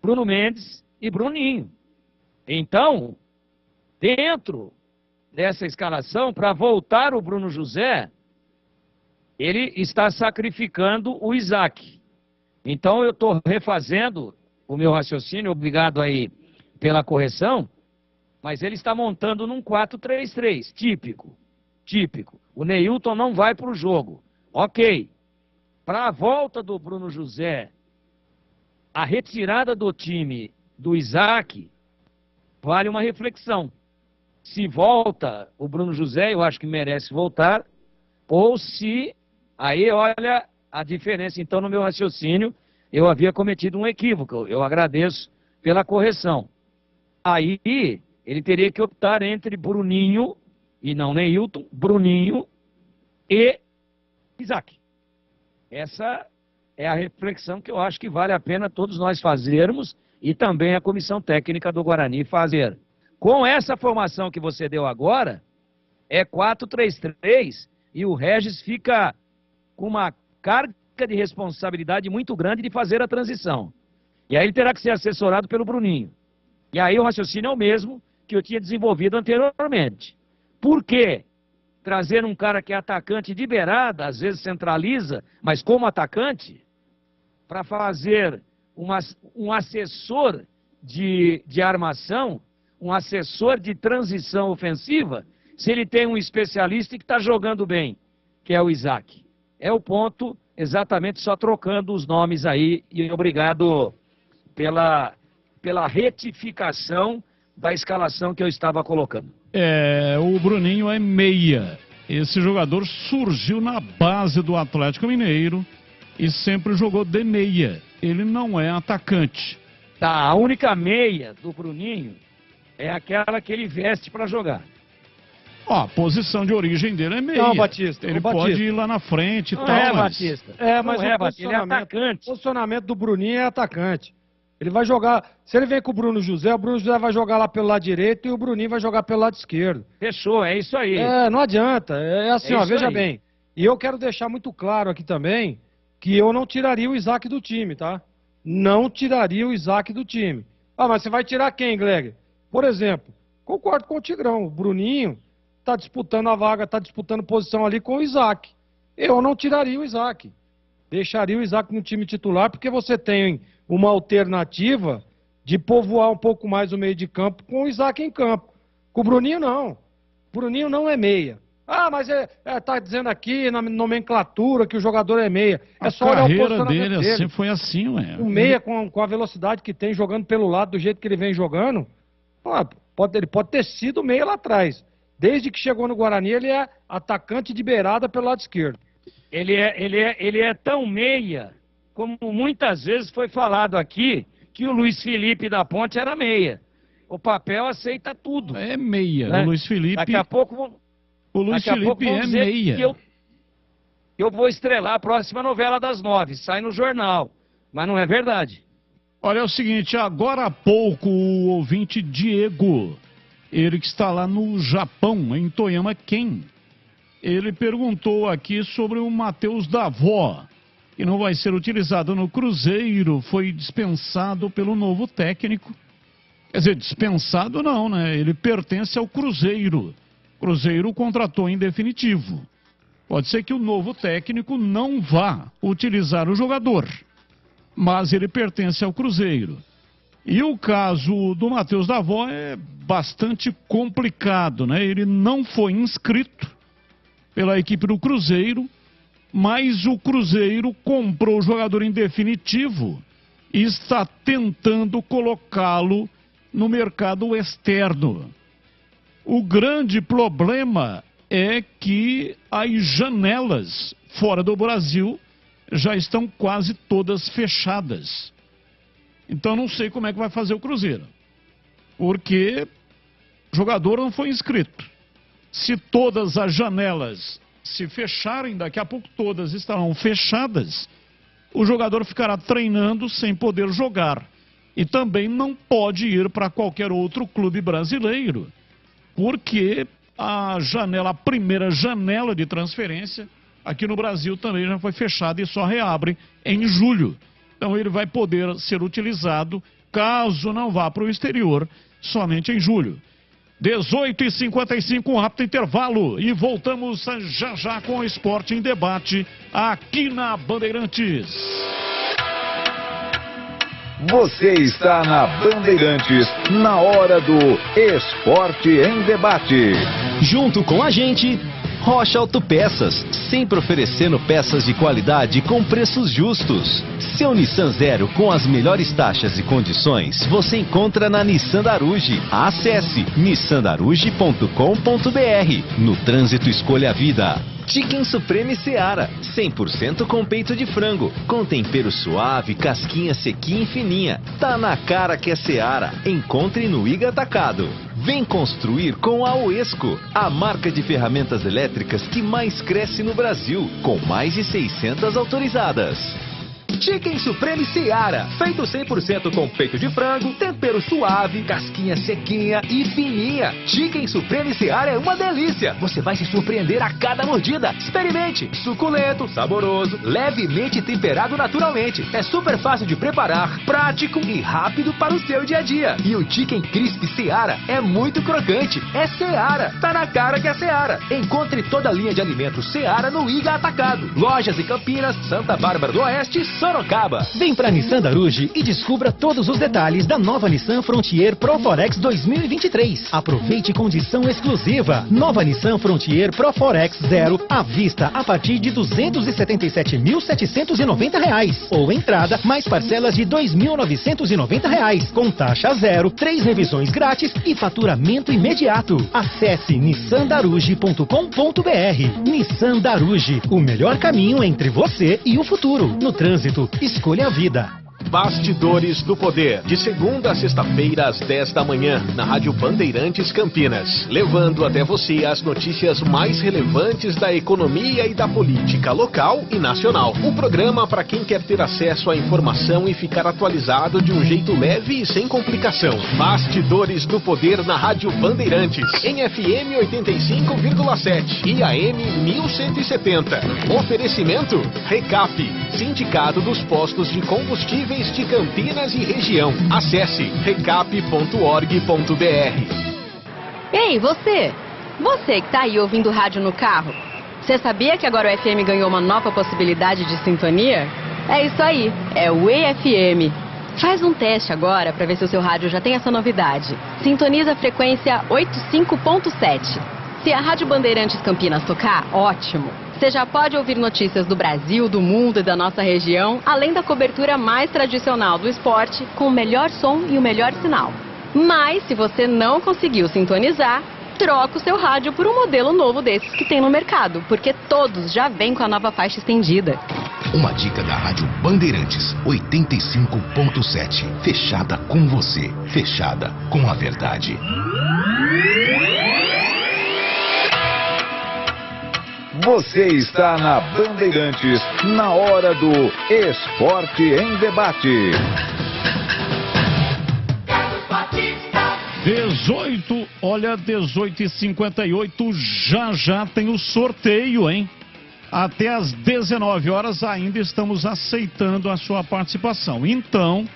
Bruno Mendes e Bruninho. Então, dentro dessa escalação, para voltar o Bruno José, ele está sacrificando o Isaac. Então eu estou refazendo o meu raciocínio, obrigado aí pela correção, mas ele está montando num 4-3-3, típico. O Neilton não vai para o jogo. Ok. Para a volta do Bruno José, a retirada do time do Isaac, vale uma reflexão. Se volta o Bruno José, eu acho que merece voltar, ou se... Aí, olha a diferença. Então, no meu raciocínio, eu havia cometido um equívoco. Eu agradeço pela correção. Aí, ele teria que optar entre Bruninho, e não Neilton, Bruninho e Isaac. Essa é a reflexão que eu acho que vale a pena todos nós fazermos e também a comissão técnica do Guarani fazer. Com essa formação que você deu agora, é 4-3-3 e o Regis fica com uma carga de responsabilidade muito grande de fazer a transição. E aí ele terá que ser assessorado pelo Bruninho. E aí o raciocínio é o mesmo que eu tinha desenvolvido anteriormente. Por quê? Trazer um cara que é atacante de beirada, às vezes centraliza, mas como atacante, para fazer um assessor de armação, um assessor de transição ofensiva, se ele tem um especialista que está jogando bem, que é o Isaac. É o ponto, exatamente, só trocando os nomes aí, e obrigado pela retificação da escalação que eu estava colocando. O Bruninho é meia. Esse jogador surgiu na base do Atlético Mineiro e sempre jogou de meia. Ele não é atacante. Tá, a única meia do Bruninho é aquela que ele veste para jogar. Ó, a posição de origem dele é meia. Não, Batista. Ele pode ir lá na frente e tal, Batista. Mas ele é atacante. O posicionamento do Bruninho é atacante. Ele vai jogar... Se ele vem com o Bruno José vai jogar lá pelo lado direito e o Bruninho vai jogar pelo lado esquerdo. Fechou, é isso aí. Não adianta. É assim, veja bem. E eu quero deixar muito claro aqui também que eu não tiraria o Isaac do time, tá? Não tiraria o Isaac do time. Ah, mas você vai tirar quem, Gleger? Por exemplo, concordo com o Tigrão. O Bruninho tá disputando a vaga, tá disputando posição ali com o Isaac. Eu não tiraria o Isaac. Deixaria o Isaac no time titular, porque você tem uma alternativa de povoar um pouco mais o meio de campo com o Isaac em campo. Com o Bruninho, não. O Bruninho não é meia. Ah, mas tá dizendo aqui na nomenclatura que o jogador é meia. É só olhar o posicionamento dele. Assim foi assim, ué. O meia, com a velocidade que tem, jogando pelo lado, do jeito que ele vem jogando, ele pode ter sido meia lá atrás. Desde que chegou no Guarani, ele é atacante de beirada pelo lado esquerdo. Ele é tão meia, como muitas vezes foi falado aqui, que o Luiz Felipe da Ponte era meia. O papel aceita tudo. É meia. Né? O Luiz Felipe... Daqui a pouco... O Luiz Felipe é meia. Eu vou estrelar a próxima novela das 9. Sai no jornal. Mas não é verdade. Olha, é o seguinte, agora há pouco o ouvinte Diego, ele que está lá no Japão, em Toyama Ken, ele perguntou aqui sobre o Matheus Davó, que não vai ser utilizado no Cruzeiro, foi dispensado pelo novo técnico. Quer dizer, dispensado não, né? Ele pertence ao Cruzeiro. O Cruzeiro contratou em definitivo. Pode ser que o novo técnico não vá utilizar o jogador, mas ele pertence ao Cruzeiro. E o caso do Matheus Davó é bastante complicado, né? Ele não foi inscrito pela equipe do Cruzeiro, mas o Cruzeiro comprou o jogador em definitivo e está tentando colocá-lo no mercado externo. O grande problema é que as janelas fora do Brasil já estão quase todas fechadas. Então não sei como é que vai fazer o Cruzeiro, porque o jogador não foi inscrito. Se todas as janelas se fecharem, daqui a pouco todas estarão fechadas, o jogador ficará treinando sem poder jogar. E também não pode ir para qualquer outro clube brasileiro, porque a primeira janela de transferência aqui no Brasil também já foi fechada e só reabre em julho. Então ele vai poder ser utilizado, caso não vá para o exterior, somente em julho. 18h55, um rápido intervalo e voltamos já já com o Esporte em Debate aqui na Bandeirantes. Você está na Bandeirantes, na hora do Esporte em Debate. Junto com a gente, Rocha Autopeças, sempre oferecendo peças de qualidade com preços justos. Seu Nissan Zero com as melhores taxas e condições você encontra na Nissan Daruge. Acesse nissandaruge.com.br. No trânsito, escolha a vida. Chicken Supreme Seara, 100% com peito de frango, com tempero suave, casquinha sequinha e fininha. Tá na cara que é Seara. Encontre no Iga Atacado. Vem construir com a Oesco, a marca de ferramentas elétricas que mais cresce no Brasil, com mais de 600 autorizadas. Chicken Supreme Seara, feito 100% com peito de frango, tempero suave, casquinha sequinha e fininha. Chicken Supreme Seara é uma delícia. Você vai se surpreender a cada mordida. Experimente. Suculento, saboroso, levemente temperado naturalmente. É super fácil de preparar, prático e rápido para o seu dia a dia. E o Chicken Crisp Seara é muito crocante. É Seara. Tá na cara que é Seara. Encontre toda a linha de alimentos Seara no Iga Atacado. Lojas em Campinas, Santa Bárbara do Oeste, Sorocaba. Vem pra Nissan Daruge e descubra todos os detalhes da nova Nissan Frontier Pro Forex 2023. Aproveite condição exclusiva. Nova Nissan Frontier Pro Forex Zero à vista a partir de R$ 277.790 ou entrada mais parcelas de R$ 2.990 com taxa zero, 3 revisões grátis e faturamento imediato. Acesse nissandaruge.com.br. Nissan Daruge, o melhor caminho entre você e o futuro. No trânsito, escolha a vida. Bastidores do Poder, de segunda a sexta-feira às 10 da manhã, na Rádio Bandeirantes Campinas, levando até você as notícias mais relevantes da economia e da política local e nacional. Um programa para quem quer ter acesso à informação e ficar atualizado de um jeito leve e sem complicação. Bastidores do Poder na Rádio Bandeirantes, em FM 85,7 e AM 1170. Oferecimento Recap, Sindicato dos Postos de Combustíveis de Campinas e região. Acesse recap.org.br. Ei, você! Você que tá aí ouvindo rádio no carro. Você sabia que agora o FM ganhou uma nova possibilidade de sintonia? É isso aí, é o EFM. Faz um teste agora para ver se o seu rádio já tem essa novidade. Sintoniza a frequência 85.7. Se a Rádio Bandeirantes Campinas tocar, ótimo. Você já pode ouvir notícias do Brasil, do mundo e da nossa região, além da cobertura mais tradicional do esporte, com o melhor som e o melhor sinal. Mas, se você não conseguiu sintonizar, troca o seu rádio por um modelo novo desses que tem no mercado, porque todos já vêm com a nova faixa estendida. Uma dica da Rádio Bandeirantes 85.7. Fechada com você, fechada com a verdade. Você está na Bandeirantes, na hora do Esporte em Debate. 18h58, já tem o sorteio, hein? Até às 19 horas ainda estamos aceitando a sua participação. Então,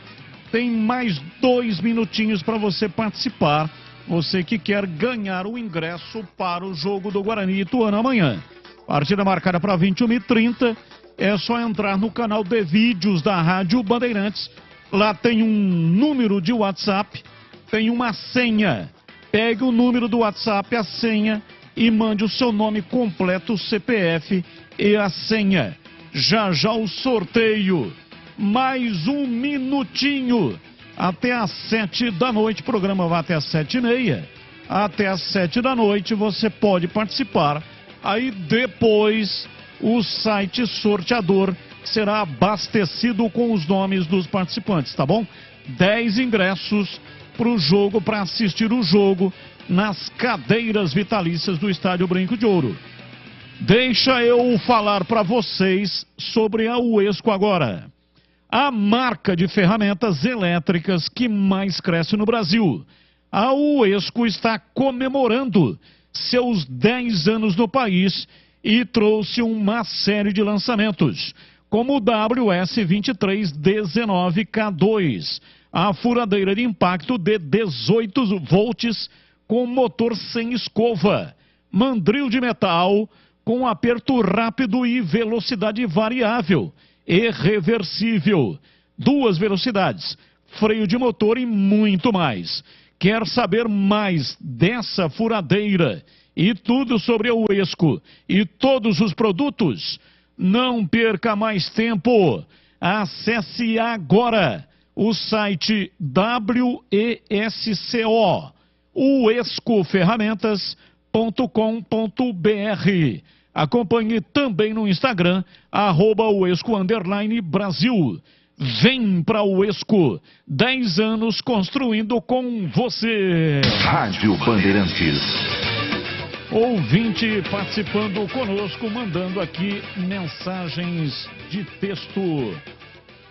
tem mais 2 minutinhos para você participar. Você que quer ganhar o ingresso para o jogo do Guarani e Ituano amanhã. Partida marcada para 21h30. É só entrar no canal de vídeos da Rádio Bandeirantes. Lá tem um número de WhatsApp, tem uma senha. Pegue o número do WhatsApp, a senha, e mande o seu nome completo, o CPF e a senha. Já o sorteio. Mais 1 minutinho. Até às 7 da noite. O programa vai até às 7h30. Até às 7 da noite você pode participar. Aí depois o site sorteador será abastecido com os nomes dos participantes, tá bom? 10 ingressos para o jogo, para assistir o jogo nas cadeiras vitalícias do Estádio Brinco de Ouro. Deixa eu falar para vocês sobre a Oesco agora. A marca de ferramentas elétricas que mais cresce no Brasil. A Oesco está comemorando seus 10 anos no país e trouxe uma série de lançamentos, como o WS2319K2, a furadeira de impacto de 18 volts com motor sem escova, mandril de metal com aperto rápido e velocidade variável e reversível, 2 velocidades, freio de motor e muito mais. Quer saber mais dessa furadeira e tudo sobre a Uesco e todos os produtos? Não perca mais tempo. Acesse agora o site WESCO, uescoferramentas.com.br. Acompanhe também no Instagram, @Uesco_Brasil. Vem pra Uesco, 10 anos construindo com você. Rádio Bandeirantes. Ouvinte participando conosco, mandando aqui mensagens de texto.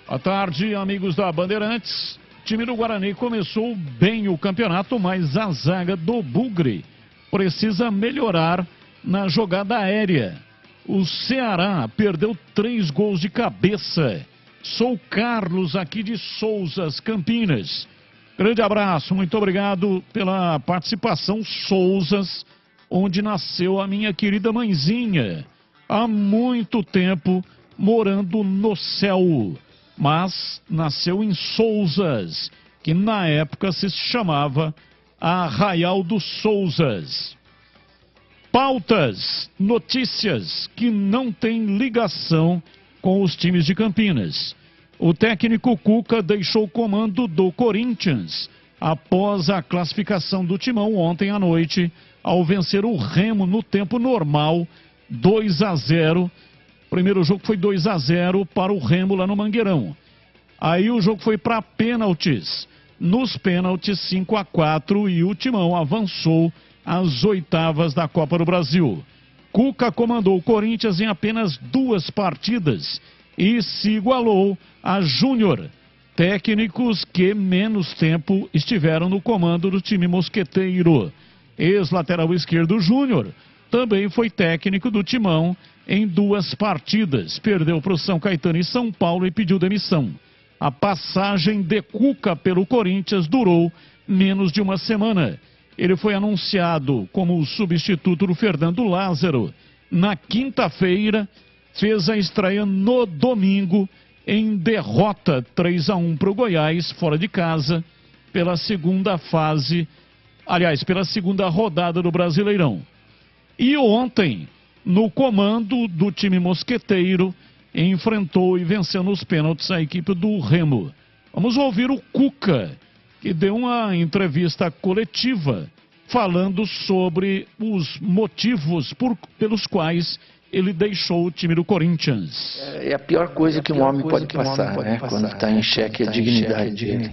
Boa tarde, amigos da Bandeirantes. O time do Guarani começou bem o campeonato, mas a zaga do Bugre precisa melhorar na jogada aérea. O Ceará perdeu 3 gols de cabeça. Sou Carlos, aqui de Souzas, Campinas. Grande abraço, muito obrigado pela participação. Souzas, onde nasceu a minha querida mãezinha. Há muito tempo morando no céu, mas nasceu em Souzas, que na época se chamava Arraial dos Souzas. Pautas, notícias que não têm ligação com os times de Campinas. O técnico Cuca deixou o comando do Corinthians após a classificação do Timão ontem à noite, ao vencer o Remo no tempo normal, 2-0. O primeiro jogo foi 2-0 para o Remo lá no Mangueirão. Aí o jogo foi para pênaltis. Nos pênaltis, 5-4, e o Timão avançou às oitavas da Copa do Brasil. Cuca comandou o Corinthians em apenas 2 partidas e se igualou a Júnior, técnicos que menos tempo estiveram no comando do time mosqueteiro. Ex-lateral esquerdo Júnior também foi técnico do Timão em 2 partidas. Perdeu para o São Caetano e São Paulo e pediu demissão. A passagem de Cuca pelo Corinthians durou menos de uma semana. Ele foi anunciado como o substituto do Fernando Lázaro. Na quinta-feira, fez a estreia no domingo em derrota 3-1 para o Goiás, fora de casa, pela segunda fase, aliás, pela segunda rodada do Brasileirão. E ontem, no comando do time mosqueteiro, enfrentou e venceu nos pênaltis a equipe do Remo. Vamos ouvir o Cuca, que deu uma entrevista coletiva falando sobre os motivos pelos quais ele deixou o time do Corinthians. É a pior coisa que um homem pode passar, né? Quando está em xeque a dignidade dele.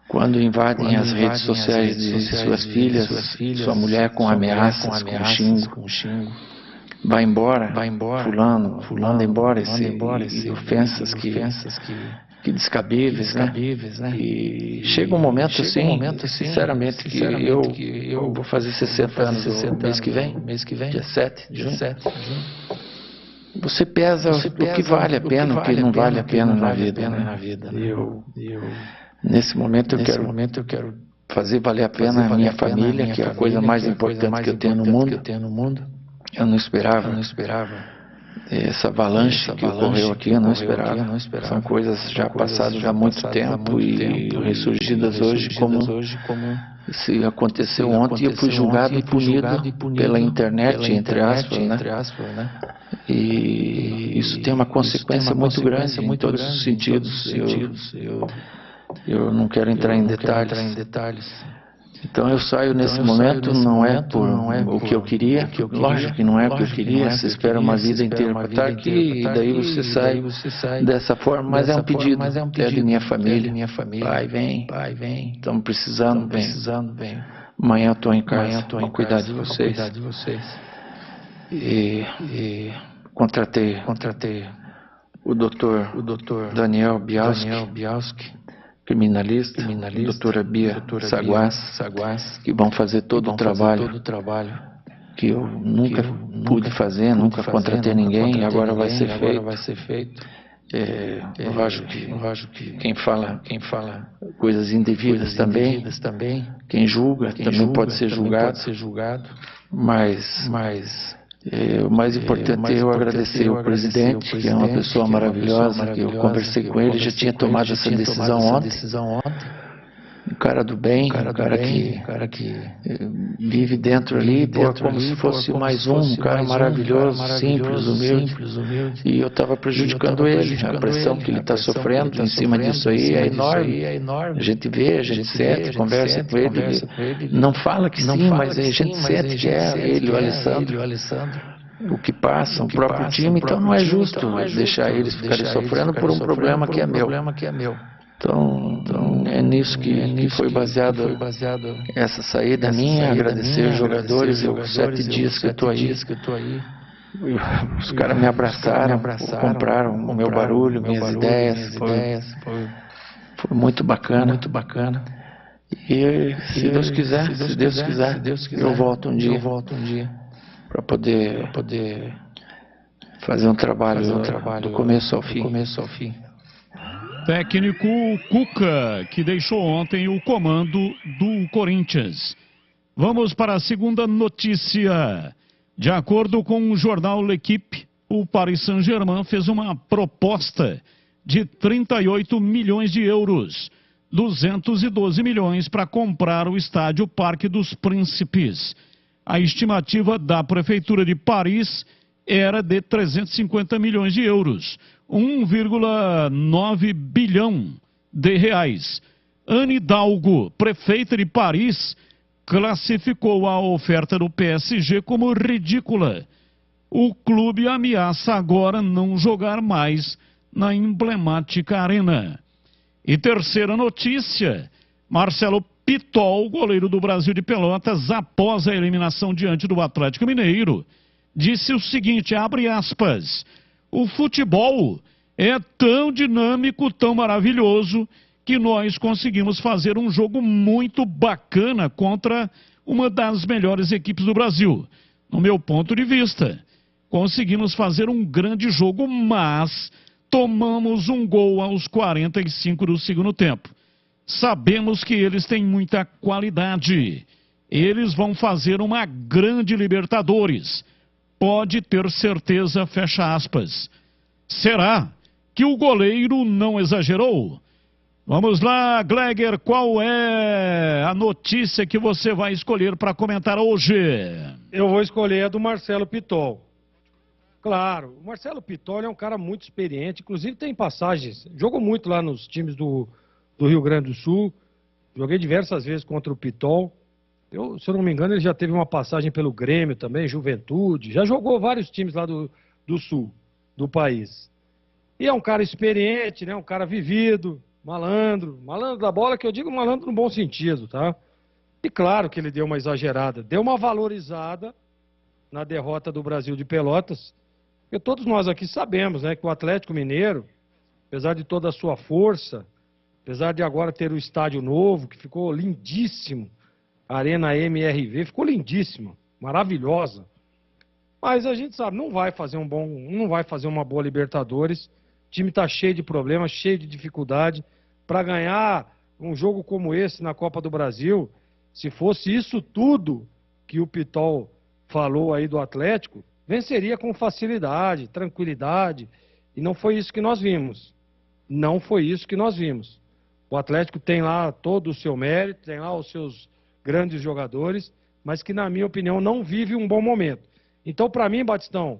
Quando invadem as redes sociais de suas filhas, sua mulher com ameaças, com xingo. Vai embora, fulano, manda embora e ofensas que descabíveis, né? E chega um momento assim, sinceramente, que eu vou fazer 60 anos mês que vem, dia 7 de junho. Você pesa o que vale a pena, o que não vale a pena na vida, né? Nesse momento eu quero fazer valer a pena a minha família, que é a coisa mais importante que eu tenho no mundo. Eu não esperava essa avalanche que ocorreu aqui, eu não esperava. São coisas já passadas há muito tempo e ressurgidas hoje como se aconteceu ontem. Eu fui julgado e punido pela internet, entre aspas, né? E isso tem uma consequência muito grande em todos os sentidos. Eu não quero entrar em detalhes. Então eu saio nesse momento, não é por o que eu queria, lógico que não é o que eu queria, você espera uma vida inteira para estar aqui, e daí você sai dessa forma, mas é um pedido, é de minha família, pai, vem, estamos precisando, vem. Amanhã eu estou em casa, para cuidar de vocês. E contratei o doutor Daniel Bialski, criminalista, doutora Bia Saguas, que vão fazer todo o trabalho que eu nunca pude fazer, nunca contratei ninguém, e agora vai ser feito. Lógico que quem fala coisas indevidas também. Quem julga também pode ser julgado. Mas o mais importante é eu agradecer ao presidente, que é uma pessoa maravilhosa, que eu conversei com ele, já tinha tomado essa decisão ontem. Um cara do bem, um cara que vive dentro ali, como se fosse mais um cara maravilhoso, simples, humilde. E eu estava prejudicando ele. A pressão que ele está sofrendo em cima disso aí é enorme. A gente vê, a gente sente, conversa com ele. Não fala que sim, mas a gente sente que é ele, o Alessandro. O que passa, o próprio time, então não é justo deixar eles ficarem sofrendo por um problema que é meu. Então é nisso que foi baseado essa saída minha, agradecer os jogadores, eu 7 dias que eu estou aí, os caras me abraçaram, compraram o meu barulho, minhas ideias, foi muito bacana. E se Deus quiser, eu volto um dia para poder fazer um trabalho do começo ao fim. Técnico Cuca, que deixou ontem o comando do Corinthians. Vamos para a segunda notícia. De acordo com o jornal L'Equipe, o Paris Saint-Germain fez uma proposta de 38 milhões de euros, 212 milhões para comprar o estádio Parque dos Príncipes. A estimativa da Prefeitura de Paris era de 350 milhões de euros. 1,9 bilhão de reais. Anne Hidalgo, prefeita de Paris, classificou a oferta do PSG como ridícula. O clube ameaça agora não jogar mais na emblemática arena. E terceira notícia, Marcelo Pitol, goleiro do Brasil de Pelotas, após a eliminação diante do Atlético Mineiro, disse o seguinte, abre aspas, o futebol é tão dinâmico, tão maravilhoso, que nós conseguimos fazer um jogo muito bacana contra uma das melhores equipes do Brasil. No meu ponto de vista, conseguimos fazer um grande jogo, mas tomamos um gol aos 45 do segundo tempo. Sabemos que eles têm muita qualidade. Eles vão fazer uma grande Libertadores. Pode ter certeza, fecha aspas. Será que o goleiro não exagerou? Vamos lá, Gleger, qual é a notícia que você vai escolher para comentar hoje? Eu vou escolher a do Marcelo Pitol. Claro, o Marcelo Pitol é um cara muito experiente, inclusive tem passagens, jogou muito lá nos times do Rio Grande do Sul, joguei diversas vezes contra o Pitol. Se eu não me engano, ele já teve uma passagem pelo Grêmio também, Juventude, já jogou vários times lá do Sul do país. E é um cara experiente, né? Um cara vivido, malandro da bola, que eu digo malandro no bom sentido, tá? E claro que ele deu uma exagerada, deu uma valorizada na derrota do Brasil de Pelotas, porque todos nós aqui sabemos, né, que o Atlético Mineiro, apesar de toda a sua força, apesar de agora ter o estádio novo, que ficou lindíssimo, a Arena MRV, ficou lindíssima, maravilhosa. Mas a gente sabe, não vai fazer uma boa Libertadores. O time está cheio de problemas, cheio de dificuldade. Para ganhar um jogo como esse na Copa do Brasil, se fosse isso tudo que o Pitol falou aí do Atlético, venceria com facilidade, tranquilidade. E não foi isso que nós vimos. Não foi isso que nós vimos. O Atlético tem lá todo o seu mérito, tem lá os seus grandes jogadores, mas que, na minha opinião, não vive um bom momento. Então, para mim, Batistão,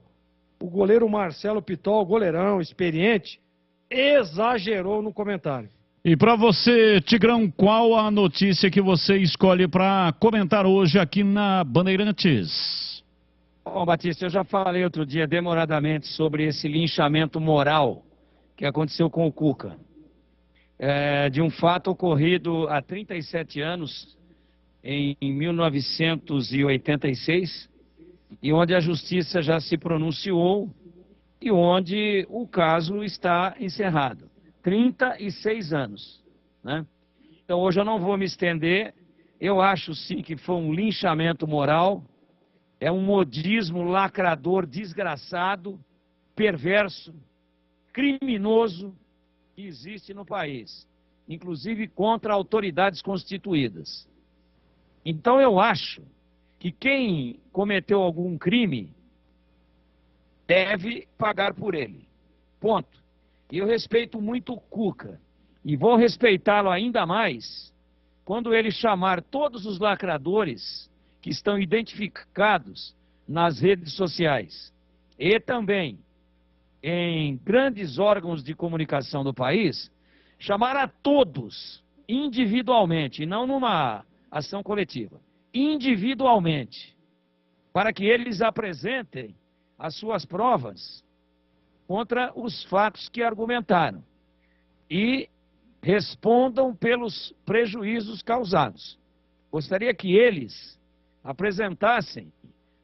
o goleiro Marcelo Pitol, goleirão, experiente, exagerou no comentário. E para você, Tigrão, qual a notícia que você escolhe para comentar hoje aqui na Bandeirantes? Bom, Batista, eu já falei outro dia demoradamente sobre esse linchamento moral que aconteceu com o Cuca. De um fato ocorrido há 37 anos, em 1986, e onde a justiça já se pronunciou e onde o caso está encerrado. 36 anos, né? Então hoje eu não vou me estender, eu acho sim que foi um linchamento moral, é um modismo lacrador, desgraçado, perverso, criminoso que existe no país. inclusive contra autoridades constituídas. Então eu acho que quem cometeu algum crime deve pagar por ele. Ponto. E eu respeito muito o Cuca. E vou respeitá-lo ainda mais quando ele chamar todos os lacradores que estão identificados nas redes sociais e também em grandes órgãos de comunicação do país, chamar a todos individualmente, e não numa ação coletiva, individualmente, para que eles apresentem as suas provas contra os fatos que argumentaram e respondam pelos prejuízos causados. Gostaria que eles apresentassem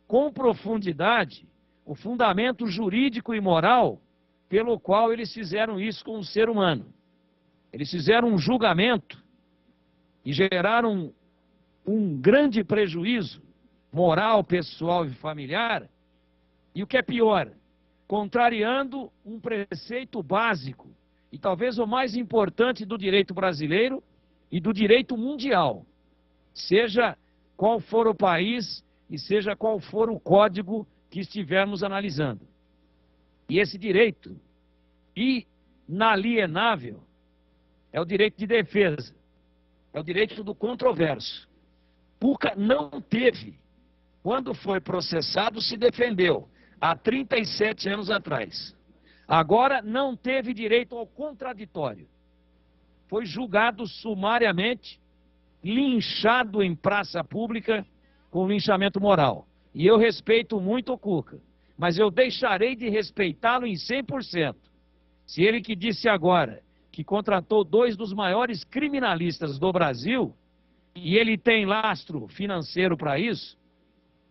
com profundidade o fundamento jurídico e moral pelo qual eles fizeram isso com o ser humano. Eles fizeram um julgamento e geraram um grande prejuízo moral, pessoal e familiar, e o que é pior, contrariando um preceito básico e talvez o mais importante do direito brasileiro e do direito mundial, seja qual for o país e seja qual for o código que estivermos analisando. E esse direito inalienável é o direito de defesa, é o direito do controverso. Cuca não teve, quando foi processado, se defendeu, há 37 anos atrás. Agora não teve direito ao contraditório. Foi julgado sumariamente, linchado em praça pública com linchamento moral. E eu respeito muito o Cuca, mas eu deixarei de respeitá-lo em 100%. Se ele que disse agora que contratou 2 dos maiores criminalistas do Brasil, e ele tem lastro financeiro para isso,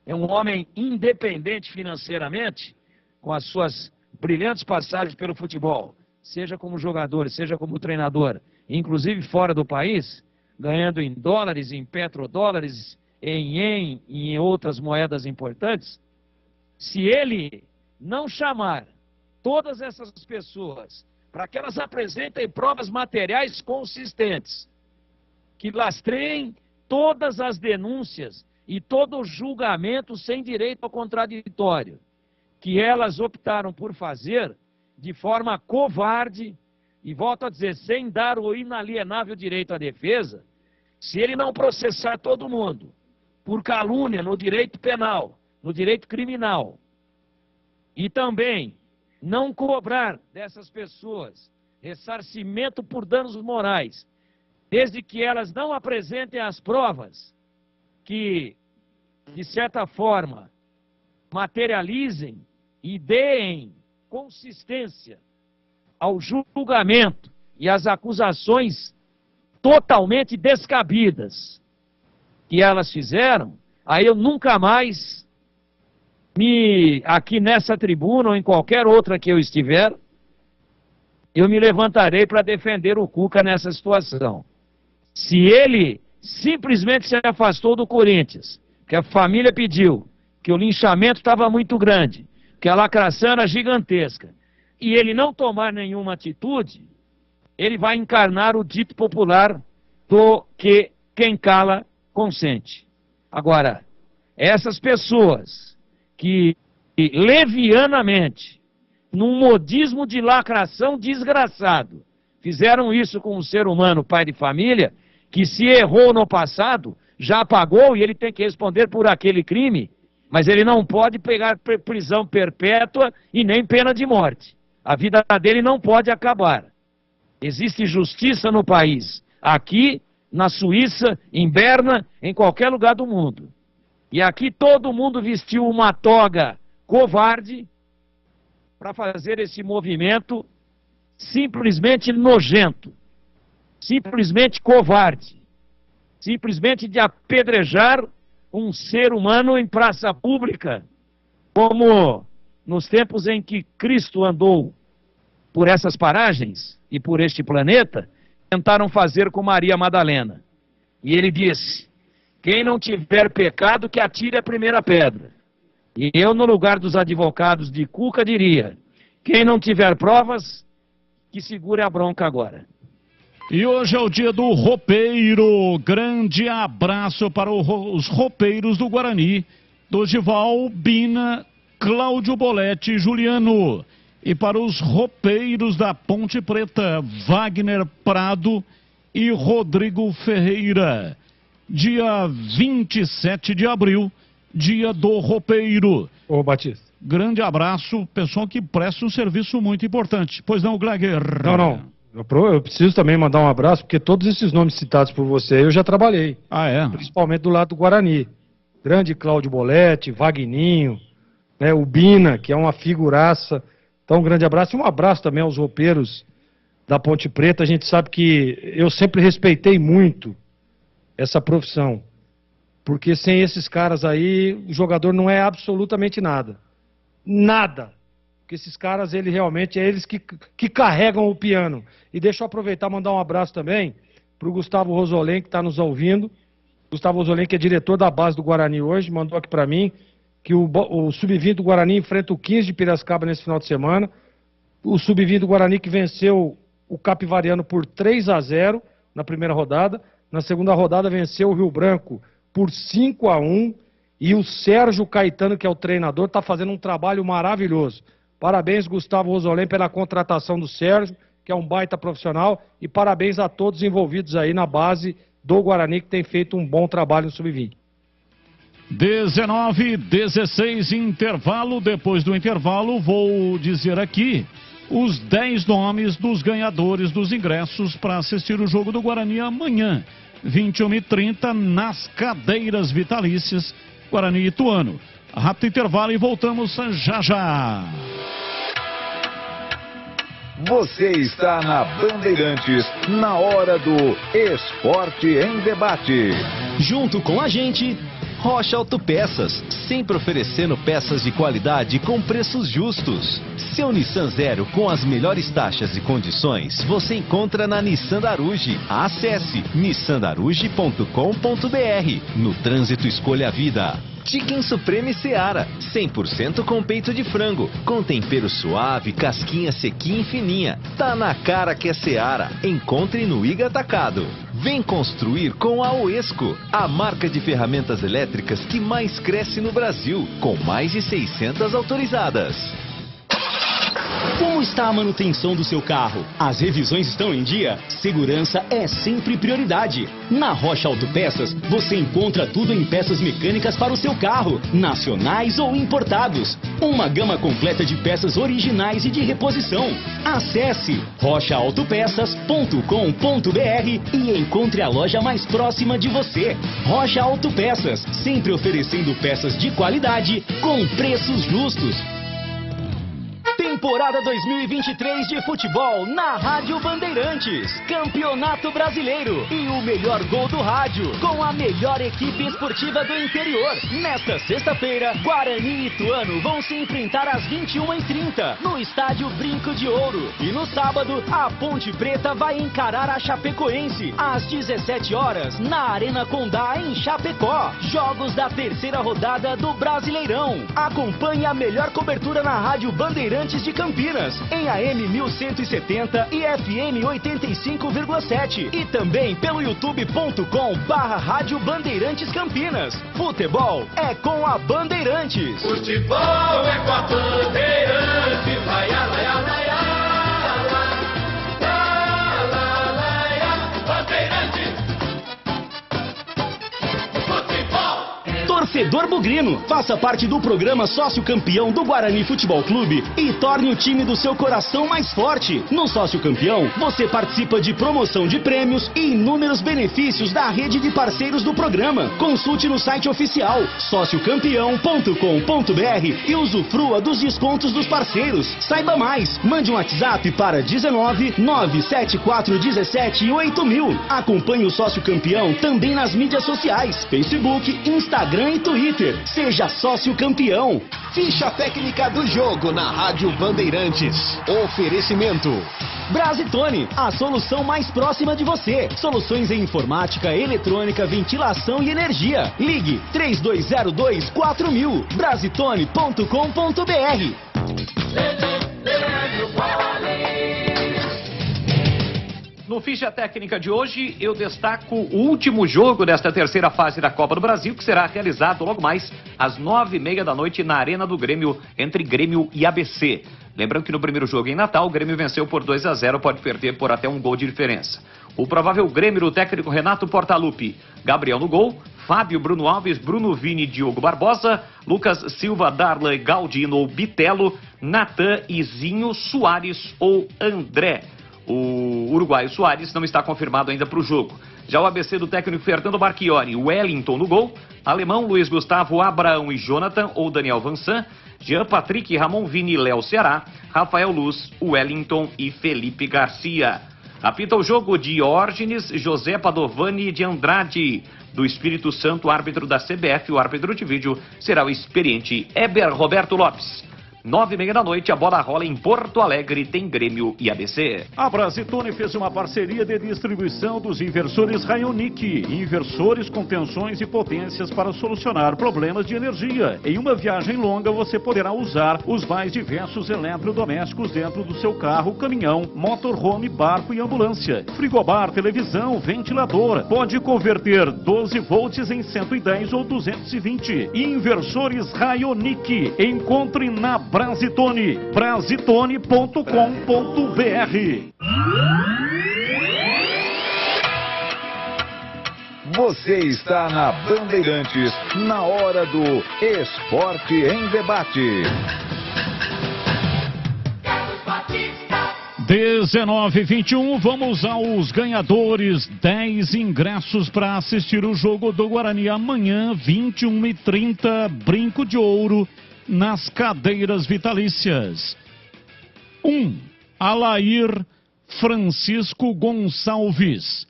é um homem independente financeiramente, com as suas brilhantes passagens pelo futebol, seja como jogador, seja como treinador, inclusive fora do país, ganhando em dólares, em petrodólares, em ien e em outras moedas importantes. Se ele não chamar todas essas pessoas para que elas apresentem provas materiais consistentes, que lastreiem todas as denúncias e todo o julgamento sem direito ao contraditório, que elas optaram por fazer de forma covarde, e volto a dizer, sem dar o inalienável direito à defesa, se ele não processar todo mundo por calúnia no direito penal, no direito criminal, e também não cobrar dessas pessoas ressarcimento por danos morais, desde que elas não apresentem as provas que, de certa forma, materializem e deem consistência ao julgamento e às acusações totalmente descabidas que elas fizeram, aí eu nunca mais aqui nessa tribuna ou em qualquer outra que eu estiver, eu me levantarei para defender o Cuca nessa situação. Se ele simplesmente se afastou do Corinthians, que a família pediu, que o linchamento estava muito grande, que a lacração era gigantesca, e ele não tomar nenhuma atitude, ele vai encarnar o dito popular do que quem cala consente. Agora, essas pessoas que levianamente, num modismo de lacração desgraçado, fizeram isso com um ser humano, pai de família, que se errou no passado, já pagou e ele tem que responder por aquele crime, mas ele não pode pegar prisão perpétua e nem pena de morte. A vida dele não pode acabar. Existe justiça no país, aqui, na Suíça, em Berna, em qualquer lugar do mundo. E aqui todo mundo vestiu uma toga covarde para fazer esse movimento simplesmente nojento, simplesmente covarde, simplesmente de apedrejar um ser humano em praça pública, como nos tempos em que Cristo andou por essas paragens e por este planeta, tentaram fazer com Maria Madalena. E ele disse: quem não tiver pecado, que atire a primeira pedra. E eu, no lugar dos advogados de Cuca, diria: quem não tiver provas, que segure a bronca agora. E hoje é o dia do roupeiro. Grande abraço para os roupeiros do Guarani. Dorival, Bina, Cláudio Boletti e Juliano. E para os roupeiros da Ponte Preta, Wagner Prado e Rodrigo Ferreira. Dia 27 de abril, dia do roupeiro. Ô, Batista. Grande abraço, pessoal que presta um serviço muito importante. Pois não, Gleger? Não. Eu preciso também mandar um abraço, porque todos esses nomes citados por você eu já trabalhei. Ah, é? Principalmente do lado do Guarani. Grande Cláudio Boletti, Vagninho, né, o Bina, que é uma figuraça. Então, um grande abraço. E um abraço também aos roupeiros da Ponte Preta. A gente sabe que eu sempre respeitei muito essa profissão. Porque sem esses caras aí, o jogador não é absolutamente nada. Nada. Porque esses caras, realmente, é eles que carregam o piano. E deixa eu aproveitar e mandar um abraço também para o Gustavo Rosolém, que está nos ouvindo. Gustavo Rosolém, que é diretor da base do Guarani hoje, mandou aqui para mim que o Sub-20 do Guarani enfrenta o 15 de Piracicaba nesse final de semana. O Sub-20 do Guarani que venceu o Capivariano por 3-0 na primeira rodada. Na segunda rodada venceu o Rio Branco por 5-1. E o Sérgio Caetano, que é o treinador, está fazendo um trabalho maravilhoso. Parabéns, Gustavo Rosolém, pela contratação do Sérgio, que é um baita profissional. E parabéns a todos envolvidos aí na base do Guarani, que tem feito um bom trabalho no Sub-20. 19:16, intervalo. Depois do intervalo, vou dizer aqui os 10 nomes dos ganhadores dos ingressos para assistir o jogo do Guarani amanhã, 21h30, nas cadeiras vitalícias Guarani e Ituano. Rápido intervalo e voltamos já já. Você está na Bandeirantes, na hora do Esporte em Debate. Junto com a gente, Rocha Autopeças, sempre oferecendo peças de qualidade com preços justos. Seu Nissan Zero com as melhores taxas e condições você encontra na Nissan Daruge. Acesse nissandaruge.com.br. No trânsito, escolha a vida. Chicken Supreme Seara, 100% com peito de frango, com tempero suave, casquinha sequinha e fininha. Tá na cara que é Seara. Encontre no Iga Atacado. Vem construir com a Oesco, a marca de ferramentas elétricas que mais cresce no Brasil, com mais de 600 autorizadas. Como está a manutenção do seu carro? As revisões estão em dia? Segurança é sempre prioridade. Na Rocha Autopeças, você encontra tudo em peças mecânicas para o seu carro, nacionais ou importados. Uma gama completa de peças originais e de reposição. Acesse rochaautopeças.com.br e encontre a loja mais próxima de você. Rocha Autopeças, sempre oferecendo peças de qualidade com preços justos. Temporada 2023 de futebol na Rádio Bandeirantes. Campeonato Brasileiro e o melhor gol do rádio com a melhor equipe esportiva do interior. Nesta sexta-feira, Guarani e Ituano vão se enfrentar às 21h30 no estádio Brinco de Ouro. E no sábado, a Ponte Preta vai encarar a Chapecoense às 17 horas na Arena Condá em Chapecó. Jogos da terceira rodada do Brasileirão. Acompanhe a melhor cobertura na Rádio Bandeirantes de Campinas, em AM 1170 e FM 85,7 e também pelo youtube.com/Rádio Bandeirantes Campinas. Futebol é com a Bandeirantes. Futebol é com a Bandeirantes. Vai, vai, vai, Bandeirantes. Torcedor bugrino, faça parte do programa Sócio Campeão do Guarani Futebol Clube e torne o time do seu coração mais forte. No Sócio Campeão, você participa de promoção de prêmios e inúmeros benefícios da rede de parceiros do programa. Consulte no site oficial sociocampeão.com.br e usufrua dos descontos dos parceiros. Saiba mais, mande um WhatsApp para 19 974 17 8000. Acompanhe o Sócio Campeão também nas mídias sociais, Facebook, Instagram e Twitter. Seja sócio campeão. Ficha técnica do jogo na Rádio Bandeirantes. Oferecimento Brasitone, a solução mais próxima de você. Soluções em informática, eletrônica, ventilação e energia. Ligue 3202-4000. Brasitone.com.br. No Ficha Técnica de hoje, eu destaco o último jogo desta terceira fase da Copa do Brasil, que será realizado logo mais às 9h30 da noite na Arena do Grêmio, entre Grêmio e ABC. Lembrando que no primeiro jogo em Natal, o Grêmio venceu por 2-0, pode perder por até um gol de diferença. O provável Grêmio do técnico Renato Portaluppi: Gabriel no gol, Fábio, Bruno Alves, Bruno Vini, Diogo Barbosa, Lucas Silva, Darlan, Galdino ou Bitelo, Natan, Izinho, Soares ou André. O uruguaio Soares não está confirmado ainda para o jogo. Já o ABC do técnico Fernando Marchiori: Wellington no gol, Alemão, Luiz Gustavo, Abraão e Jonathan ou Daniel Vansan, Jean Patrick, Ramon Vini, Léo Ceará, Rafael Luz, Wellington e Felipe Garcia. Apita o jogo Diógenes José Padovani de Andrade. Do Espírito Santo, árbitro da CBF, o árbitro de vídeo será o experiente Eber Roberto Lopes. 9h30 da noite, a bola rola em Porto Alegre, tem Grêmio e ABC. A Brasitone fez uma parceria de distribuição dos inversores Rayonic. Inversores com tensões e potências para solucionar problemas de energia. Em uma viagem longa, você poderá usar os mais diversos eletrodomésticos dentro do seu carro, caminhão, motorhome, barco e ambulância. Frigobar, televisão, ventilador. Pode converter 12 volts em 110 ou 220. Inversores Rayonic. Encontre na Brasitone, brasitone.com.br. Você está na Bandeirantes, na hora do Esporte em Debate. 19h21, vamos aos ganhadores. 10 ingressos para assistir o jogo do Guarani amanhã, 21h30, Brinco de Ouro, nas cadeiras vitalícias. 1. Alair Francisco Gonçalves.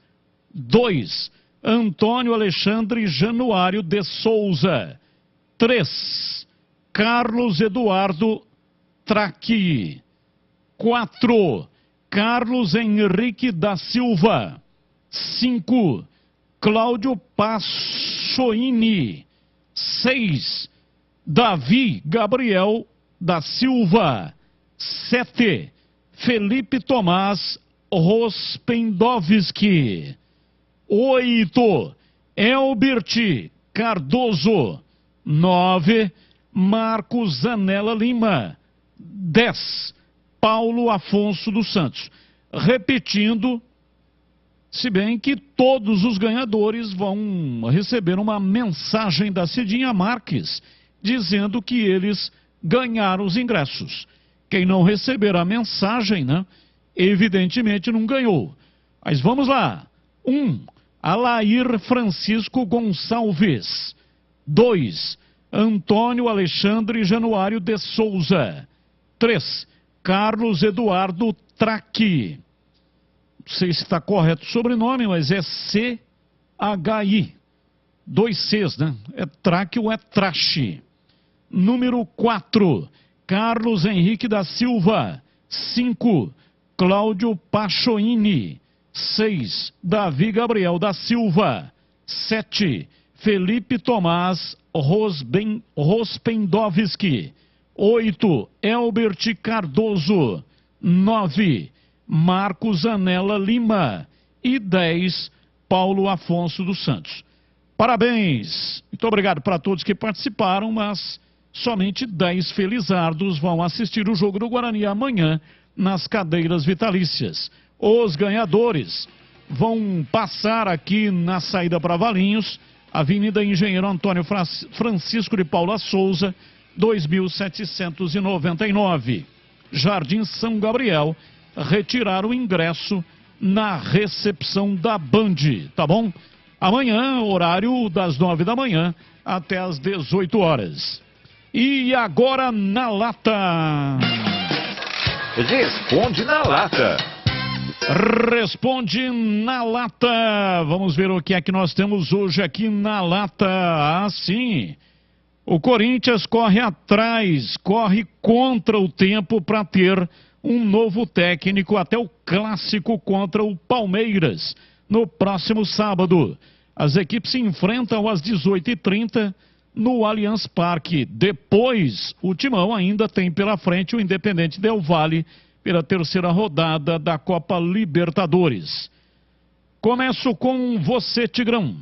2. Antônio Alexandre Januário de Souza. 3. Carlos Eduardo Traqui. 4. Carlos Henrique da Silva. 5. Cláudio Passoini. 6. Davi Gabriel da Silva. 7. Felipe Tomás Rospendowski. 8. Elbert Cardoso. 9. Marcos Zanella Lima. 10. Paulo Afonso dos Santos. Repetindo, se bem que todos os ganhadores vão receber uma mensagem da Cidinha Marques dizendo que eles ganharam os ingressos. Quem não receber a mensagem, né, evidentemente não ganhou. Mas vamos lá. 1. Alair Francisco Gonçalves. 2. Antônio Alexandre Januário de Souza. 3. Carlos Eduardo Traqui. Não sei se está correto o sobrenome, mas é C-H-I. 2 Cs, né? É Traqui ou é Trache. Número 4, Carlos Henrique da Silva. 5, Cláudio Passoini. 6, Davi Gabriel da Silva. 7, Felipe Tomás Rospendowski. 8, Elbert Cardoso. 9, Marcos Zanella Lima. E 10, Paulo Afonso dos Santos. Parabéns! Muito obrigado para todos que participaram, mas somente 10 felizardos vão assistir o jogo do Guarani amanhã nas cadeiras vitalícias. Os ganhadores vão passar aqui na saída para Valinhos, Avenida Engenheiro Antônio Francisco de Paula Souza, 2799. Jardim São Gabriel, retirar o ingresso na recepção da Band, tá bom? Amanhã, horário das 9 da manhã até as 18 horas. E agora na lata. Responde na lata. Responde na lata. Vamos ver o que é que nós temos hoje aqui na lata. Ah, sim. O Corinthians corre atrás, corre contra o tempo para ter um novo técnico até o clássico contra o Palmeiras no próximo sábado. As equipes se enfrentam às 18h30 no Allianz Parque. Depois, o Timão ainda tem pela frente o Independente Del Valle pela terceira rodada da Copa Libertadores. Começo com você, Tigrão.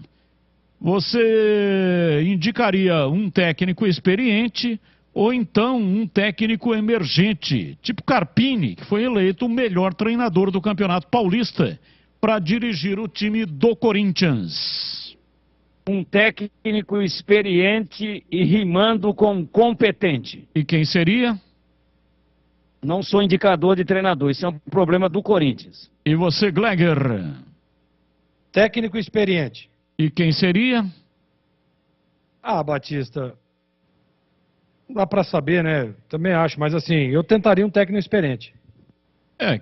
Você indicaria um técnico experiente ou então um técnico emergente, tipo Carpini, que foi eleito o melhor treinador do Campeonato Paulista para dirigir o time do Corinthians? Um técnico experiente e rimando com competente. E quem seria? Não sou indicador de treinador, isso é um problema do Corinthians. E você, Gleger? Técnico experiente. E quem seria? Ah, Batista, não dá pra saber, né? Também acho, mas assim, eu tentaria um técnico experiente.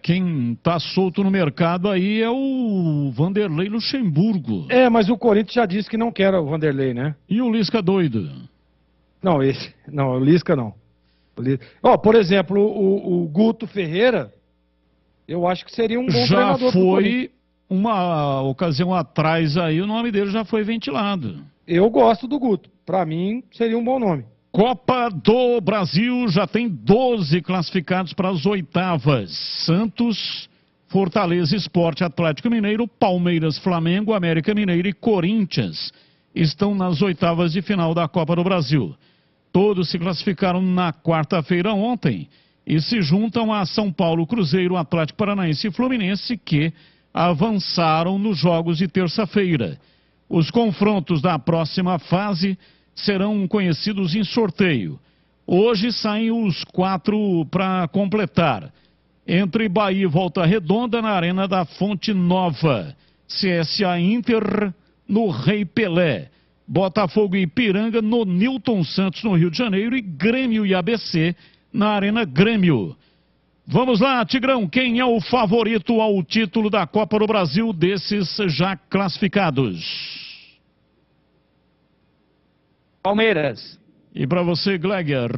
Quem tá solto no mercado aí é o Vanderlei Luxemburgo. Mas o Corinthians já disse que não quer o Vanderlei, né? E o Lisca doido? Não, o Lisca não. Por exemplo, o Guto Ferreira, eu acho que seria um bom treinador. Já foi uma ocasião atrás aí, o nome dele já foi ventilado. Eu gosto do Guto. Pra mim, seria um bom nome. Copa do Brasil já tem 12 classificados para as oitavas. Santos, Fortaleza, Sport, Atlético Mineiro, Palmeiras, Flamengo, América Mineiro e Corinthians estão nas oitavas de final da Copa do Brasil. Todos se classificaram na quarta-feira ontem e se juntam a São Paulo, Cruzeiro, Atlético Paranaense e Fluminense, que avançaram nos jogos de terça-feira. Os confrontos da próxima fase serão conhecidos em sorteio. Hoje saem os 4 para completar. Entre Bahia e Volta Redonda, na Arena da Fonte Nova. CSA Inter, no Rei Pelé. Botafogo e Ipiranga, no Nilton Santos, no Rio de Janeiro. E Grêmio e ABC, na Arena Grêmio. Vamos lá, Tigrão, quem é o favorito ao título da Copa do Brasil desses já classificados? Palmeiras. E para você, Gleger?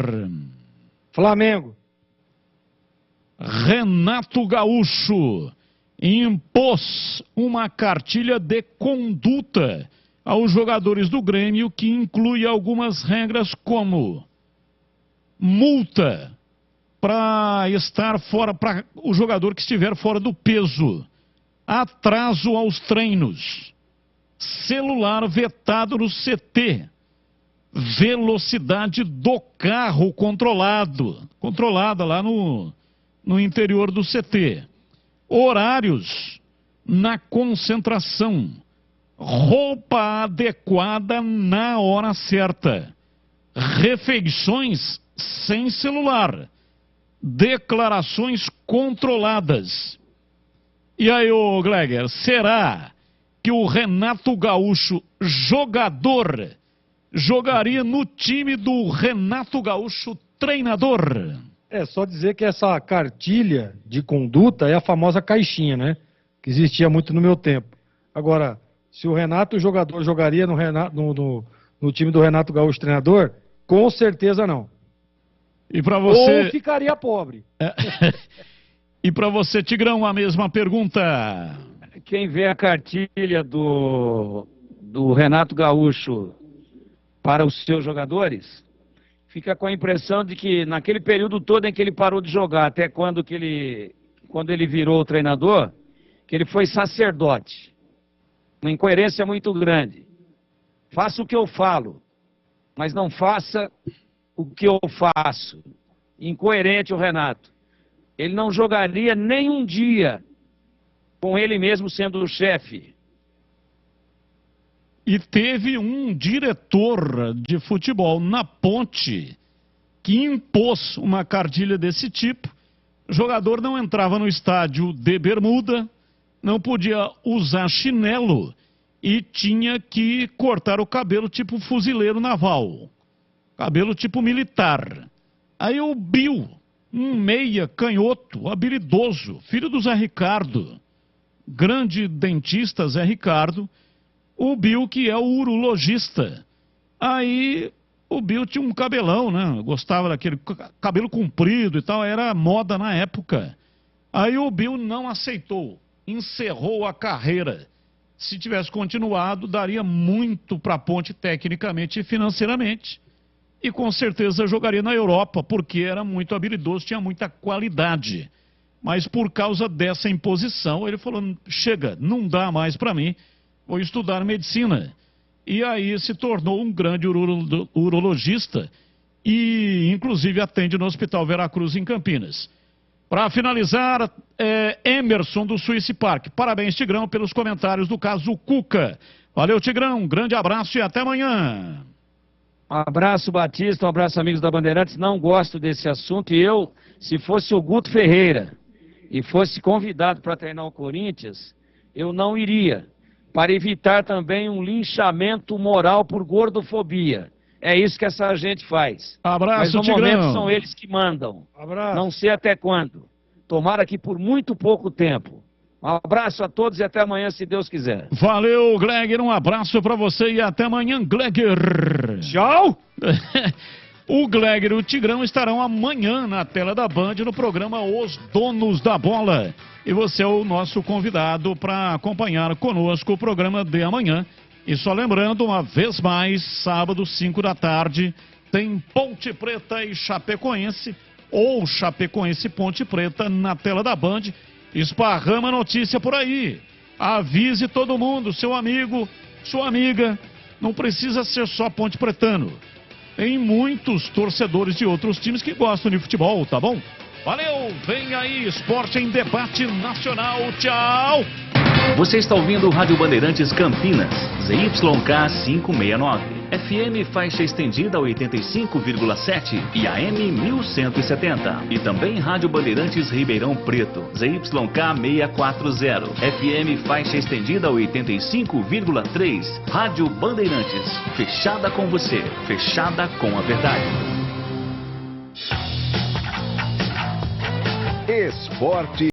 Flamengo. Renato Gaúcho impôs uma cartilha de conduta aos jogadores do Grêmio que inclui algumas regras como multa para estar fora, para o jogador que estiver fora do peso, atraso aos treinos, celular vetado no CT, velocidade do carro controlada lá no interior do CT, horários na concentração, roupa adequada na hora certa, refeições sem celular, declarações controladas. E aí, ô Gleger, será que o Renato Gaúcho, jogador, jogaria no time do Renato Gaúcho, treinador? É só dizer que essa cartilha de conduta é a famosa caixinha, né? Que existia muito no meu tempo. Agora, se o Renato, jogador, jogaria no time do Renato Gaúcho, treinador, com certeza não. E para você... Ou ficaria pobre. E para você, Tigrão, a mesma pergunta. Quem vê a cartilha do Renato Gaúcho para os seus jogadores, fica com a impressão de que naquele período todo em que ele parou de jogar, até quando ele virou treinador, que ele foi sacerdote. Uma incoerência muito grande. Faça o que eu falo, mas não faça o que eu faço. Incoerente o Renato. Ele não jogaria nem um dia com ele mesmo sendo o chefe. E teve um diretor de futebol na Ponte que impôs uma cartilha desse tipo. O jogador não entrava no estádio de bermuda, não podia usar chinelo e tinha que cortar o cabelo tipo fuzileiro naval. Cabelo tipo militar. Aí o Bill, um meia canhoto, habilidoso, filho do Zé Ricardo, grande dentista Zé Ricardo, o Bill que é o urologista. Aí o Bill tinha um cabelão, né? Gostava daquele cabelo comprido e tal, era moda na época. Aí o Bill não aceitou, encerrou a carreira. Se tivesse continuado, daria muito para a Ponte tecnicamente e financeiramente. E com certeza jogaria na Europa, porque era muito habilidoso, tinha muita qualidade. mas por causa dessa imposição, ele falou, chega, não dá mais para mim, vou estudar medicina. E aí se tornou um grande urologista e, inclusive, atende no Hospital Veracruz, em Campinas. Para finalizar, Emerson do Swiss Park. Parabéns, Tigrão, pelos comentários do caso Cuca. Valeu, Tigrão, um grande abraço e até amanhã. Um abraço, Batista, um abraço, amigos da Bandeirantes. Não gosto desse assunto e eu, se fosse o Guto Ferreira e fosse convidado para treinar o Corinthians, eu não iria, para evitar também um linchamento moral por gordofobia. É isso que essa gente faz. Abraço, mas no momento são eles que mandam. Abraço. Não sei até quando. Tomara que por muito pouco tempo. Um abraço a todos e até amanhã, se Deus quiser. Valeu, Gleger. Um abraço para você e até amanhã, Gleger. Tchau. O Gleger e o Tigrão estarão amanhã na tela da Band no programa Os Donos da Bola. E você é o nosso convidado para acompanhar conosco o programa de amanhã. E só lembrando, uma vez mais, sábado, 5 da tarde, tem Ponte Preta e Chapecoense, ou Chapecoense e Ponte Preta na tela da Band. Esparrama notícia por aí. Avise todo mundo, seu amigo, sua amiga. Não precisa ser só Ponte Pretano. Tem muitos torcedores de outros times que gostam de futebol, tá bom? Valeu, vem aí, Esporte em Debate Nacional. Tchau! Você está ouvindo o Rádio Bandeirantes Campinas, ZYK 569, FM faixa estendida 85,7 e AM 1170. E também Rádio Bandeirantes Ribeirão Preto, ZYK 640, FM faixa estendida 85,3. Rádio Bandeirantes, fechada com você, fechada com a verdade. Esporte